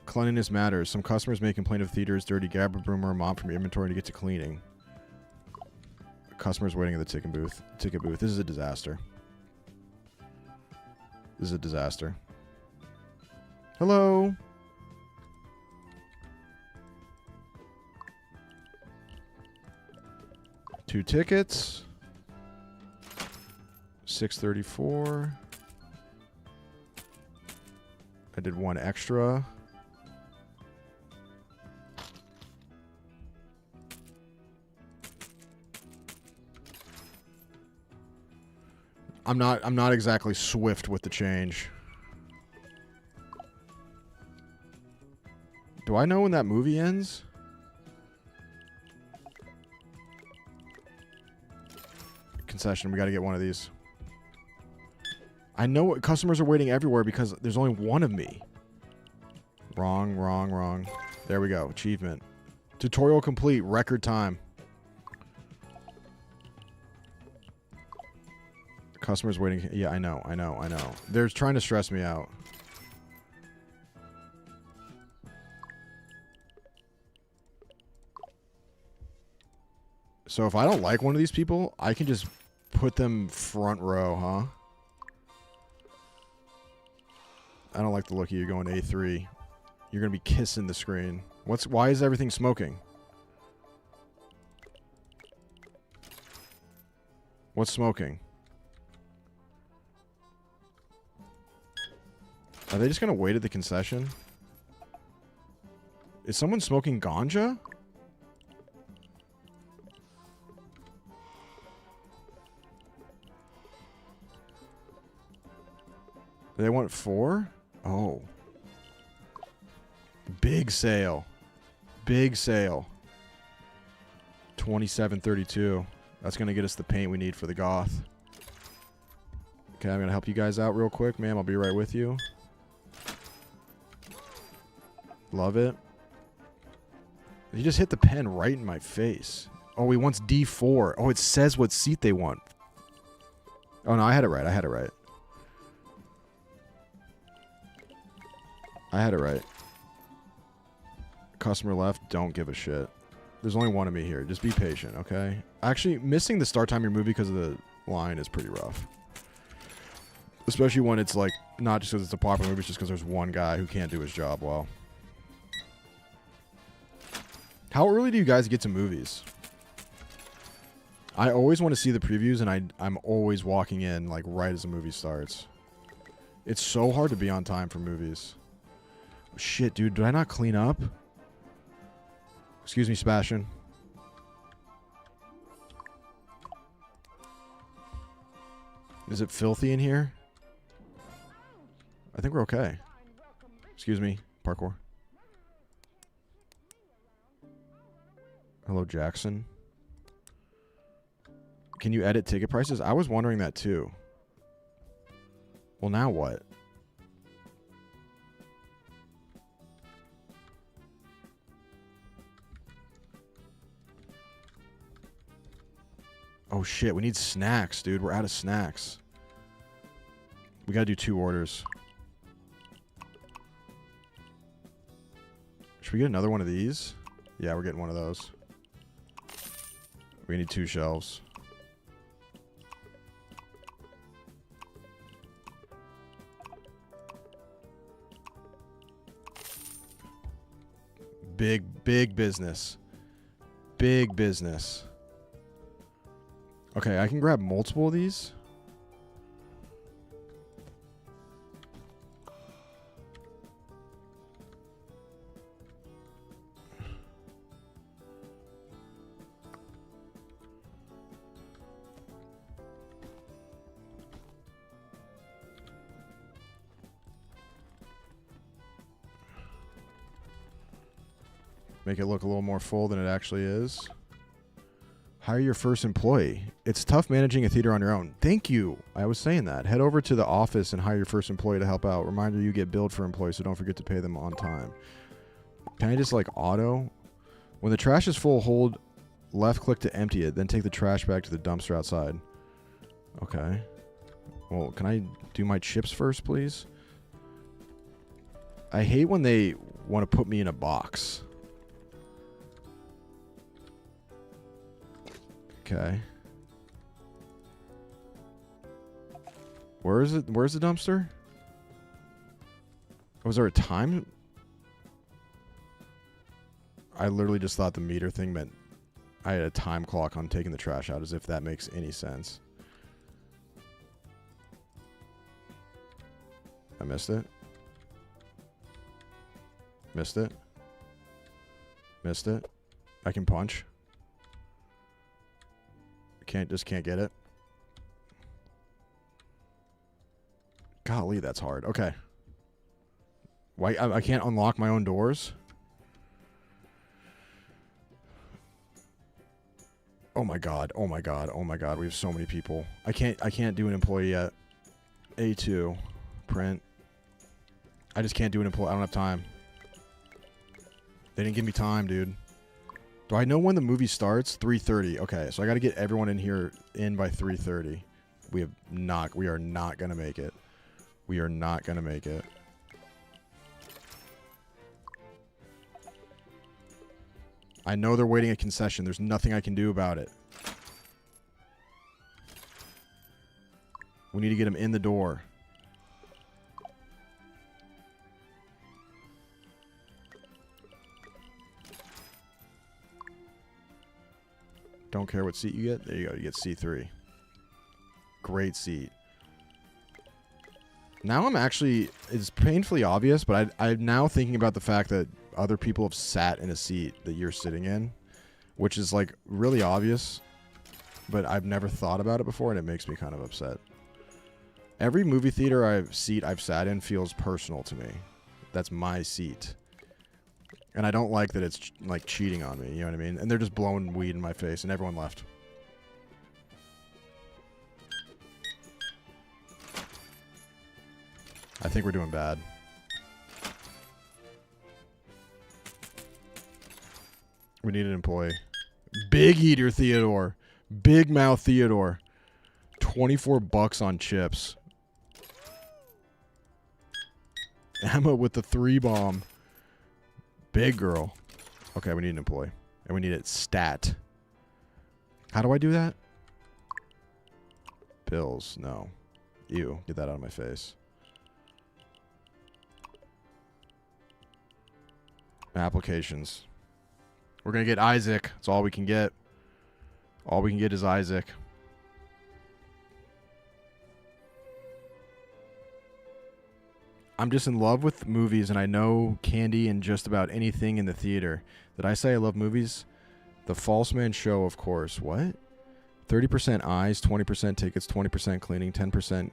Cleanliness matters. Some customers may complain if theater is dirty. Grab a broom or a mop from your inventory to get to cleaning. Customers waiting at the ticket booth. This is a disaster. This is a disaster. Hello. Two tickets. 634. I did one extra. I'm not exactly swift with the change. Do I know when that movie ends? Concession, we got to get one of these. I know what customers are waiting everywhere because there's only one of me. Wrong, wrong, wrong. There we go. Achievement. Tutorial complete. Record time. Customers waiting. Yeah, I know. They're trying to stress me out. So if I don't like one of these people, I can just put them front row, huh? I don't like the look of you going A3. You're going to be kissing the screen. Why is everything smoking? What's smoking? Are they just going to wait at the concession? Is someone smoking ganja? They want 4? Oh. Big sale. Big sale. $27.32. That's going to get us the paint we need for the goth. Okay, I'm going to help you guys out real quick, ma'am. I'll be right with you. Love it. He just hit the pen right in my face. Oh, he wants D4. Oh, it says what seat they want. Oh, no, I had it right. I had it right. I had it right. Customer left. Don't give a shit. There's only one of me here. Just be patient, okay? Actually, missing the start time of your movie because of the line is pretty rough. Especially when it's like, not just because it's a popular movie, it's just because there's one guy who can't do his job well. How early do you guys get to movies? I always want to see the previews, and I'm always walking in like right as the movie starts. It's so hard to be on time for movies. Shit, dude, did I not clean up? Excuse me, Sebastian. Is it filthy in here? I think we're okay. Excuse me, parkour. Hello, Jackson. Can you edit ticket prices? I was wondering that too. Well, now what? Oh shit, we need snacks, dude. We're out of snacks. We gotta do 2 orders. Should we get another one of these? Yeah, we're getting one of those. We need 2 shelves. Big business. Big business. Okay, I can grab multiple of these. Make it look a little more full than it actually is. Hire your first employee. It's tough managing a theater on your own. Thank you. I was saying that. Head over to the office and hire your first employee to help out. Reminder, you get billed for employees, so don't forget to pay them on time. Can I just like auto? When the trash is full, hold left click to empty it, then take the trash bag to the dumpster outside. Okay. Well, can I do my chips first, please? I hate when they want to put me in a box. Okay. Where is it? Where's the dumpster? Was there a time? I literally just thought the meter thing meant I had a time clock on taking the trash out, as if that makes any sense. I missed it. Missed it. Missed it. I can punch. Just can't get it. Golly, that's hard. Okay. Why I can't unlock my own doors? Oh my god. Oh my god. Oh my god. We have so many people. I can't do an employee yet. A2 print. I just can't do an employee. I don't have time. They didn't give me time, dude. Do I know when the movie starts? 3:30. Okay, so I got to get everyone in here by 3:30. We are not going to make it. We are not going to make it. I know they're waiting a concession. There's nothing I can do about it. We need to get them in the door. Don't care what seat you get. There you go. You get C3. Great seat. Now I'm actually... It's painfully obvious, but I'm now thinking about the fact that other people have sat in a seat that you're sitting in, which is like really obvious, but I've never thought about it before, and it makes me kind of upset. Every movie theater I've sat in feels personal to me. That's my seat. And I don't like that it's like cheating on me, you know what I mean? And they're just blowing weed in my face and everyone left. I think we're doing bad. We need an employee. Big Eater Theodore. Big Mouth Theodore. 24 bucks on chips. Emma with the 3 bomb. Big girl. Okay, we need an employee. And we need it stat. How do I do that? Bills. No. Ew. Get that out of my face. Applications. We're going to get Isaac. That's all we can get. All we can get is Isaac. I'm just in love with movies, and I know candy and just about anything in the theater. Did I say I love movies? The False Man Show, of course. What? 30% eyes, 20% tickets, 20% cleaning, 10%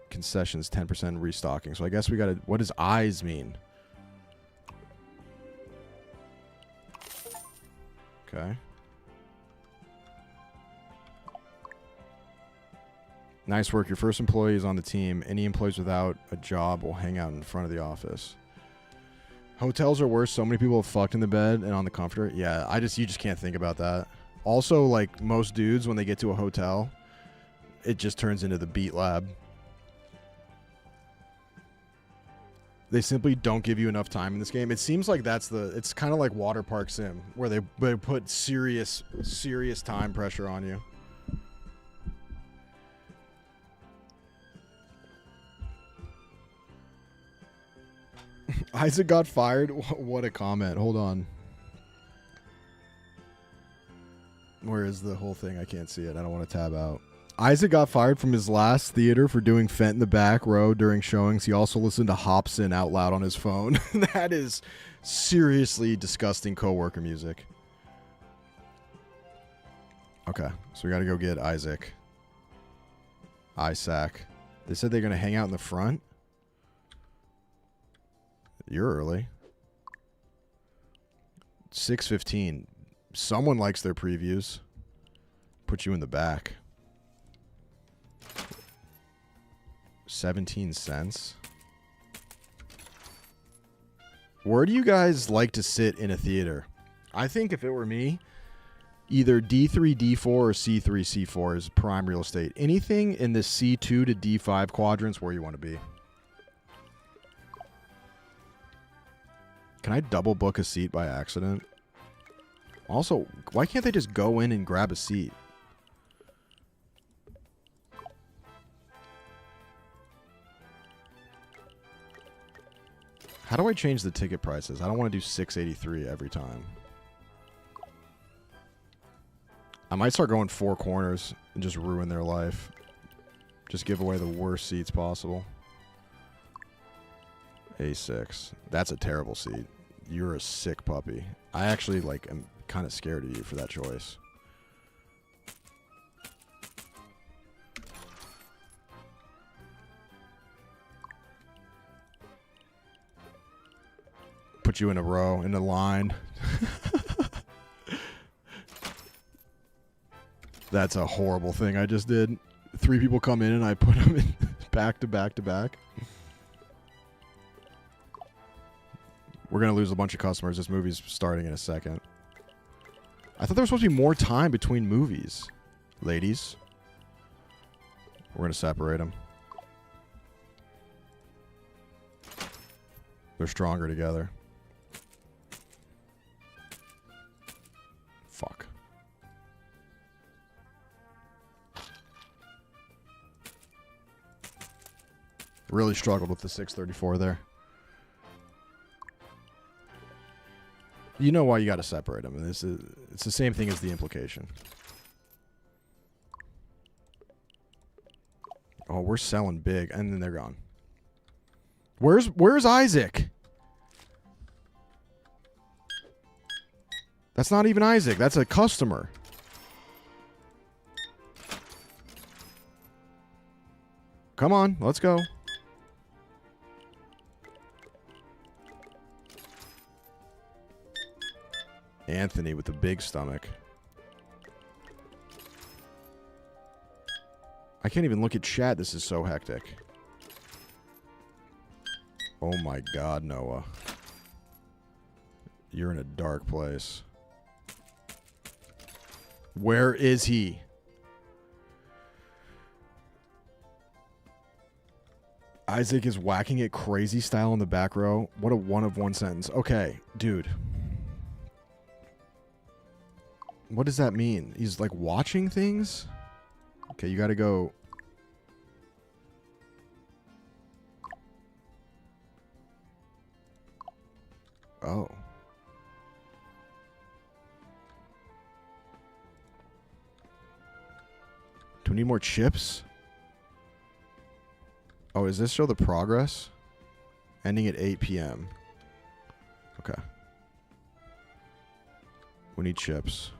concessions, 10% restocking. So I guess we got to... What does eyes mean? Okay. Nice work. Your first employee is on the team. Any employees without a job will hang out in front of the office. Hotels are worse. So many people have fucked in the bed and on the comforter. Yeah, you just can't think about that. Also, like most dudes, when they get to a hotel, it just turns into the beat lab. They simply don't give you enough time in this game. It seems like it's kind of like Water Park Sim, where they put serious time pressure on you. Isaac got fired? What a comment. Hold on. Where is the whole thing? I can't see it. I don't want to tab out. Isaac got fired from his last theater for doing Fent in the back row during showings. He also listened to Hobson out loud on his phone. That is seriously disgusting coworker music. Okay, so we got to go get Isaac. Isaac. They said they're going to hang out in the front. You're early. 6:15. Someone likes their previews. Put you in the back. 17 cents. Where do you guys like to sit in a theater? I think if it were me, either D3, D4, or C3, C4 is prime real estate. Anything in the C2 to D5 quadrants where you want to be. Can I double book a seat by accident? Also, why can't they just go in and grab a seat? How do I change the ticket prices? I don't want to do $6.83 every time. I might start going 4 corners and just ruin their life. Just give away the worst seats possible. A6. That's a terrible seat. You're a sick puppy. I actually am kind of scared of you for that choice. Put you in a row, in a line. That's a horrible thing I just did. 3 people come in and I put them in back to back to back. We're going to lose a bunch of customers. This movie's starting in a second. I thought there was supposed to be more time between movies. Ladies. We're going to separate them. They're stronger together. Fuck. Really struggled with the 634 there. You know why you got to separate them. It's the same thing as the implication. Oh, we're selling big, and then they're gone. Where's Isaac? That's not even Isaac. That's a customer. Come on, let's go. Anthony with the big stomach. I can't even look at chat. This is so hectic. Oh my God, Noah. You're in a dark place. Where is he? Isaac is whacking it crazy style in the back row. What a one of one sentence. Okay, dude. What does that mean? He's like watching things? Okay, you gotta go. Oh. Do we need more chips? Oh, does this show the progress? Ending at 8 p.m. Okay. We need chips.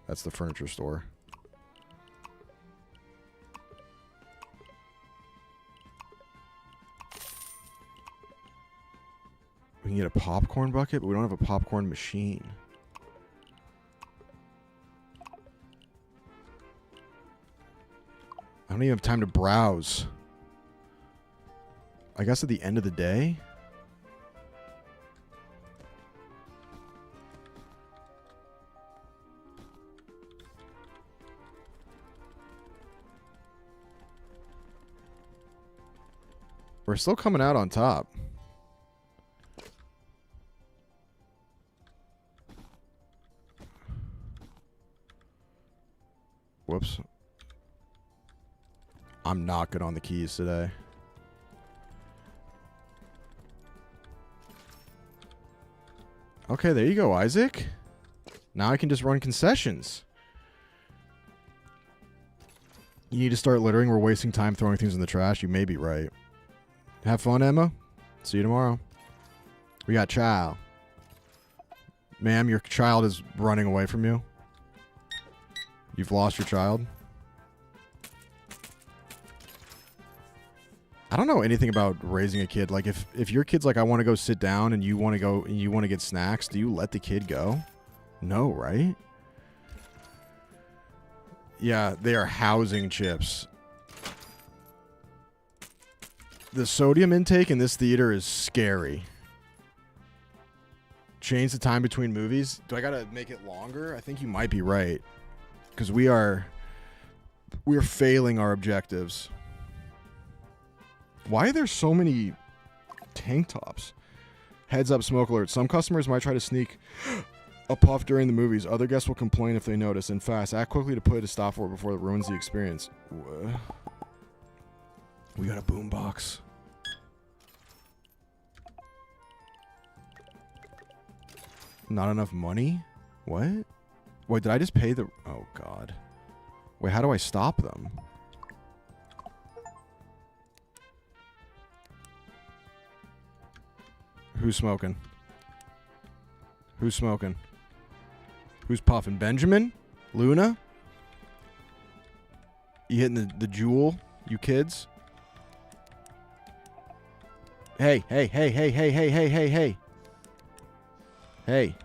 That's the furniture store. We can get a popcorn bucket, but we don't have a popcorn machine. I don't even have time to browse. I guess at the end of the day. We're still coming out on top. Whoops. I'm not good on the keys today. Okay, there you go, Isaac. Now I can just run concessions. You need to start littering. We're wasting time throwing things in the trash. You may be right. Have fun, Emma. See you tomorrow. We got child. Ma'am, your child is running away from you. You've lost your child. I don't know anything about raising a kid. Like if your kid's like, I want to go sit down and you want to go and you want to get snacks, do you let the kid go? No, right? Yeah, they are housing chips. The sodium intake in this theater is scary. Change the time between movies. Do I gotta make it longer? I think you might be right. Because we're failing our objectives. Why are there so many tank tops? Heads up, smoke alert. Some customers might try to sneak a puff during the movies. Other guests will complain if they notice. And fast, act quickly to put a stop for it before it ruins the experience. We got a boombox. Not enough money? What? Wait, did I just pay the... Oh, God. Wait, how do I stop them? Who's smoking? Who's smoking? Who's puffing? Benjamin? Luna? You hitting the jewel, you kids? Hey, hey, hey, hey, hey, hey, hey, hey, hey. Hey.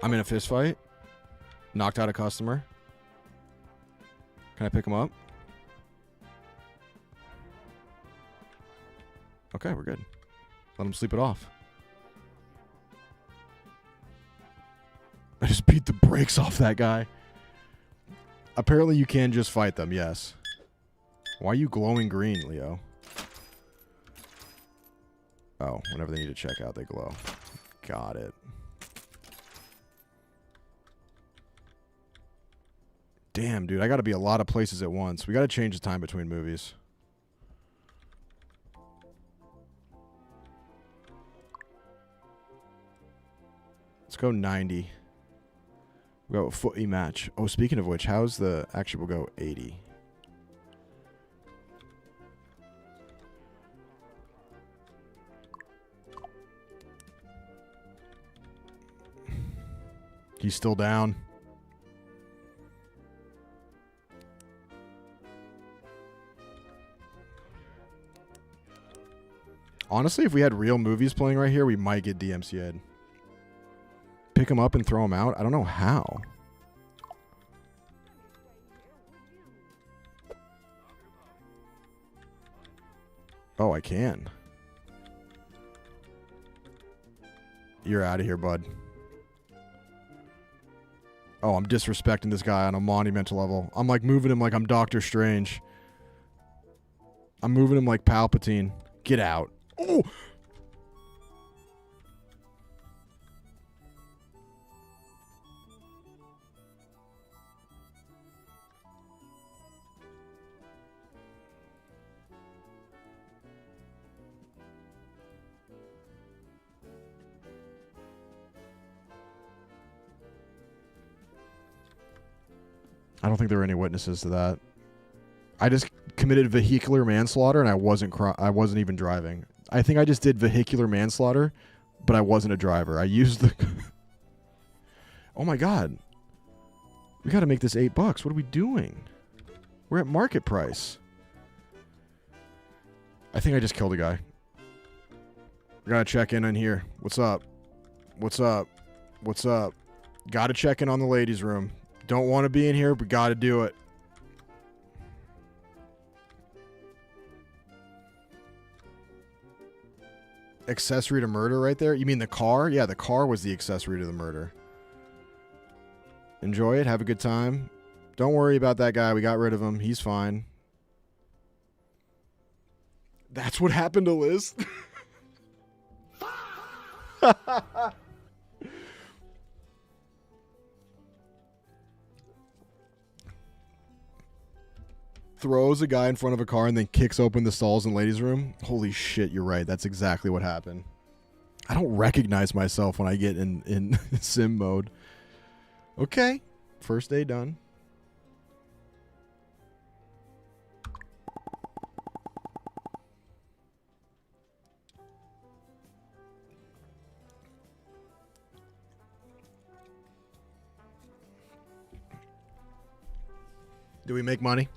I'm in a fist fight. Knocked out a customer. Can I pick him up? Okay, we're good. Let him sleep it off. I just beat the brakes off that guy. Apparently you can just fight them, yes. Why are you glowing green, Leo? Oh, whenever they need to check out, they glow. Got it. Damn, dude, I gotta be a lot of places at once. We gotta change the time between movies. Let's go 90. We got a footy match. Oh, speaking of which, how's the... Actually, we'll go 80. He's still down. Honestly, if we had real movies playing right here, we might get DMCA'd. Pick them up and throw them out? I don't know how. Oh, I can. You're out of here, bud. Oh, I'm disrespecting this guy on a monumental level. I'm like moving him like I'm Doctor Strange. I'm moving him like Palpatine. Get out. Oh! I don't think there were any witnesses to that. I just committed vehicular manslaughter and I wasn't even driving. I think I just did vehicular manslaughter, but I wasn't a driver. I used the Oh my god. We got to make this $8. What are we doing? We're at market price. I think I just killed a guy. We got to check in here. What's up? What's up? What's up? Got to check in on the ladies' room. Don't want to be in here, but got to do it. Accessory to murder right there? You mean the car? Yeah, the car was the accessory to the murder. Enjoy it. Have a good time. Don't worry about that guy. We got rid of him. He's fine. That's what happened to Liz? Throws a guy in front of a car and then kicks open the stalls in the ladies' room. Holy shit, you're right. That's exactly what happened. I don't recognize myself when I get in sim mode. Okay. First day done. Do we make money?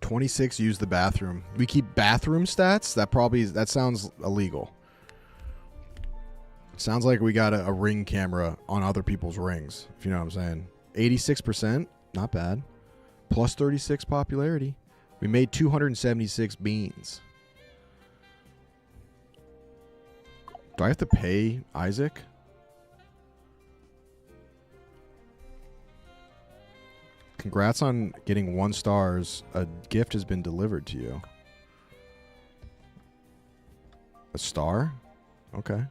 26 use the bathroom. We keep bathroom stats? That sounds illegal. Sounds like we got a ring camera on other people's rings, if you know what I'm saying. 86%, not bad. Plus 36 popularity. We made 276 beans. Do I have to pay Isaac? Congrats on getting 1 stars. A gift has been delivered to you. A star? Okay.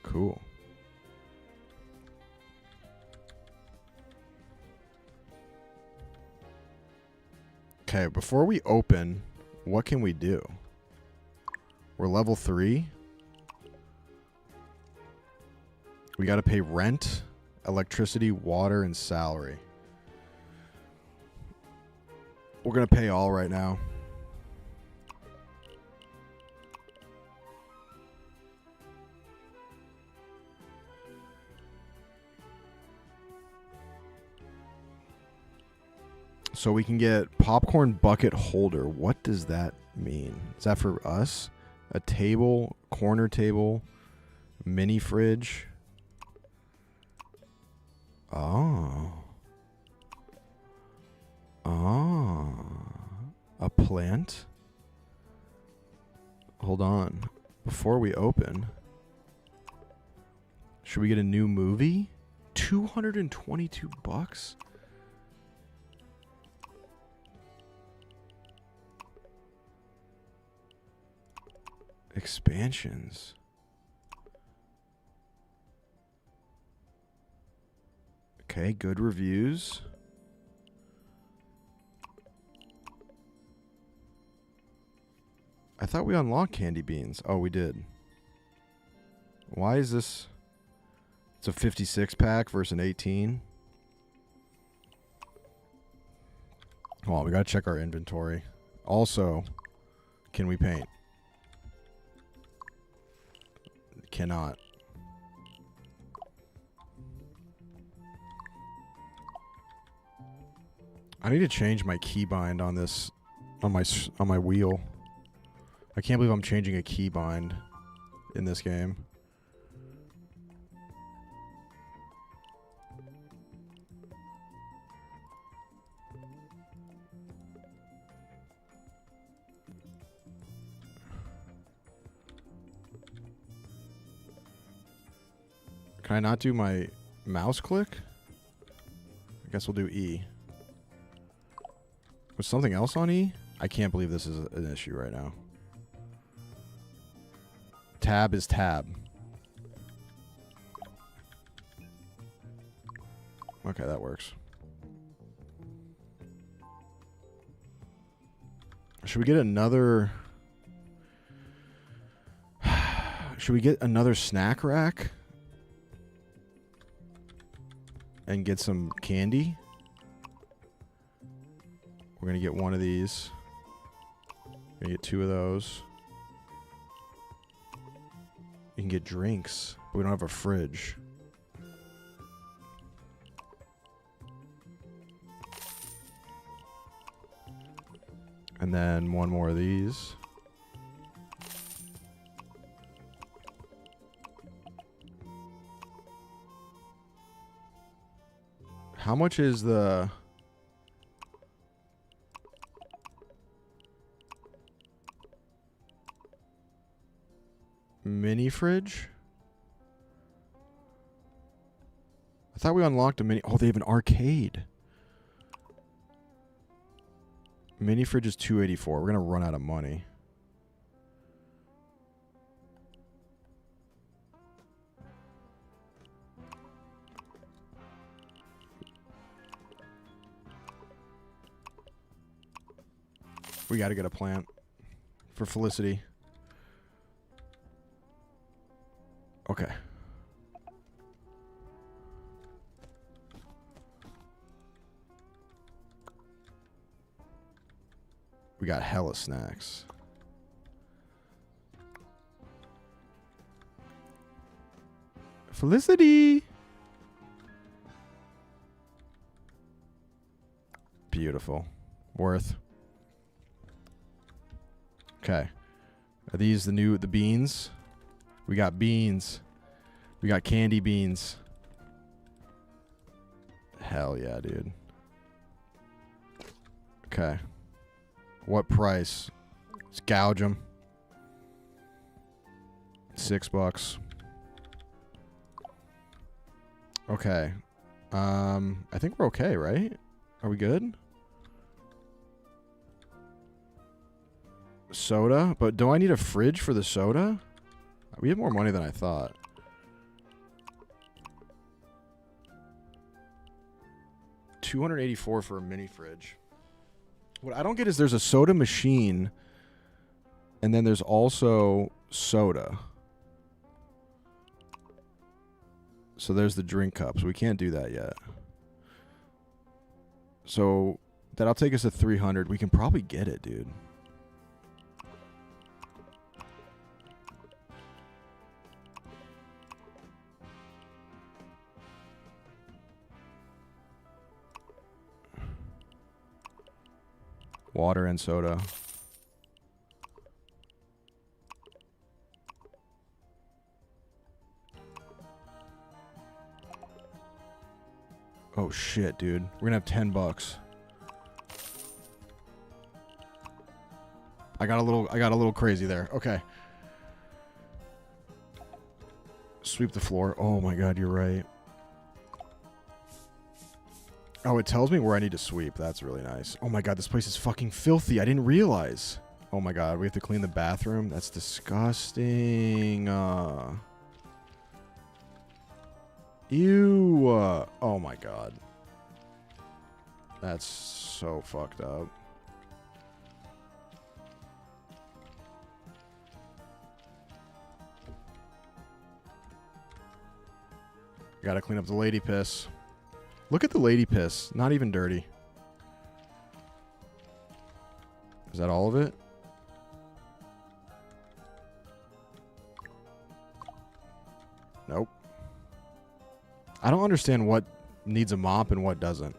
Cool. Okay, before we open, what can we do? We're level 3. We got to pay rent, electricity, water, and salary. We're going to pay all right now. So we can get popcorn bucket holder. What does that mean? Is that for us? A table, corner table, mini fridge. Oh. Oh. A plant? Hold on. Before we open, should we get a new movie? $222? Expansions. Okay, good reviews. I thought we unlocked candy beans. Oh, we did. Why is this? It's a 56 pack versus an 18. Hold on, we gotta check our inventory. Also, can we paint? Cannot. I need to change my keybind on this on my wheel. I can't believe I'm changing a keybind in this game. Can I not do my mouse click? I guess we'll do E. Was something else on E? I can't believe this is an issue right now. Tab is tab. Okay, that works. Should we get another... Should we get another snack rack? And get some candy? We're gonna get one of these. We're gonna get 2 of those. You can get drinks, but we don't have a fridge. And then 1 more of these. How much is the... mini fridge? I thought we unlocked a mini... Oh, they have an arcade. Mini fridge is $284. We're going to run out of money. We got to get a plant for Felicity. Okay. We got hella snacks. Felicity! Beautiful. Worth. Okay. Are these the beans? We got beans. We got candy beans. Hell yeah, dude. Okay. What price? Let's gouge them. $6. Okay. I think we're okay, right? Are we good? Soda? But do I need a fridge for the soda? We have more money than I thought. $284 for a mini fridge. What I don't get is there's a soda machine, and then there's also soda. So there's the drink cups. We can't do that yet. So that'll take us to 300. We can probably get it, dude. Water and soda. Oh shit, dude. We're gonna have $10. I got a little crazy there. Okay. Sweep the floor. Oh my god, you're right. Oh, it tells me where I need to sweep. That's really nice. Oh my god, this place is fucking filthy. I didn't realize. Oh my god, we have to clean the bathroom. That's disgusting. Ew. Oh my god. That's so fucked up. Gotta clean up the lady piss. Look at the lady piss. Not even dirty. Is that all of it? Nope. I don't understand what needs a mop and what doesn't.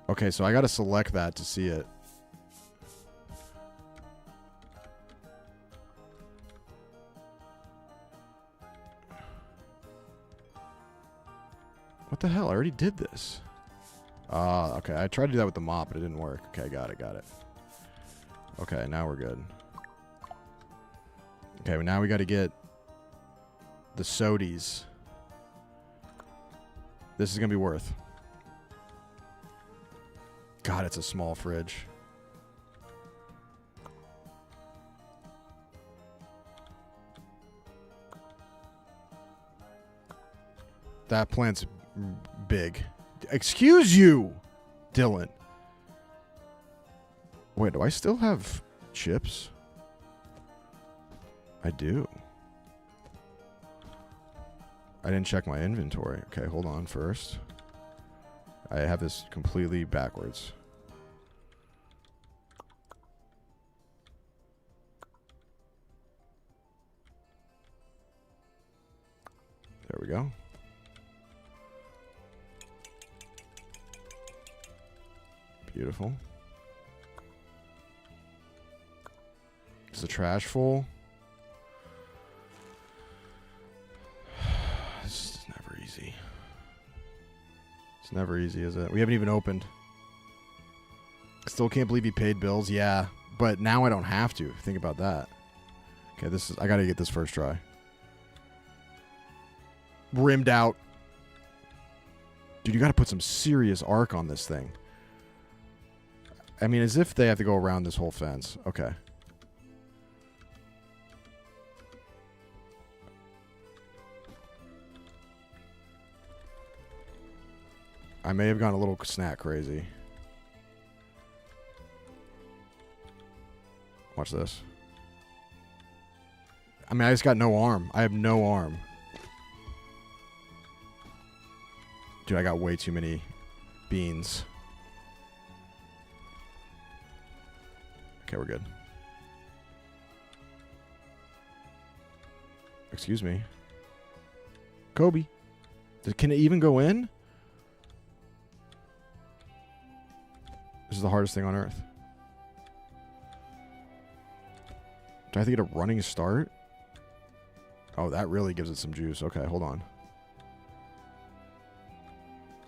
Okay, so I got to select that to see it. What the hell? I already did this. Okay. I tried to do that with the mop, but it didn't work. Okay, got it. Okay, now we're good. Okay, now we got to get the sodies. This is going to be worth. God, it's a small fridge. That plant's big. Excuse you, Dylan. Wait, do I still have chips? I do. I didn't check my inventory. Okay, hold on first. I have this completely backwards. There we go. Beautiful. Is the trash full? This is never easy. It's never easy, is it? We haven't even opened. Still can't believe he paid bills. Yeah, but now I don't have to. Think about that. Okay, this is. I gotta get this first try. Rimmed out. Dude, you gotta put some serious arc on this thing. I mean, as if they have to go around this whole fence. Okay. I may have gone a little snack crazy. Watch this. I mean, I just got no arm. I have no arm. Dude, I got way too many beans. Okay, we're good. Excuse me. Kobe. Can it even go in? This is the hardest thing on earth. Do I have to get a running start? Oh, that really gives it some juice. Okay, hold on.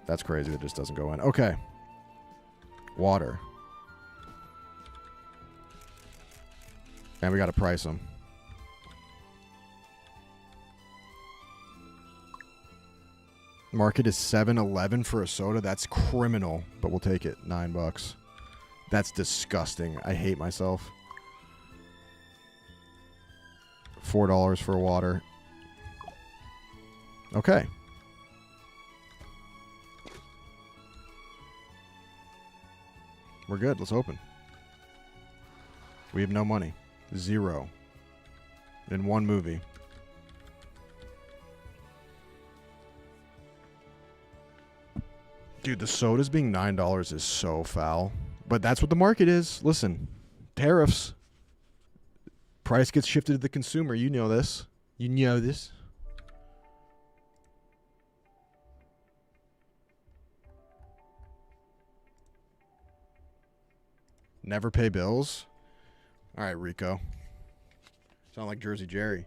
That's crazy. That just doesn't go in. Okay. Water. And we got to price them. Market is $7.11 for a soda. That's criminal, but we'll take it. $9. That's disgusting. I hate myself. $4 for water. Okay. We're good. Let's open. We have no money. 0. In one movie. Dude, the sodas being $9 is so foul. But that's what the market is. Listen, tariffs. Price gets shifted to the consumer. You know this. You know this. Never pay bills? All right, Rico. Sound like Jersey Jerry.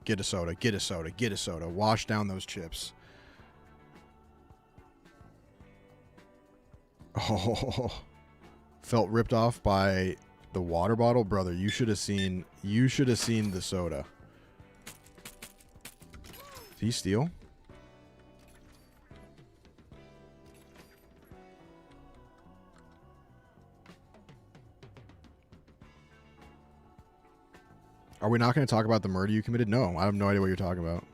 Get a soda, get a soda, get a soda. Wash down those chips. Oh, felt ripped off by the water bottle, brother. You should have seen the soda. Did he steal? Are we not going to talk about the murder you committed? No, I have no idea what you're talking about.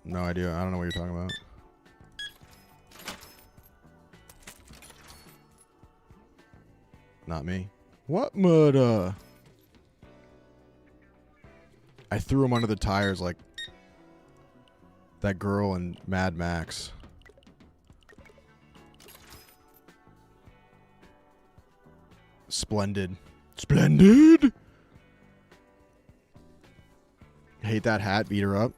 No idea. I don't know what you're talking about. Not me. What murder? I threw him under the tires like that girl in Mad Max. Splendid. Splendid. Hate that hat. Beat her up.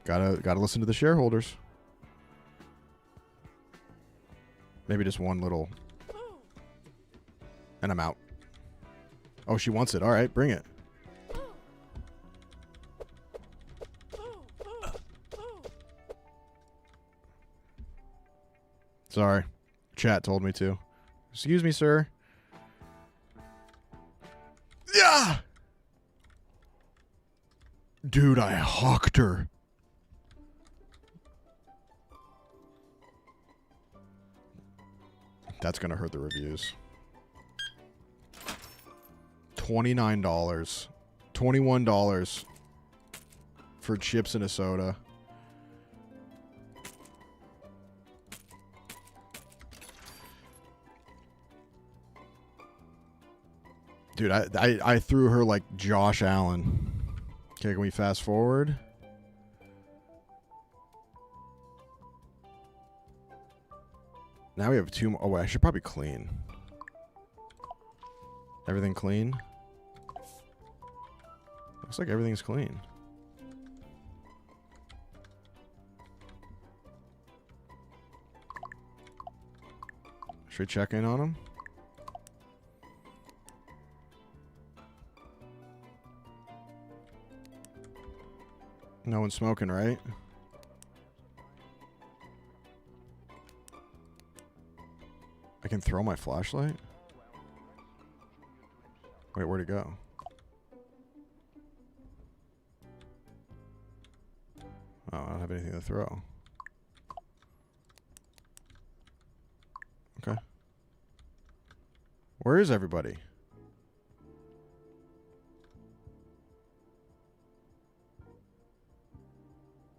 Gotta listen to the shareholders. Maybe just one little. And I'm out. Oh, she wants it. All right, bring it. Sorry. Chat told me to. Excuse me, sir. Yeah! Dude, I hawked her. That's going to hurt the reviews. $29. $21 for chips and a soda. Dude, I threw her like Josh Allen. Okay, can we fast forward? Now we have two more. Oh, wait, I should probably clean. Everything clean? Looks like everything's clean. Should we check in on them? No one's smoking, right? I can throw my flashlight? Wait, where'd it go? Oh, I don't have anything to throw. Okay. Where is everybody?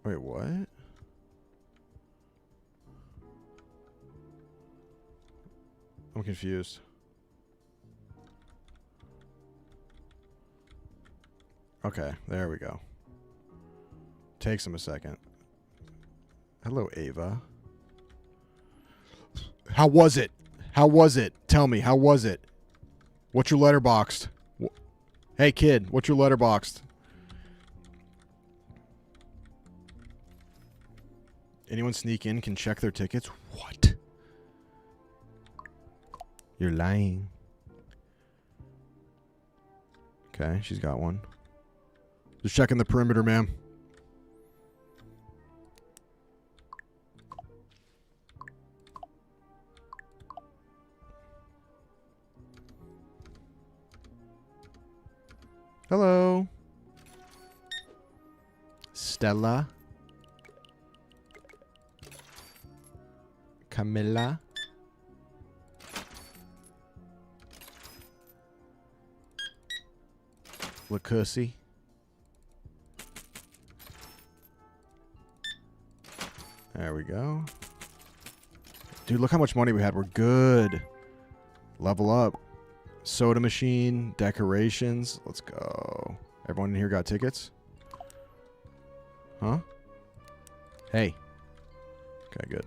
Wait, what? I'm confused. Okay, there we go. Takes him a second. Hello, Ava. How was it? How was it? Tell me, how was it? What's your letterboxed? Hey, kid, what's your letterboxed? Anyone sneak in can check their tickets? What? You're lying. Okay, she's got one. Just checking the perimeter, ma'am. Hello. Stella. Camilla. Lacussy. There we go. Dude, look how much money we had. We're good. Level up. Soda machine. Decorations. Let's go. Everyone in here got tickets? Huh? Hey. Okay, good.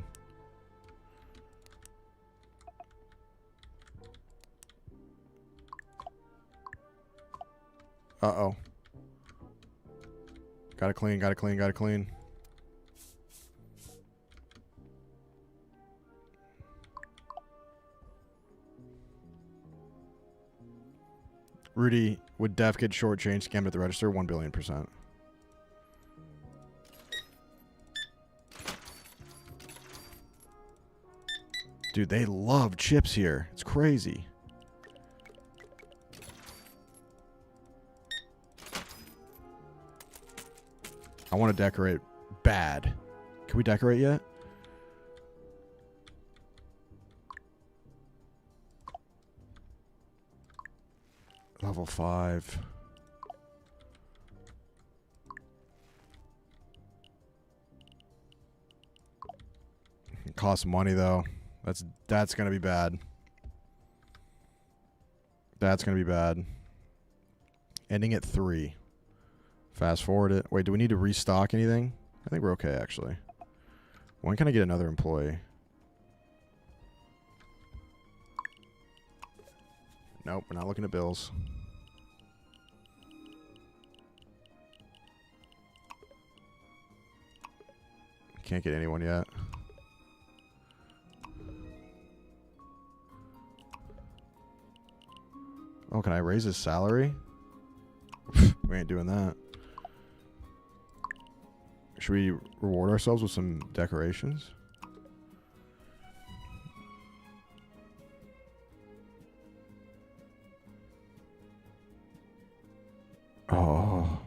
Uh-oh. Gotta clean, gotta clean, gotta clean. Rudy, would Def get shortchanged scammed at the register? 1,000,000,000%. Dude, they love chips here. It's crazy. I want to decorate bad. Can we decorate yet? Level 5. It costs money though. That's gonna be bad. That's gonna be bad. Ending at 3. Fast forward it. Wait, do we need to restock anything? I think we're okay, actually. When can I get another employee? Nope, we're not looking at bills. Can't get anyone yet. Oh, can I raise his salary? We ain't doing that. Should we reward ourselves with some decorations? Oh.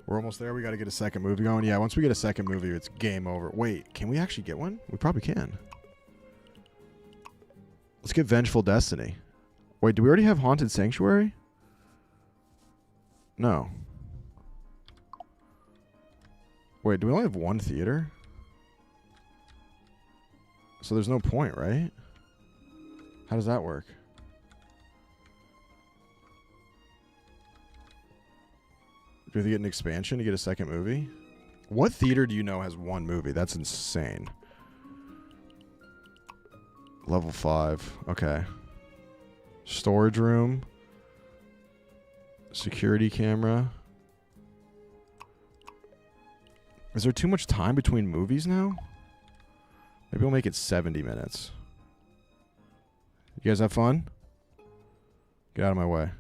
We're almost there. We got to get a second movie going. Yeah, once we get a second movie, it's game over. Wait, can we actually get one? We probably can. Let's get Vengeful Destiny. Wait, do we already have Haunted Sanctuary? No. Wait, do we only have one theater? So there's no point, right? How does that work? Do we have to get an expansion to get a second movie? What theater do you know has one movie? That's insane. Level 5. Okay. Storage room. Security camera. Is there too much time between movies now? Maybe we'll make it 70 minutes. You guys have fun? Get out of my way.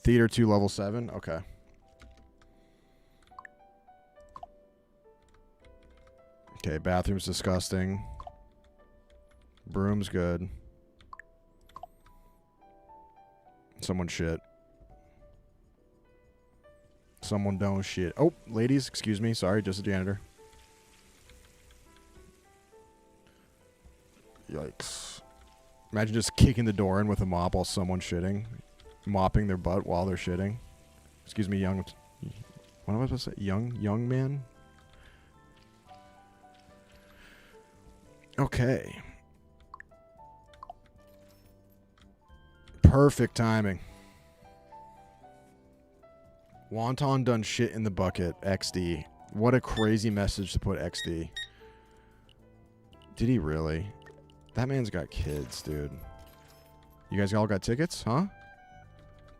Theater 2, level 7? Okay. Okay, bathroom's disgusting. Broom's good. Someone shit. Someone don't shit. Oh, ladies, excuse me. Sorry, just a janitor. Yikes. Imagine just kicking the door in with a mop while someone's shitting. Mopping their butt while they're shitting. Excuse me, young... What am I supposed to say? Young man? Okay. Perfect timing. Wonton done shit in the bucket. XD. What a crazy message to put XD. Did he really? That man's got kids, dude. You guys all got tickets, huh?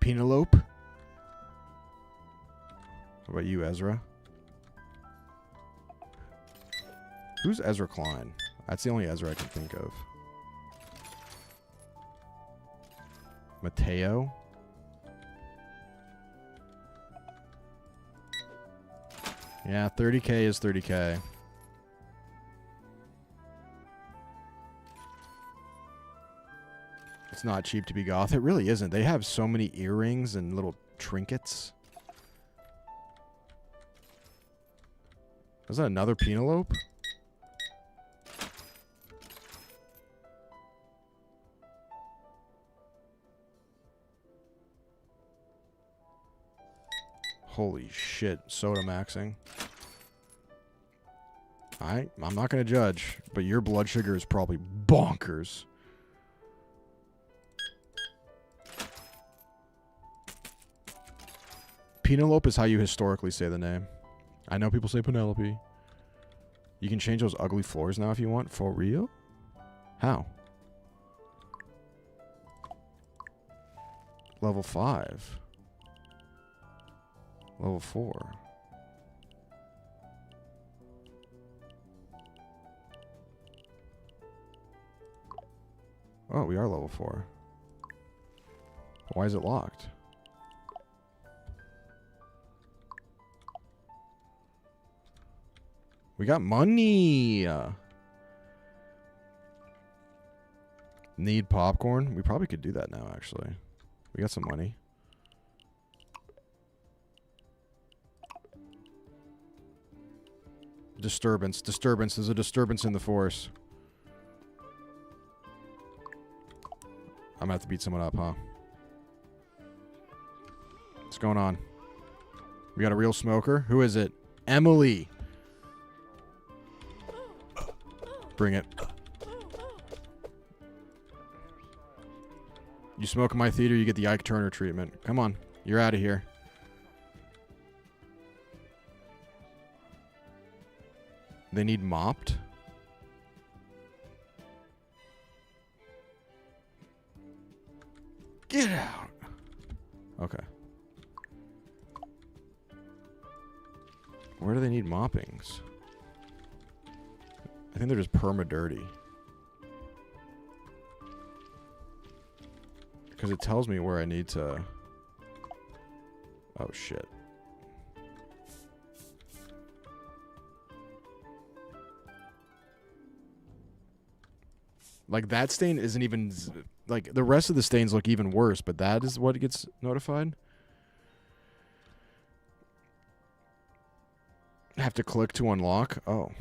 Penelope? What about you, Ezra? Who's Ezra Klein? That's the only Ezra I can think of. Mateo? Yeah, 30K is 30K. It's not cheap to be goth. It really isn't. They have so many earrings and little trinkets. Is that another Penelope? Holy shit. Soda maxing. I'm not going to judge, but your blood sugar is probably bonkers. Penelope is how you historically say the name. I know people say Penelope. You can change those ugly floors now if you want. For real? How? Level 5. Level 4. Oh, we are level 4. Why is it locked? We got money. Need popcorn? We probably could do that now, actually. We got some money. Disturbance. Disturbance. There's a disturbance in the force. I'm gonna have to beat someone up, huh? What's going on? We got a real smoker? Who is it? Emily. Bring it. You smoke in my theater, you get the Ike Turner treatment. Come on. You're out of here. They need mopped. Get out. Okay. Where do they need moppings? I think they're just perma-dirty. Because it tells me where I need to... Oh, shit. Like, that stain isn't even... Like, the rest of the stains look even worse, but that is what gets notified? I have to click to unlock? Oh.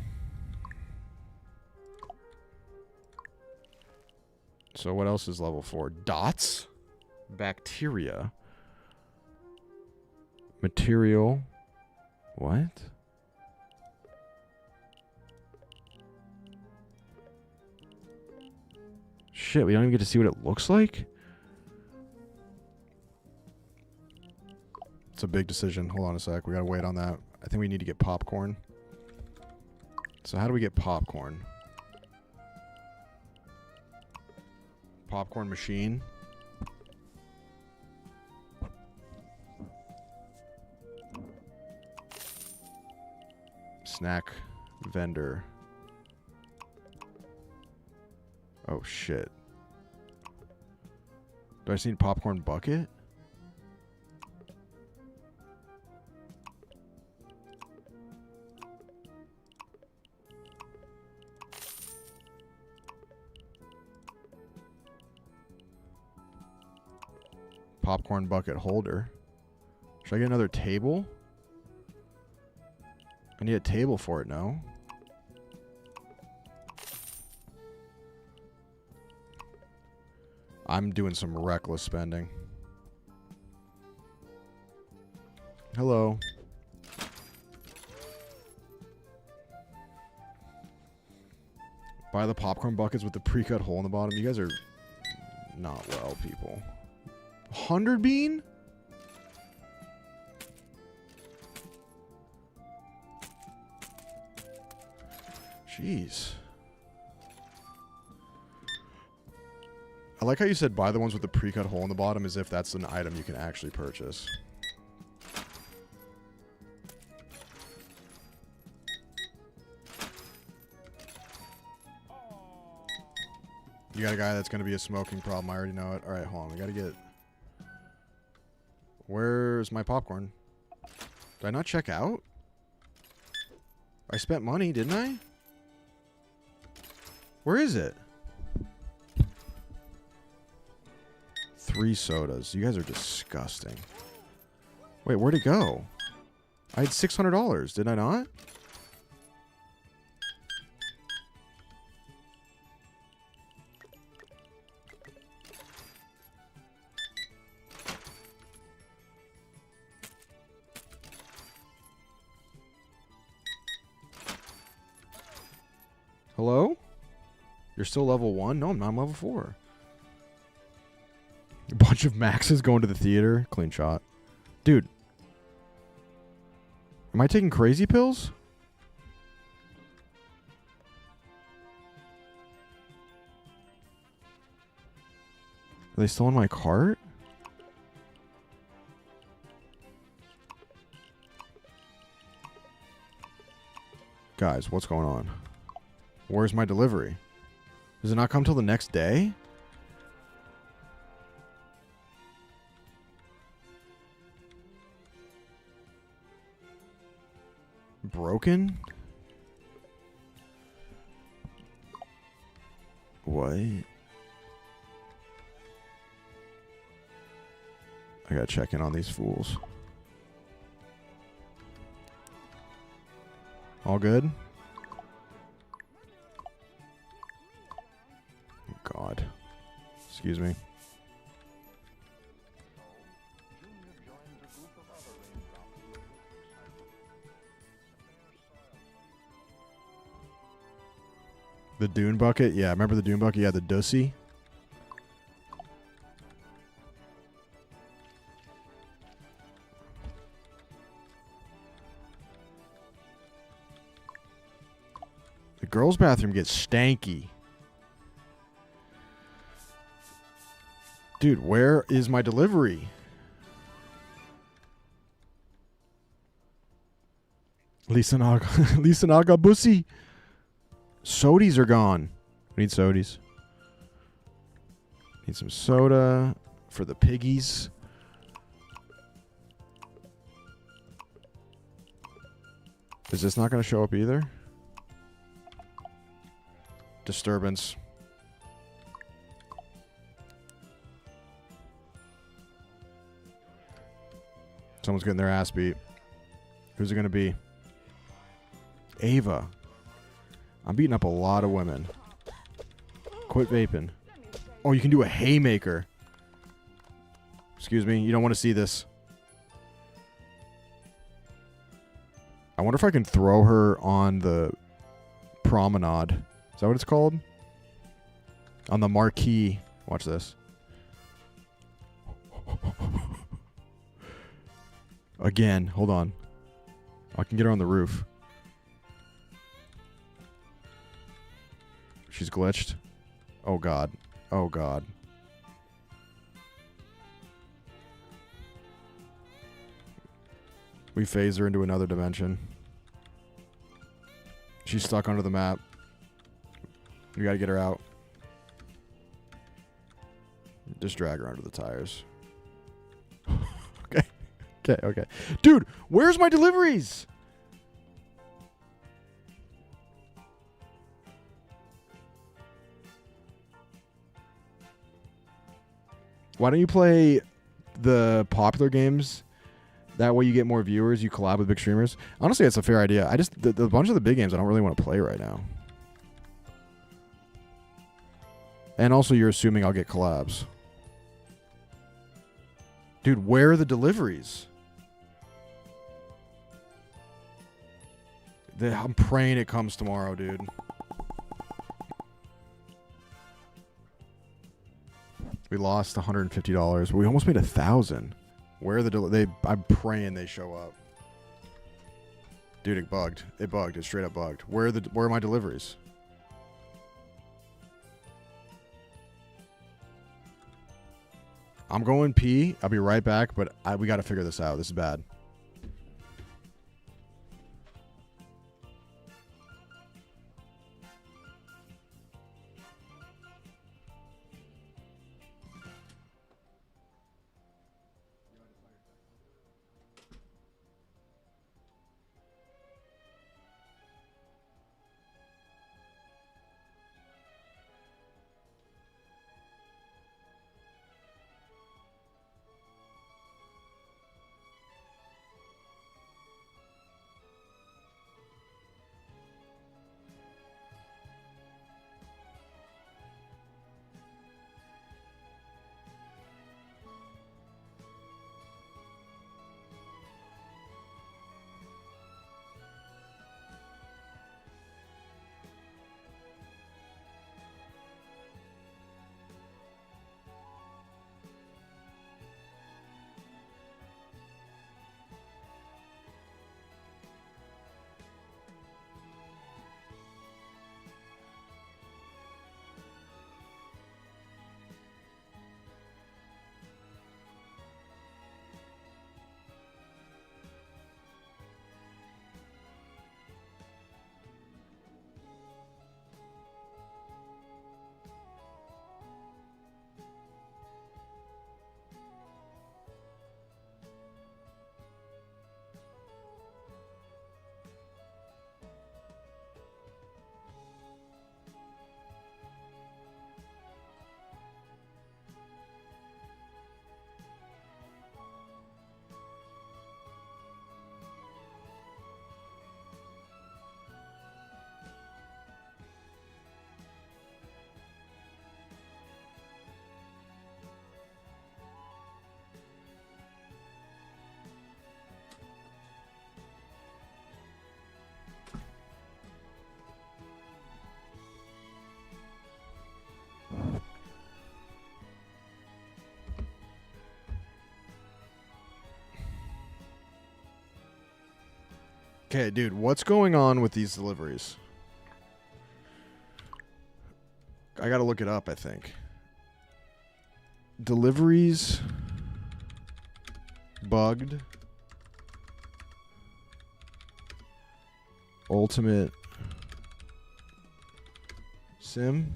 So what else is level 4? Dots? Bacteria? Material? What? Shit, we don't even get to see what it looks like? It's a big decision. Hold on a sec. We gotta wait on that. I think we need to get popcorn. So how do we get popcorn? Popcorn machine. Snack vendor. Oh shit. Do I just need popcorn bucket? Popcorn bucket holder. Should I get another table? I need a table for it now. I'm doing some reckless spending. Hello. Buy the popcorn buckets with the pre-cut hole in the bottom. You guys are not well, people. 100 bean? Jeez. I like how you said buy the ones with the pre-cut hole in the bottom as if that's an item you can actually purchase. You got a guy that's going to be a smoking problem. I already know it. All right, hold on. We got to get... Where's my popcorn? Did I not check out? I spent money, didn't I? Where is it? 3 sodas. You guys are disgusting. Wait, where'd it go? I had $600, did I not? Hello? You're still level 1? No, I'm not. I'm level 4. A bunch of maxes going to the theater. Clean shot. Dude. Am I taking crazy pills? Are they still in my cart? Guys, what's going on? Where's my delivery? Does it not come till the next day? Broken? What? I gotta check in on these fools. All good? God. Excuse me. The dune bucket? Yeah, remember the dune bucket? Yeah, the Dussy. The girls' bathroom gets stanky. Dude, where is my delivery? Lisa Naga Bussy. Sodies are gone. We need sodies. Need some soda for the piggies. Is this not going to show up either? Disturbance. Someone's getting their ass beat. Who's it going to be? Ava. I'm beating up a lot of women. Quit vaping. Oh, you can do a haymaker. Excuse me, you don't want to see this. I wonder if I can throw her on the promenade. Is that what it's called? On the marquee. Watch this. Again, hold on. I can get her on the roof. She's glitched. Oh, God. Oh, God. We phase her into another dimension. She's stuck under the map. We gotta get her out. Just drag her under the tires. Okay. Okay, okay. Dude, where's my deliveries? Why don't you play the popular games? That way you get more viewers. You collab with big streamers. Honestly, that's a fair idea. I just the bunch of the big games I don't really want to play right now. And also, you're assuming I'll get collabs. Dude, where are the deliveries? I'm praying it comes tomorrow, dude. We lost $150, but we almost made $1,000. Where are the I'm praying they show up. Dude, it bugged. It bugged. It straight up bugged. Where are my deliveries? I'm going pee. I'll be right back, but we got to figure this out. This is bad. Okay, dude, what's going on with these deliveries? I gotta look it up, I think. Deliveries bugged. Ultimate Sim.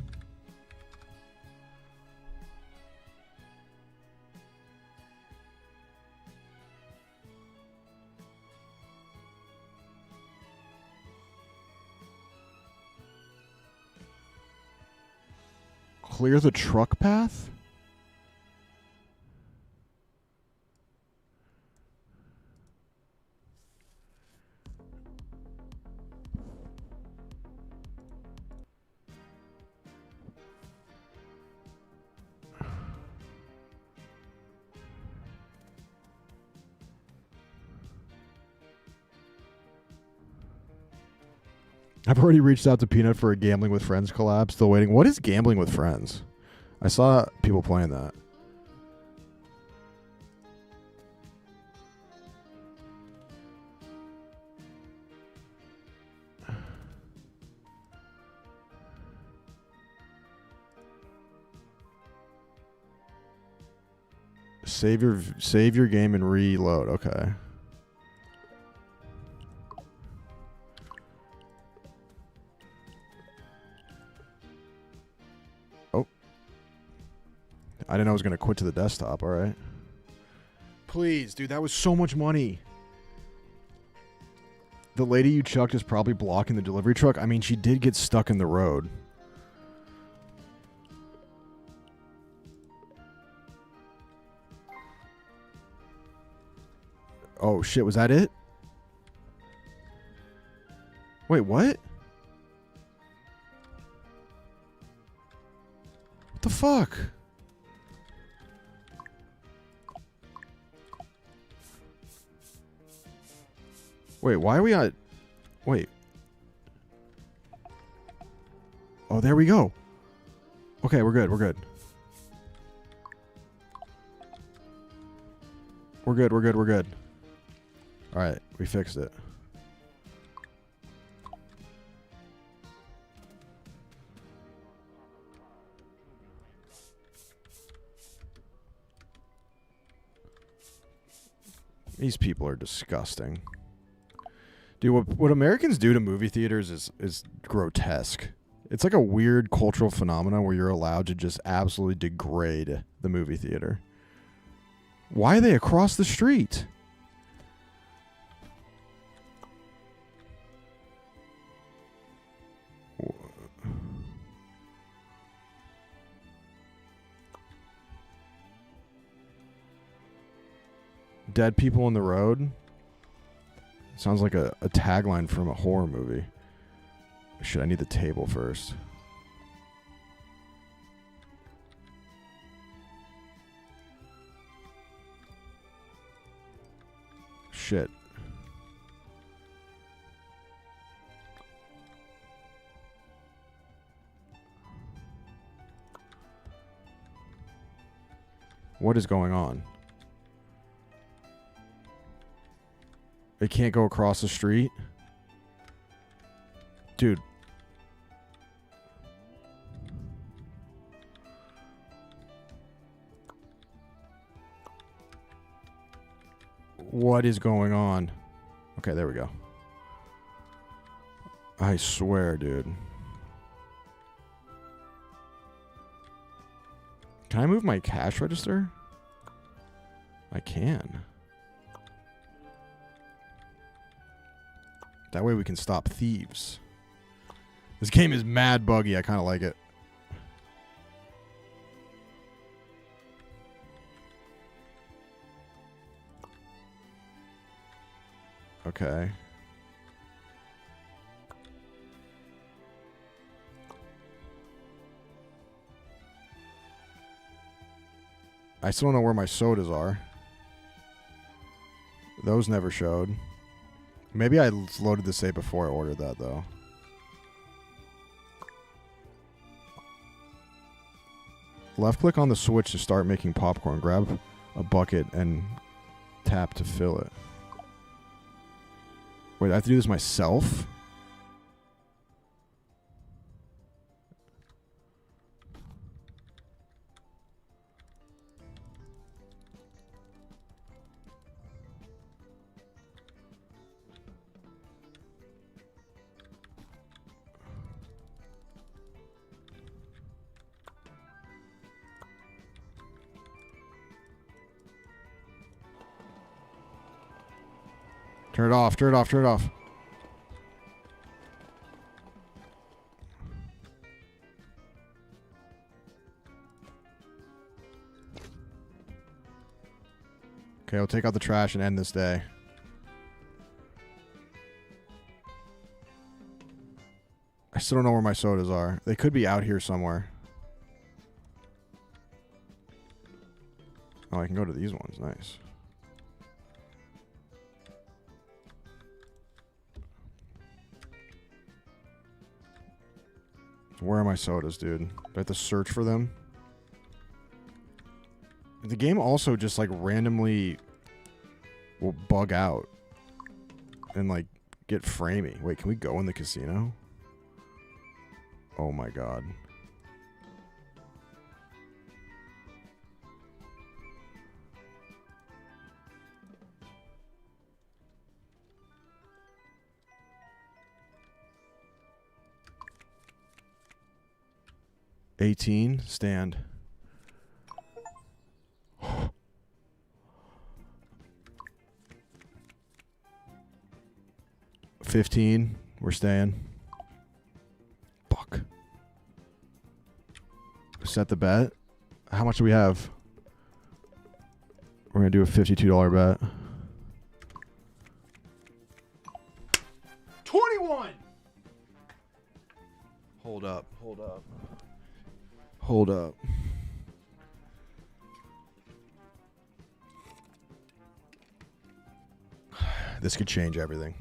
Clear the truck path? I've already reached out to Peanut for a Gambling with Friends collab. Still waiting. What is Gambling with Friends? I saw people playing that. Save your game and reload. Okay. Oh. I didn't know I was going to quit to the desktop. All right. Please, dude, that was so much money. The lady you chucked is probably blocking the delivery truck. I mean, she did get stuck in the road. Oh, shit. Was that it? Wait, what? What the fuck? Wait, why are we at... Wait. Oh, there we go. Okay, we're good. We're good. We're good. We're good. We're good. All right, we fixed it. These people are disgusting. Dude, what Americans do to movie theaters is grotesque. It's like a weird cultural phenomenon where you're allowed to just absolutely degrade the movie theater. Why are they across the street? Dead people in the road? Sounds like a tagline from a horror movie. Shit, I need the table first. Shit. What is going on? They can't go across the street? Dude. What is going on? Okay, there we go. I swear, dude. Can I move my cash register? I can. That way we can stop thieves. This game is mad buggy. I kind of like it. Okay. I still don't know where my sodas are. Those never showed. Maybe I loaded the save before I ordered that, though. Left click on the switch to start making popcorn. Grab a bucket and tap to fill it. Wait, I have to do this myself? Turn it off, turn it off, turn it off. Okay, I'll take out the trash and end this day. I still don't know where my sodas are. They could be out here somewhere. Oh, I can go to these ones. Nice. Where are my sodas, dude? Do I have to search for them? The game also just like randomly will bug out and like get framey. Wait, can we go in the casino? Oh my god. $18, stand. $15, we're staying. Fuck. Set the bet. How much do we have? We're gonna do a $52 bet. 21. Hold up. Hold up. Hold up. This could change everything.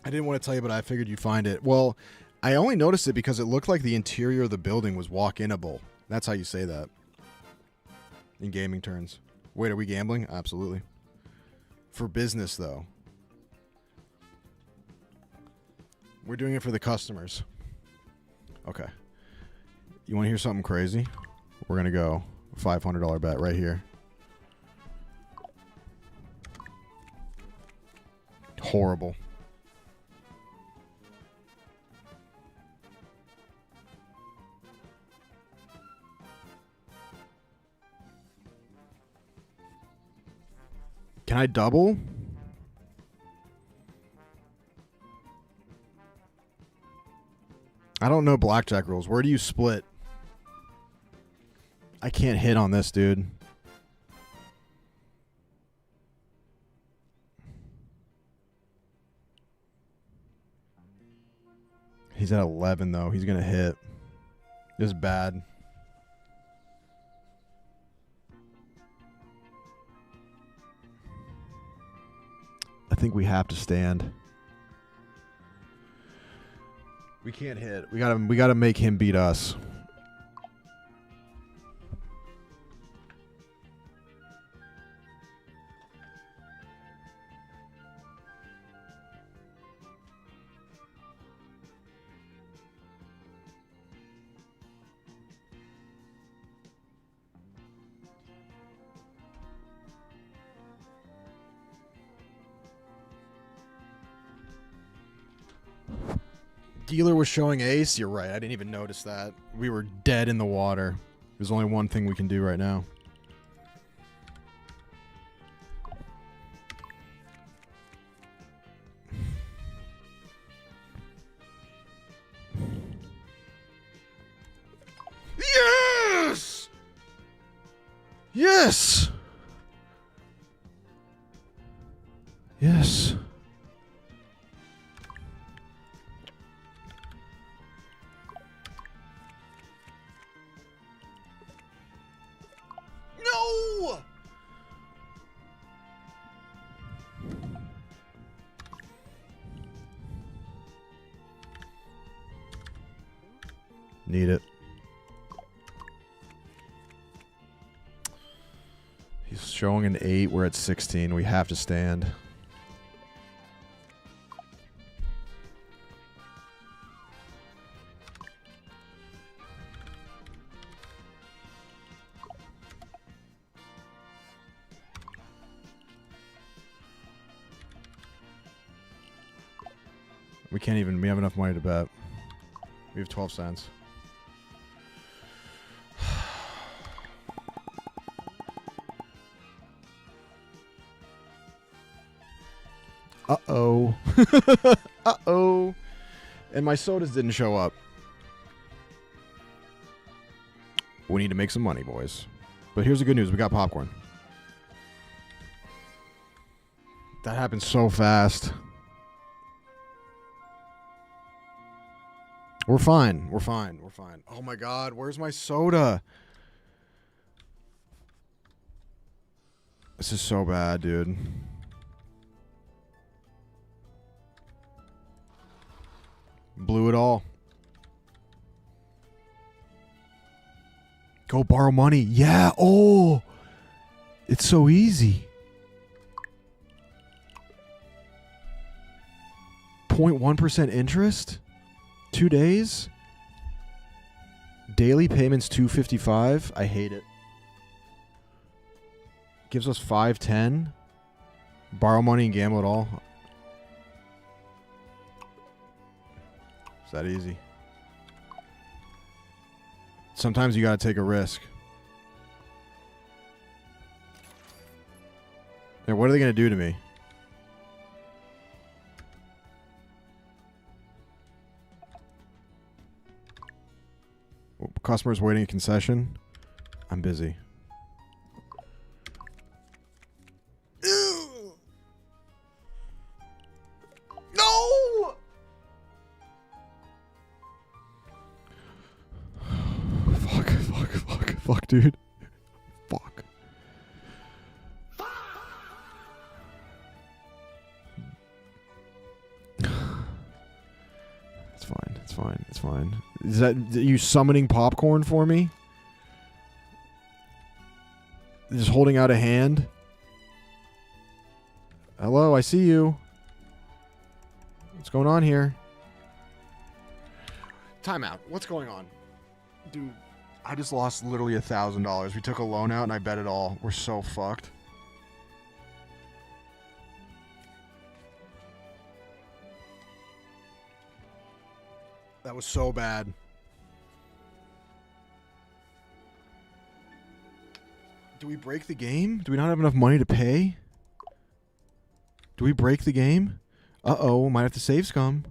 I didn't want to tell you, but I figured you'd find it. Well, I only noticed it because it looked like the interior of the building was walk-inable. That's how you say that in gaming terms. Wait, are we gambling? Absolutely. For business, though. We're doing it for the customers. Okay. You want to hear something crazy? We're going to go $500 bet right here. Horrible. Can I double? I don't know blackjack rules. Where do you split? I can't hit on this, dude. He's at 11, though. He's going to hit. This is bad. I think we have to stand. We can't hit. We gotta make him beat us. Dealer was showing ace. You're right. I didn't even notice that. We were dead in the water. There's only one thing we can do right now. Yes! Yes! Yes. No! Need it. showing an 8. We're at 16. We have to stand. We can't even. We have enough money to bet. We have 12 cents. Uh-oh. Uh-oh. And my sodas didn't show up. We need to make some money, boys. But here's the good news. We got popcorn. That happened so fast. We're fine. We're fine. We're fine. Oh, my God. Where's my soda? This is so bad, dude. Blew it all. Go borrow money. Yeah. Oh. It's so easy. 0.1% interest? 2 days? Daily payments $2.55. I hate it. Gives us 5.10. Borrow money and gamble it all. It's that easy. Sometimes you gotta take a risk. Now, what are they gonna do to me? Customers waiting a concession. I'm busy. Ew. No! Fuck, dude. Fuck. It's fine. It's fine. It's fine. Is that you summoning popcorn for me? Just holding out a hand? Hello, I see you. What's going on here? Timeout. What's going on? Dude, I just lost literally $1,000. We took a loan out and I bet it all. We're so fucked. That was so bad. Do we break the game? Do we not have enough money to pay? Do we break the game? Uh-oh, might have to save scum.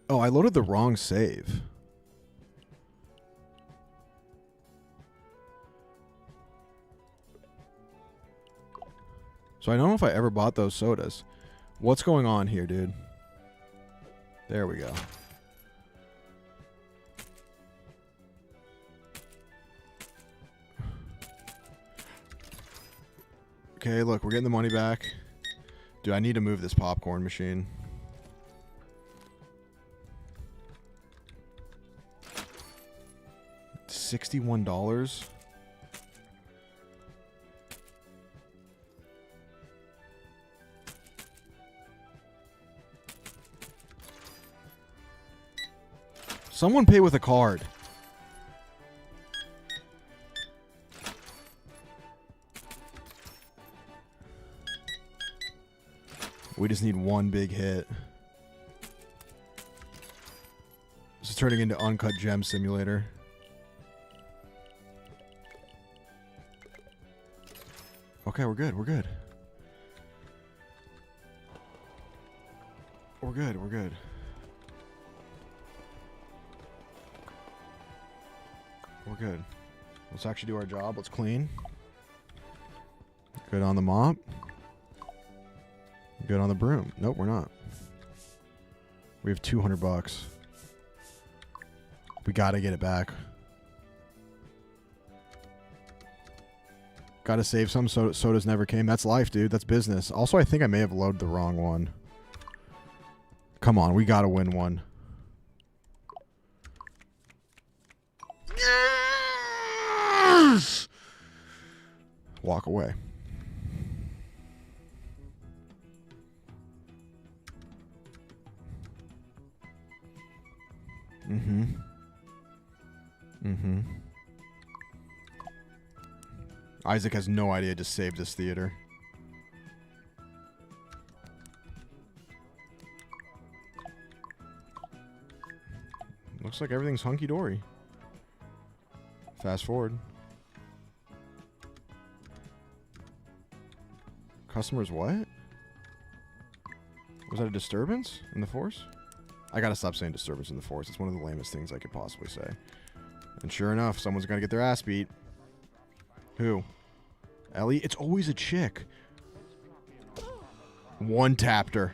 Oh, I loaded the wrong save. So I don't know if I ever bought those sodas. What's going on here, dude? There we go. Okay, look, we're getting the money back. Dude, I need to move this popcorn machine. $61? Someone pay with a card. We just need one big hit. This is turning into Uncut Gem Simulator. Okay, we're good. We're good. We're good. We're good. We're good. Let's actually do our job. Let's clean. Good on the mop. Good on the broom. Nope, we're not. We have $200. We gotta get it back. Gotta save some. Sodas never came. That's life, dude. That's business. Also, I think I may have loaded the wrong one. Come on, we gotta win one. Walk away. Mm-hmm. Mm-hmm. Isaac has no idea to save this theater. Looks like everything's hunky-dory. Fast forward. Customers what? Was that a disturbance in the force? I gotta stop saying disturbance in the force. It's one of the lamest things I could possibly say. And sure enough, someone's gonna get their ass beat. Who? Ellie? It's always a chick. One tapped her.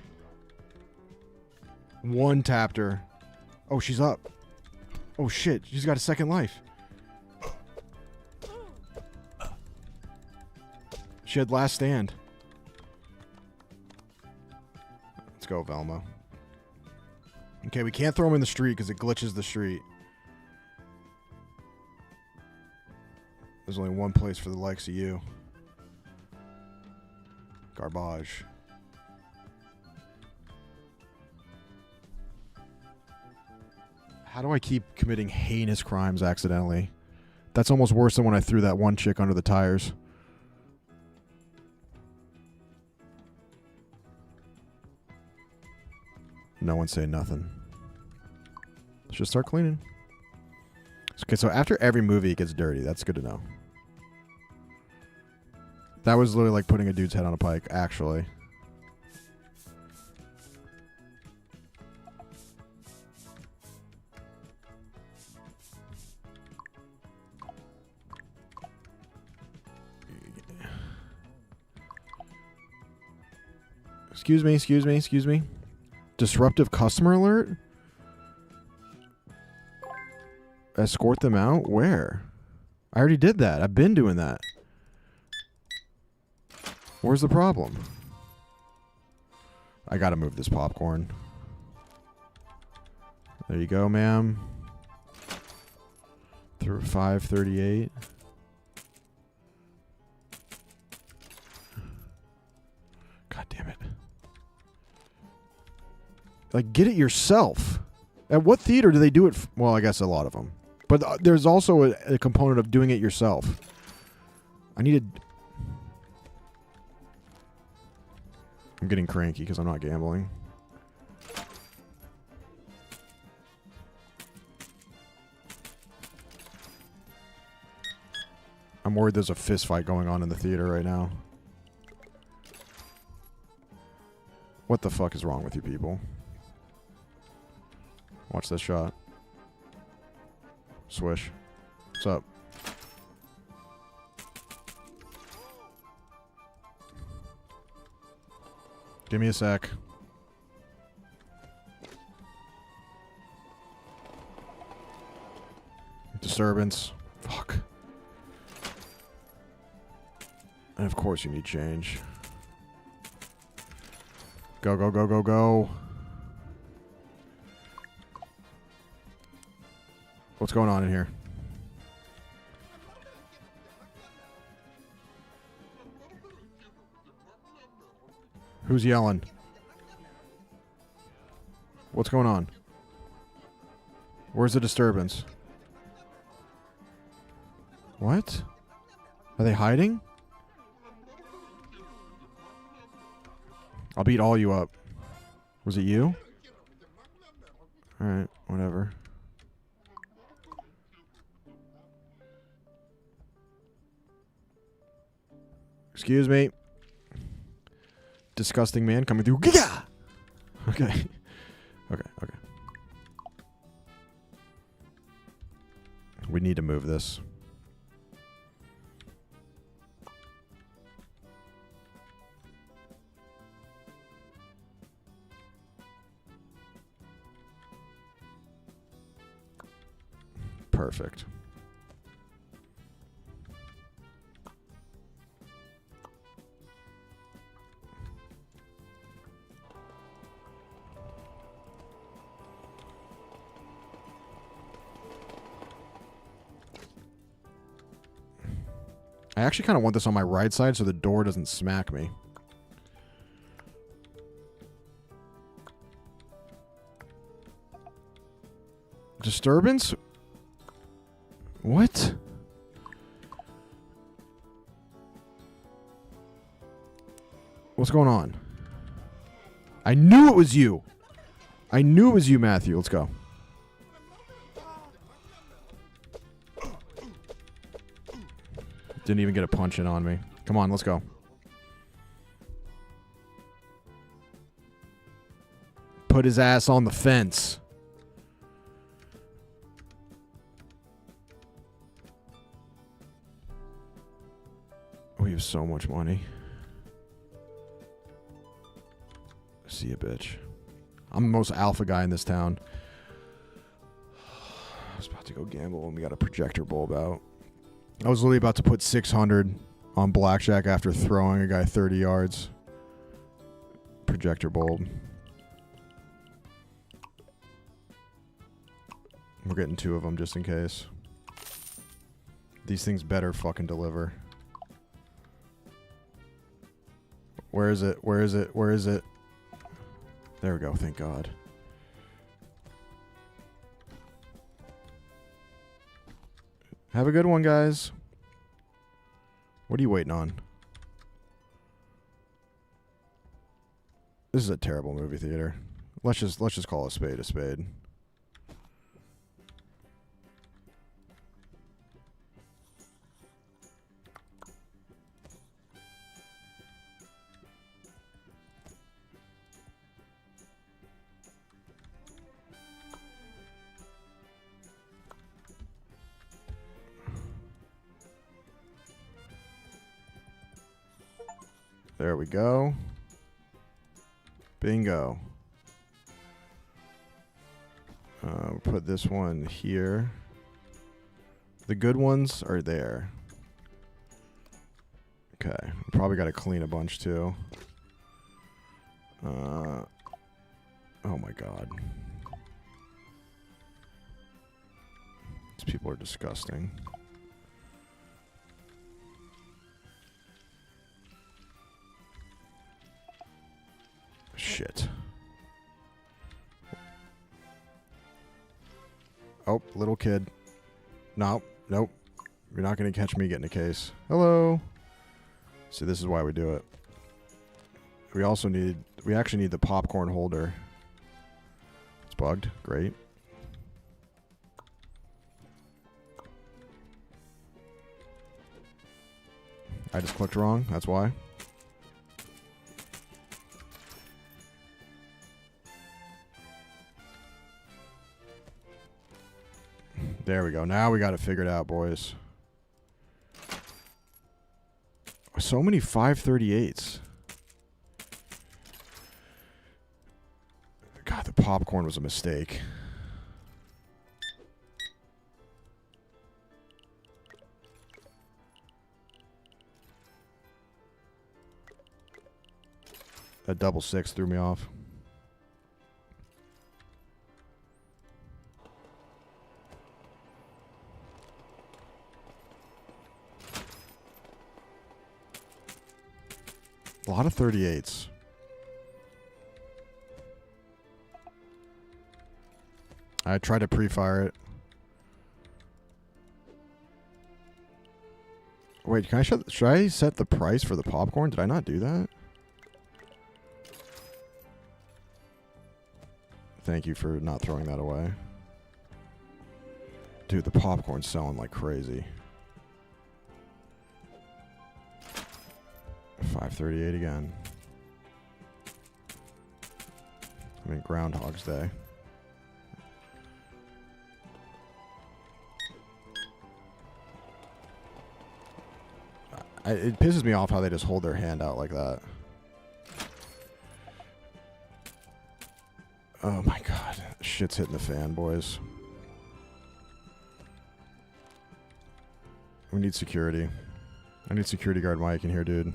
One tapped her. Oh, she's up. Oh shit, she's got a second life. She had last stand. Let's go, Velma. Okay, we can't throw him in the street because it glitches the street. There's only one place for the likes of you. Garbage. How do I keep committing heinous crimes accidentally? That's almost worse than when I threw that one chick under the tires. No one say nothing. Let's just start cleaning. Okay, so after every movie it gets dirty. That's good to know. That was literally like putting a dude's head on a pike, actually. Excuse me, excuse me, excuse me. Disruptive customer alert? Escort them out? Where? I already did that. I've been doing that. Where's the problem? I gotta move this popcorn. There you go, ma'am. Through 538. God damn it. Like, get it yourself. At what theater do they do it? Well, I guess a lot of them. But there's also a component of doing it yourself. I needed... I'm getting cranky because I'm not gambling. I'm worried there's a fist fight going on in the theater right now. What the fuck is wrong with you people? Watch this shot. Swish. What's up? Give me a sec. Disturbance. Fuck. And of course you need change. Go, go, go, go, go. What's going on in here? Who's yelling? What's going on? Where's the disturbance? What? Are they hiding? I'll beat all you up. Was it you? Alright, whatever. Excuse me. Disgusting man coming through. Giga! Okay. Okay, okay. We need to move this. Perfect. I actually kind of want this on my right side so the door doesn't smack me. Disturbance? What? What's going on? I knew it was you. I knew it was you, Matthew. Let's go. Didn't even get a punch in on me. Come on, let's go. Put his ass on the fence. We have so much money. See ya, bitch. I'm the most alpha guy in this town. I was about to go gamble and we got a projector bulb out. I was literally about to put 600 on blackjack after throwing a guy 30 yards. Projector bulb. We're getting 2 of them just in case. These things better fucking deliver. Where is it? Where is it? Where is it? There we go. Thank God. Have a good one, guys. What are you waiting on? This is a terrible movie theater. Let's just call a spade a spade. There we go. Bingo. Put this one here. The good ones are there. Okay. Probably got to clean a bunch too. Oh my God. These people are disgusting. Shit. Oh, little kid. Nope. Nope. You're not going to catch me getting a case. Hello. See, this is why we do it. We actually need the popcorn holder. It's bugged. Great. I just clicked wrong. That's why. There we go. Now we got it figured out, boys. So many 538s. God, the popcorn was a mistake. That double 6 threw me off. A lot of 38s. I tried to pre-fire it. Wait, should I set the price for the popcorn? Did I not do that? Thank you for not throwing that away. Dude, the popcorn's selling like crazy. 538 again. I mean, Groundhog's Day. It pisses me off how they just hold their hand out like that. Oh my God. Shit's hitting the fan, boys. We need security. I need security guard Mike in here, dude.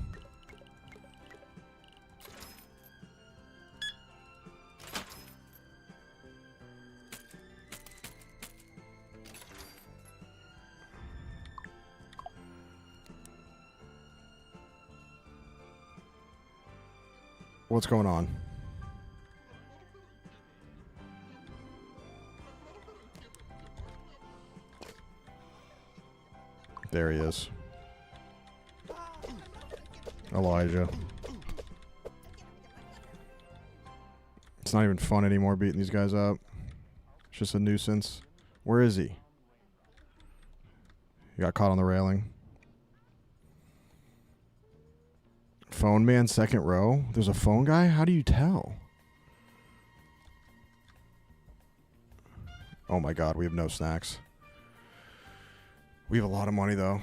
What's going on? There he is. Elijah. It's not even fun anymore beating these guys up. It's just a nuisance. Where is he? He got caught on the railing. Phone man, second row. There's a phone guy? How do you tell? Oh my god, we have no snacks. We have a lot of money though.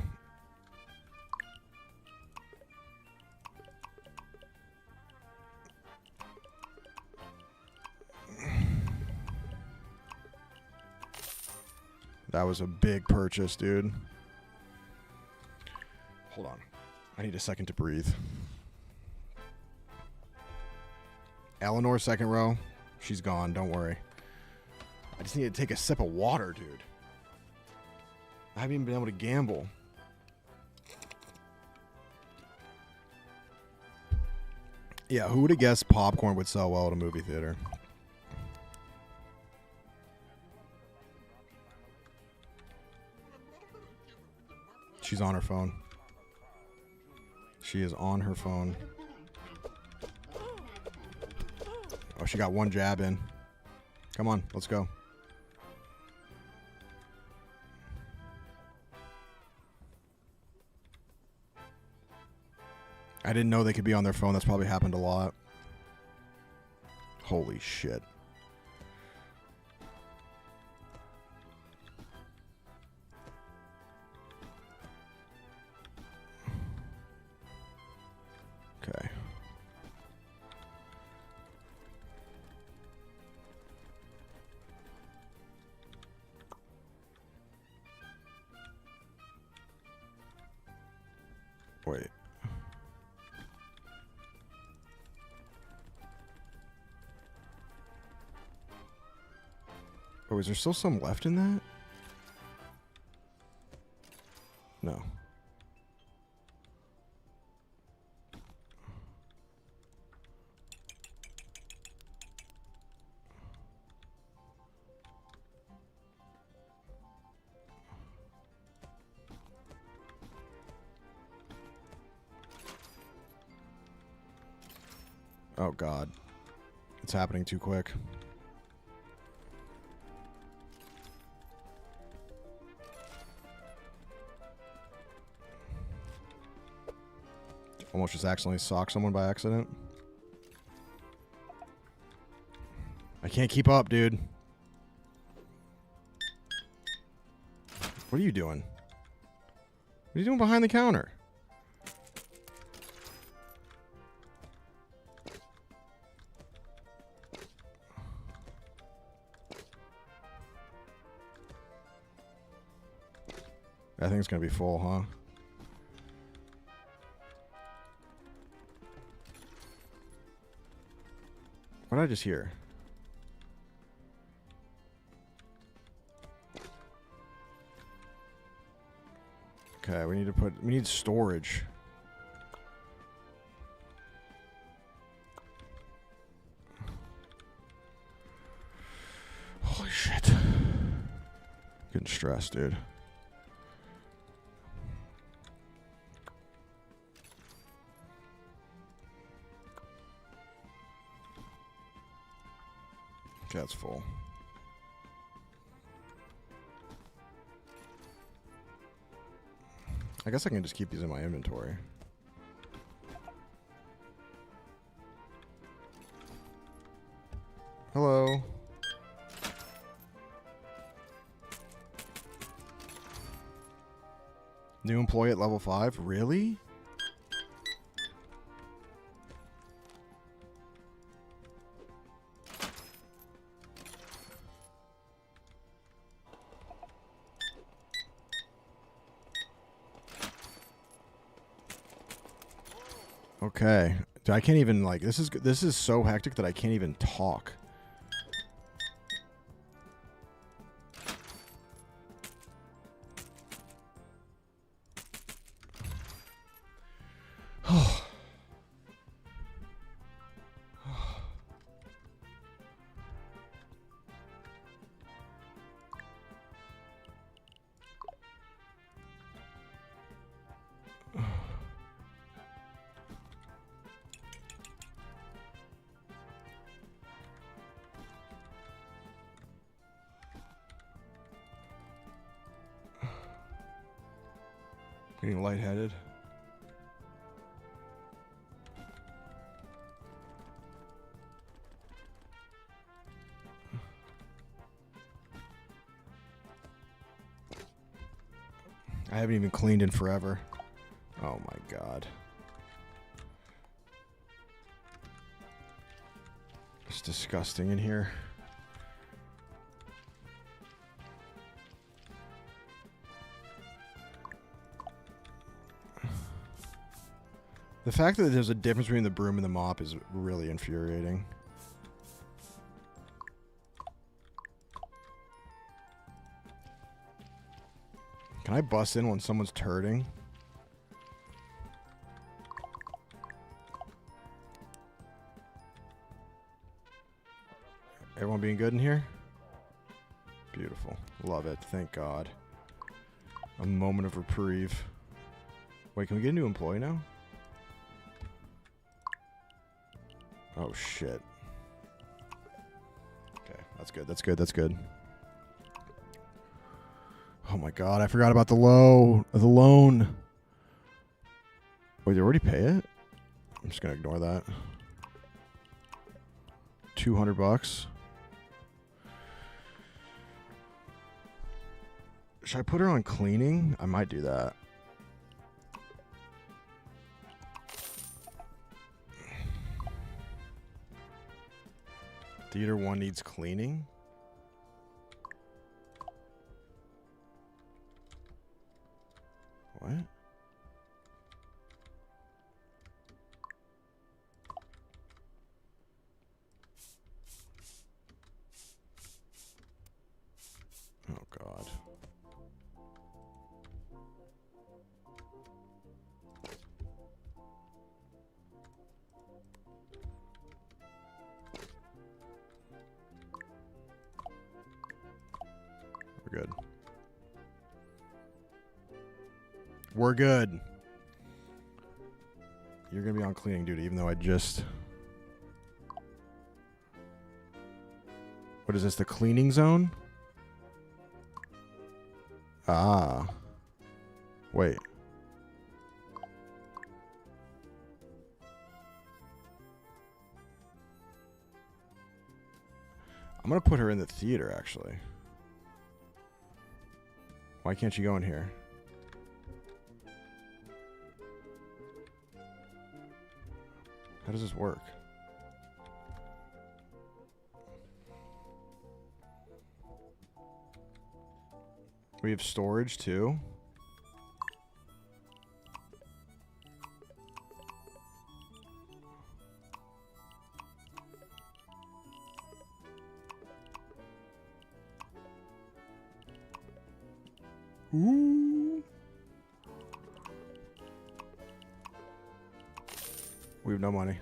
That was a big purchase, dude. Hold on. I need a second to breathe. Eleanor, second row. She's gone. Don't worry. I just need to take a sip of water, dude. I haven't even been able to gamble. Yeah, who would have guessed popcorn would sell well at a movie theater? She's on her phone. She is on her phone. Oh, she got one jab in. Come on, let's go. I didn't know they could be on their phone. That's probably happened a lot. Holy shit. Okay. Wait. Oh, is there still some left in that? No. Oh, God. It's happening too quick. Almost just accidentally socked someone by accident. I can't keep up, dude. What are you doing? What are you doing behind the counter? I think it's gonna be full, huh? What did I just hear? Okay, we need storage. Holy shit. Getting stressed, dude. Okay, that's full. I guess I can just keep these in my inventory. Hello. New employee at level 5? Really? Okay. I can't even like this is so hectic that I can't even talk. Getting lightheaded. I haven't even cleaned in forever. Oh my god. It's disgusting in here. The fact that there's a difference between the broom and the mop is really infuriating. Can I bust in when someone's turning? Everyone being good in here? Beautiful. Love it. Thank God. A moment of reprieve. Wait, can we get a new employee now? Oh, shit. Okay, that's good. That's good. That's good. Oh my God, I forgot about the loan. Wait, they already pay it? I'm just gonna ignore that. $200. Should I put her on cleaning? I might do that. Theater 1 needs cleaning? What? Oh, God. We're good. We're good. You're going to be on cleaning duty, even though I just... What is this, the cleaning zone? Ah. Wait. I'm going to put her in the theater, actually. Why can't she go in here? How does this work? We have storage too. Ooh. We have no money.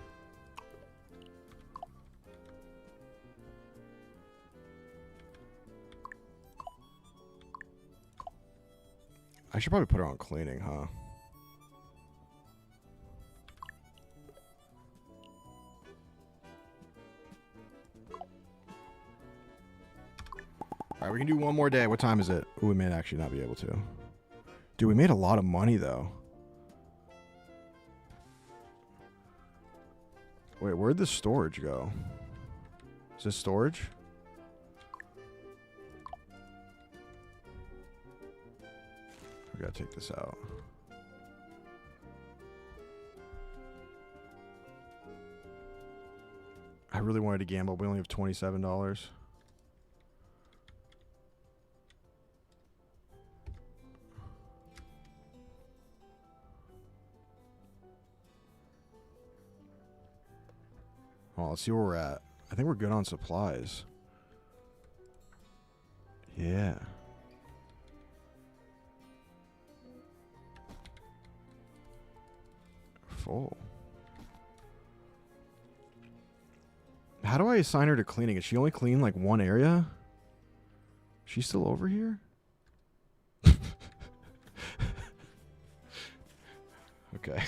I should probably put her on cleaning, huh? Alright, we can do one more day. What time is it? Ooh, we may actually not be able to. Dude, we made a lot of money, though. Wait, where'd the storage go? Is this storage? We gotta take this out. I really wanted to gamble. We only have $27. Oh, let's see where we're at. I think we're good on supplies. Yeah. Full. How do I assign her to cleaning? Is she only clean like one area? She's still over here? Okay.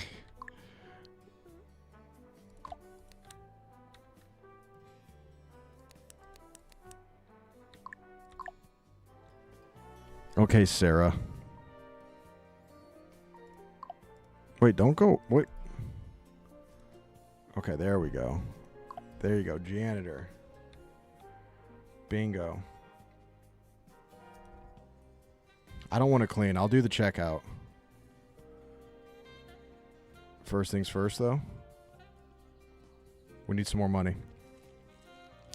Okay, Sarah. Wait, don't go. Wait. Okay, there we go. There you go, janitor. Bingo. I don't want to clean. I'll do the checkout. First things first, though. We need some more money.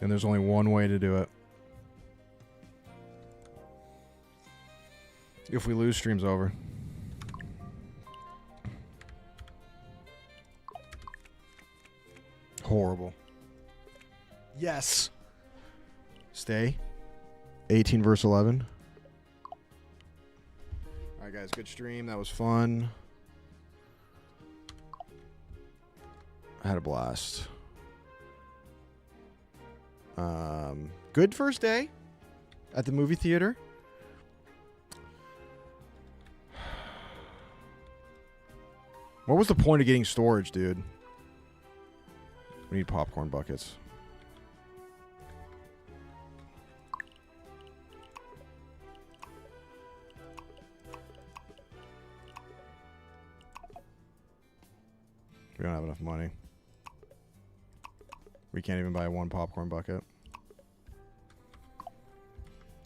And there's only one way to do it. If we lose, stream's over. Horrible. Yes. Stay. 18 verse 11. All right, guys. Good stream. That was fun. I had a blast. Good first day at the movie theater. What was the point of getting storage, dude? We need popcorn buckets. We don't have enough money. We can't even buy one popcorn bucket.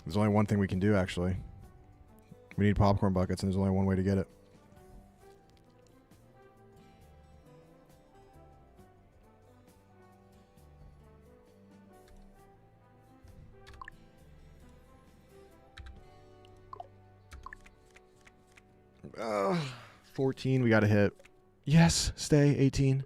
There's only one thing we can do, actually. We need popcorn buckets, and there's only one way to get it. Uh, 14, we got to hit. Yes, stay, 18.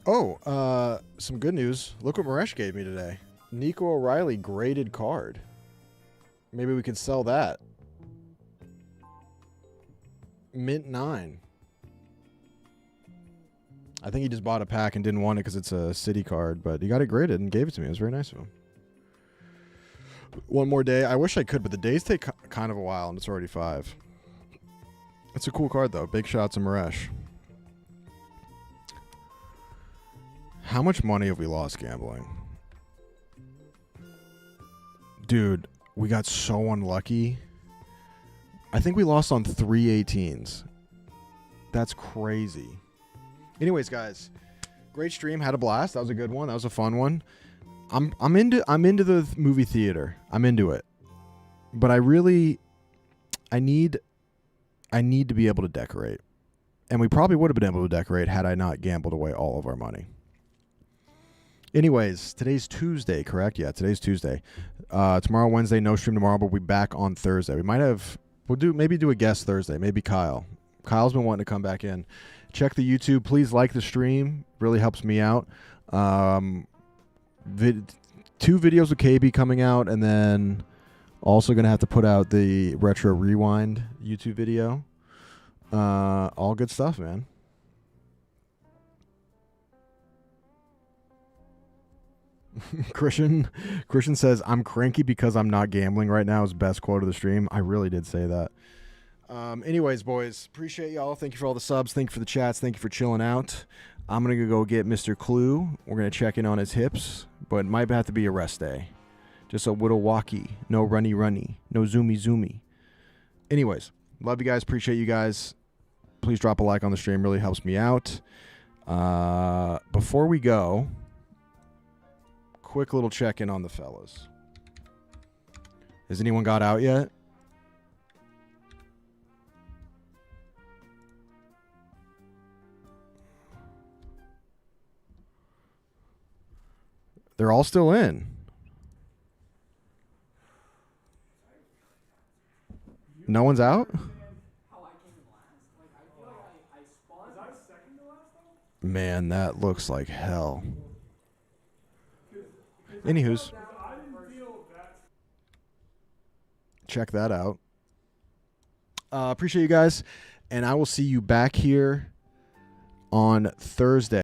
Oh, some good news. Look what Maresh gave me today. Nico O'Reilly graded card. Maybe we could sell that. Mint 9. I think he just bought a pack and didn't want it because it's a city card, but he got it graded and gave it to me. It was very nice of him. One more day. I wish I could, but the days take kind of a while, and it's already 5. It's a cool card, though. Big shots of Maresh. How much money have we lost gambling? Dude, we got so unlucky. I think we lost on 3 18s. That's crazy. Anyways, guys, great stream. Had a blast. That was a good one. That was a fun one. I'm into the movie theater. I'm into it. But I need to be able to decorate. And we probably would have been able to decorate had I not gambled away all of our money. Anyways, today's Tuesday, correct? Yeah, today's Tuesday. Tomorrow, Wednesday, no stream tomorrow, but we'll be back on Thursday. We'll maybe do a guest Thursday. Maybe Kyle. Kyle's been wanting to come back in. Check the YouTube. Please like the stream. Really helps me out. 2 videos of KB coming out, and then also going to have to put out the Retro Rewind YouTube video. All good stuff, man. Christian says, I'm cranky because I'm not gambling right now is best quote of the stream. I really did say that. Anyways, boys, appreciate y'all. Thank you for all the subs. Thank you for the chats. Thank you for chilling out. I'm going to go get Mr. Clue. We're going to check in on his hips, but it might have to be a rest day. Just a little walkie. No runny. No zoomy. Anyways, love you guys. Appreciate you guys. Please drop a like on the stream. Really helps me out. Before we go, quick little check-in on the fellas. Has anyone got out yet? They're all still in. No one's out? Man, that looks like hell. Anywho's. Check that out. Appreciate you guys. And I will see you back here on Thursday.